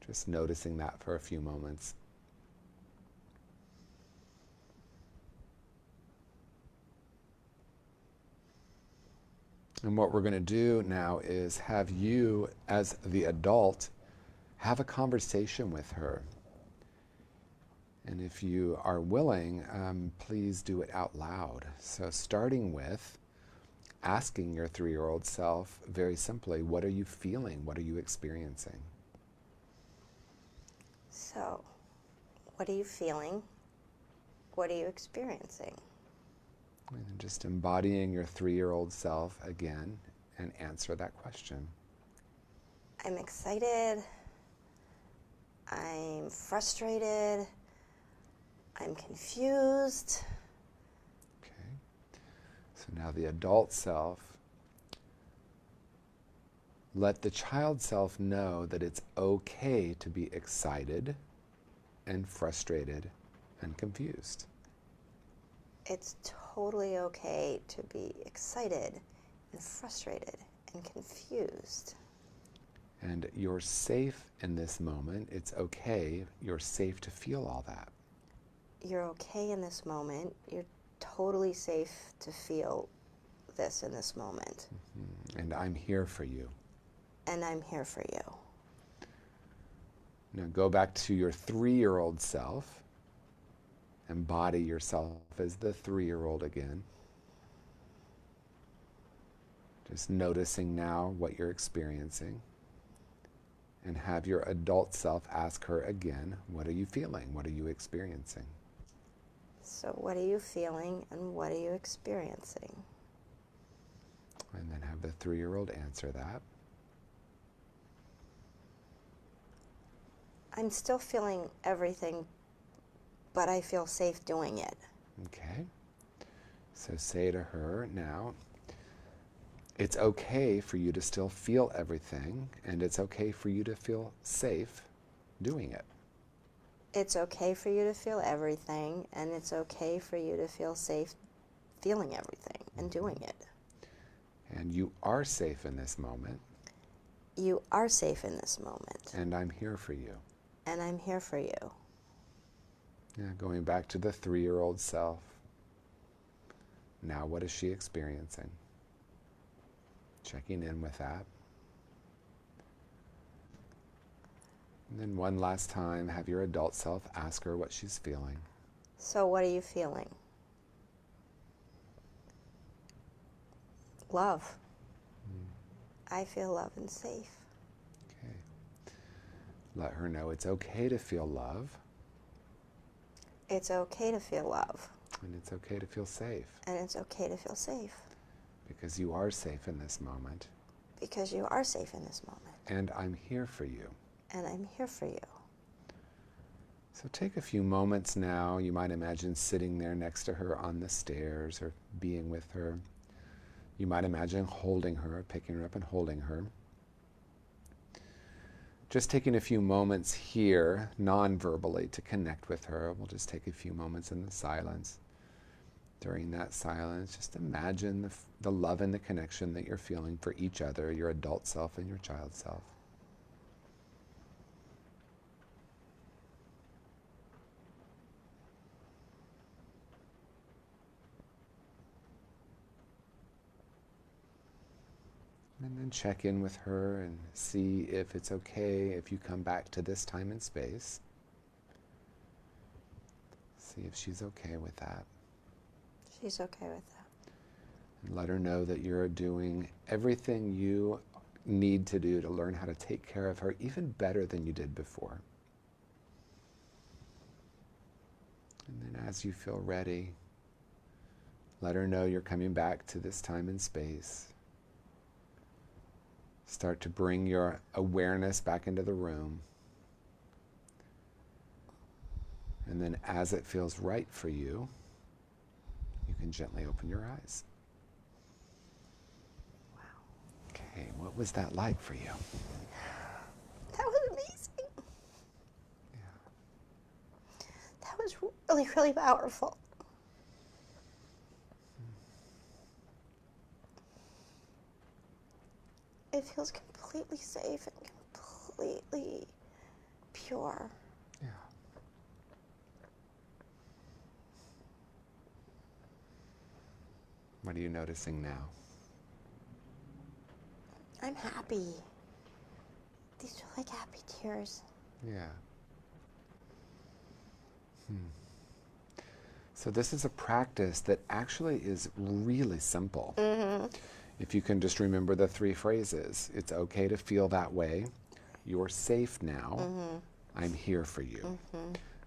Just noticing that for a few moments. And what we're going to do now is have you, as the adult, have a conversation with her. And if you are willing, please do it out loud. So starting with, asking your 3-year-old self very simply, what are you feeling? What are you experiencing? So, what are you feeling? What are you experiencing? And just embodying your 3-year-old self again and answer that question. I'm excited. I'm frustrated. I'm confused. Okay. So now the adult self, let the child self know that it's okay to be excited and frustrated and confused. It's totally okay to be excited and frustrated and confused. And you're safe in this moment. It's okay. You're safe to feel all that. You're okay in this moment. You're totally safe to feel this in this moment. Mm-hmm. And I'm here for you. And I'm here for you. Now go back to your 3-year-old self. Embody yourself as the 3-year-old again. Just noticing now what you're experiencing. And have your adult self ask her again, what are you feeling? What are you experiencing? So what are you feeling and what are you experiencing? And then have the 3-year-old answer that. I'm still feeling everything, but I feel safe doing it. Okay. So say to her now, it's okay for you to still feel everything, and it's okay for you to feel safe doing it. It's okay for you to feel everything, and it's okay for you to feel safe feeling everything and doing it. And you are safe in this moment. You are safe in this moment. And I'm here for you. And I'm here for you. Yeah, going back to the 3-year-old self. Now what is she experiencing? Checking in with that. And then one last time, have your adult self ask her what she's feeling. So what are you feeling? Love. I feel love and safe. Okay. Let her know it's okay to feel love. It's okay to feel love. And it's okay to feel safe. And it's okay to feel safe. Because you are safe in this moment. Because you are safe in this moment. And I'm here for you. And I'm here for you. So take a few moments now. You might imagine sitting there next to her on the stairs or being with her. You might imagine holding her, picking her up and holding her. Just taking a few moments here, non-verbally, to connect with her. We'll just take a few moments in the silence. During that silence, just imagine the love and the connection that you're feeling for each other, your adult self and your child self. And then check in with her and see if it's okay if you come back to this time and space. See if she's okay with that. She's okay with that. And let her know that you're doing everything you need to do to learn how to take care of her even better than you did before. And then as you feel ready, let her know you're coming back to this time and space. Start to bring your awareness back into the room. And then as it feels right for you, you can gently open your eyes. Wow. Okay, what was that like for you? That was amazing. Yeah. That was really, really powerful. It feels completely safe and completely pure. Yeah. What are you noticing now? I'm happy. These are like happy tears. Yeah. So this is a practice that actually is really simple. If you can just remember the 3 phrases, it's okay to feel that way, you're safe now, I'm here for you.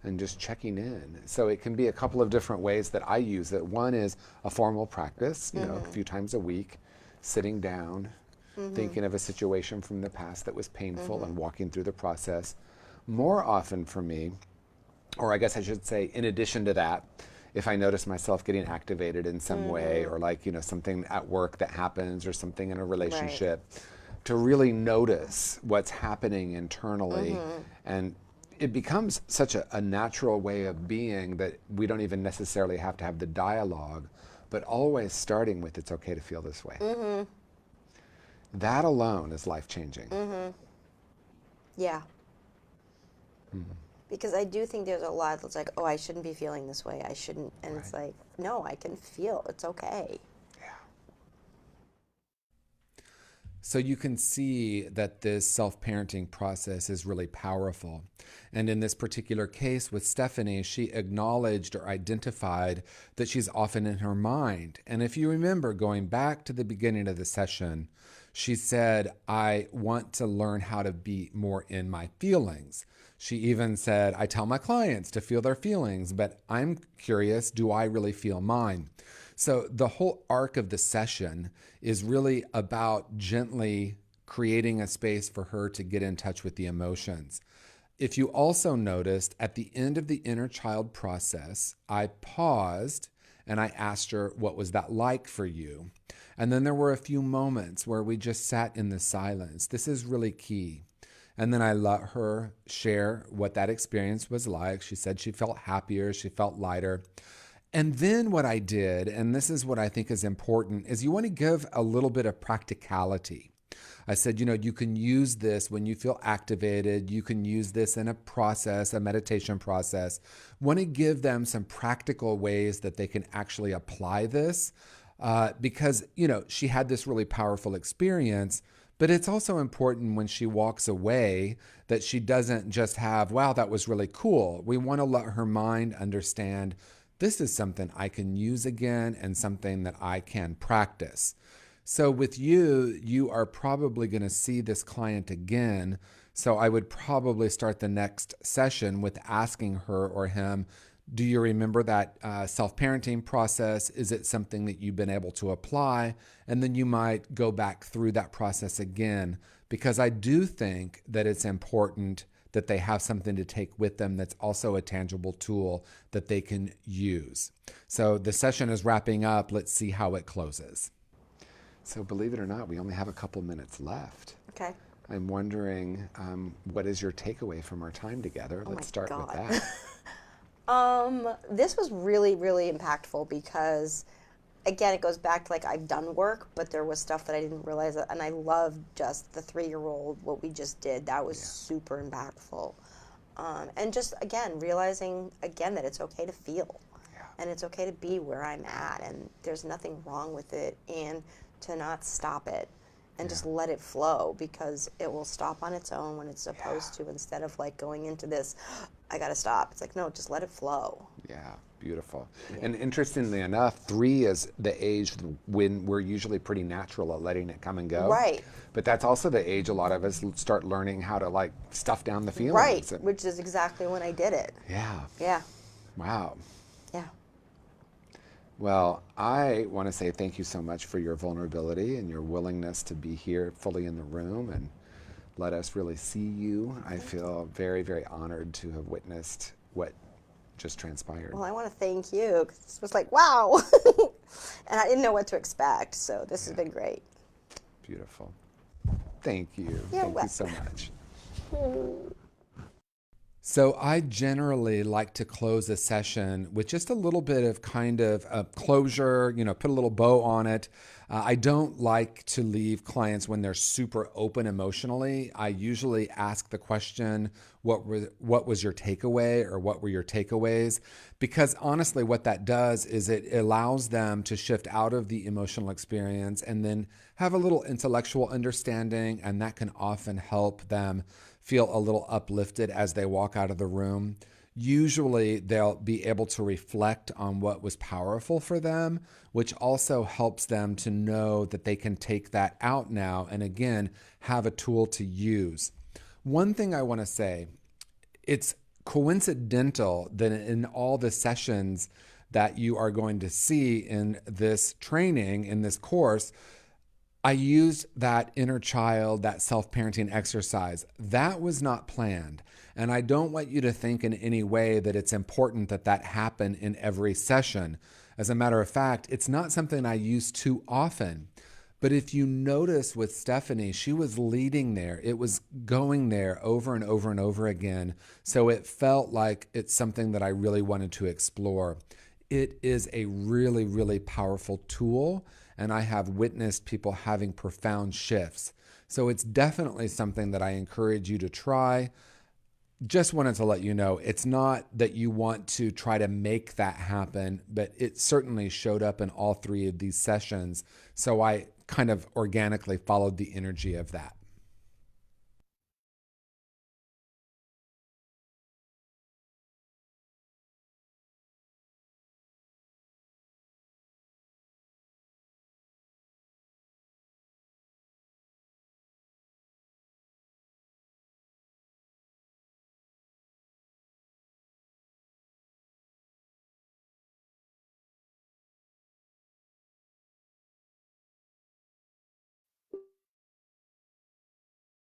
And just checking in. So it can be a couple of different ways that I use it. One is a formal practice, you know, a few times a week, sitting down, thinking of a situation from the past that was painful and walking through the process. More often for me, or I guess I should say, in addition to that, if I notice myself getting activated in some way, or like, you know, something at work that happens or something in a relationship, to really notice what's happening internally. And it becomes such a natural way of being that we don't even necessarily have to have the dialogue, but always starting with, it's okay to feel this way. That alone is life-changing. Yeah. Because I do think there's a lot that's like, oh, I shouldn't be feeling this way. I shouldn't. And it's like, no, I can feel. It's okay. So you can see that this self-parenting process is really powerful. And in this particular case with Stephanie, she acknowledged or identified that she's often in her mind. And if you remember going back to the beginning of the session, she said, I want to learn how to be more in my feelings. She even said, I tell my clients to feel their feelings, but I'm curious, do I really feel mine? So the whole arc of the session is really about gently creating a space for her to get in touch with the emotions. If you also noticed, at the end of the inner child process, I paused and I asked her, what was that like for you? And then there were a few moments where we just sat in the silence. This is really key. And then I let her share what that experience was like. She said she felt happier, she felt lighter. And then what I did, and this is what I think is important, is you want to give a little bit of practicality. I said, you know, you can use this when you feel activated. You can use this in a process, a meditation process. Want to give them some practical ways that they can actually apply this because, you know, she had this really powerful experience. But it's also important when she walks away that she doesn't just have, wow, that was really cool. We want to let her mind understand this is something I can use again and something that I can practice. So with you, you are probably going to see this client again. So I would probably start the next session with asking her or him, do you remember that self-parenting process? Is it something that you've been able to apply? And then you might go back through that process again, because I do think that it's important that they have something to take with them that's also a tangible tool that they can use. So the session is wrapping up. Let's see how it closes. So believe it or not, we only have a couple minutes left. Okay. I'm wondering, what is your takeaway from our time together? Let's start with that. This was really, really impactful because, again, it goes back to like I've done work, but there was stuff that I didn't realize, and I loved just the 3-year-old, what we just did. That was super impactful. And just, again, realizing, again, that it's okay to feel. And it's okay to be where I'm at, and there's nothing wrong with it, and to not stop it. And just let it flow, because it will stop on its own when it's supposed to, instead of like going into this, I gotta stop. It's like, no, just let it flow. Yeah, beautiful. And interestingly enough, 3 is the age when we're usually pretty natural at letting it come and go. Right. But that's also the age a lot of us start learning how to like stuff down the feelings. Right, And, which is exactly when I did it. yeah. Yeah. Wow. Yeah. Well, I want to say thank you so much for your vulnerability and your willingness to be here fully in the room and let us really see you. I feel very, very honored to have witnessed what just transpired. Well, I want to thank you, because this was like, wow. And I didn't know what to expect, so this has been great. Beautiful. Thank you. You're Thank you so welcome. much. So I generally like to close a session with just a little bit of kind of a closure, you know, put a little bow on it. I don't like to leave clients when they're super open emotionally. I usually ask the question, what was your takeaway, or what were your takeaways? Because honestly, what that does is it allows them to shift out of the emotional experience and then have a little intellectual understanding, and that can often help them feel a little uplifted as they walk out of the room. usually they'll be able to reflect on what was powerful for them, which also helps them to know that they can take that out now and again, have a tool to use. One thing I want to say, it's coincidental that in all the sessions that you are going to see in this training, in this course, I used that inner child, that self-parenting exercise. That was not planned. And I don't want you to think in any way that it's important that that happen in every session. As a matter of fact, it's not something I use too often. But if you notice with Stephanie, she was leading there. It was going there over and over and over again. So it felt like it's something that I really wanted to explore. It is a really, really powerful tool. And I have witnessed people having profound shifts. So it's definitely something that I encourage you to try. Just wanted to let you know, it's not that you want to try to make that happen, but it certainly showed up in all three of these sessions. So I kind of organically followed the energy of that.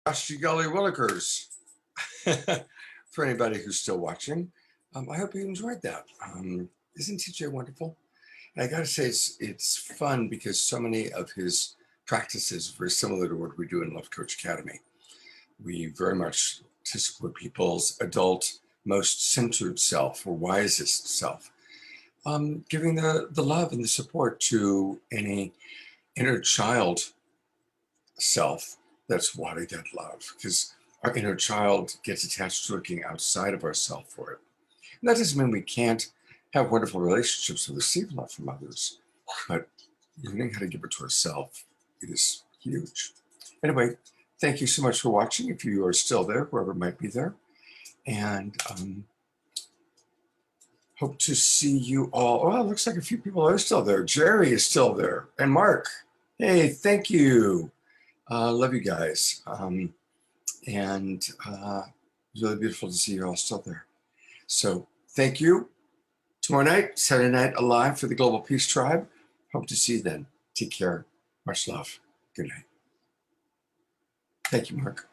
Gosh, you golly willikers. For anybody who's still watching, I hope you enjoyed that. Isn't TJ wonderful? And I got to say, it's fun because so many of his practices are very similar to what we do in Love Coach Academy. We very much to support people's adult, most centered self or wisest self, giving the love and the support to any inner child self that's wanting that love, because our inner child gets attached to looking outside of ourselves for it. And that doesn't mean we can't have wonderful relationships and receive love from others, but learning how to give it to ourselves is huge. Anyway, thank you so much for watching. If you are still there, whoever might be there, and hope to see you all. Oh, it looks like a few people are still there. Jerry is still there, and Mark. Hey, thank you. Love you guys. And it's really beautiful to see you all still there. So thank you. Tomorrow night, Saturday Night Alive for the Global Peace Tribe. Hope to see you then. Take care. Much love. Good night. Thank you, Mark.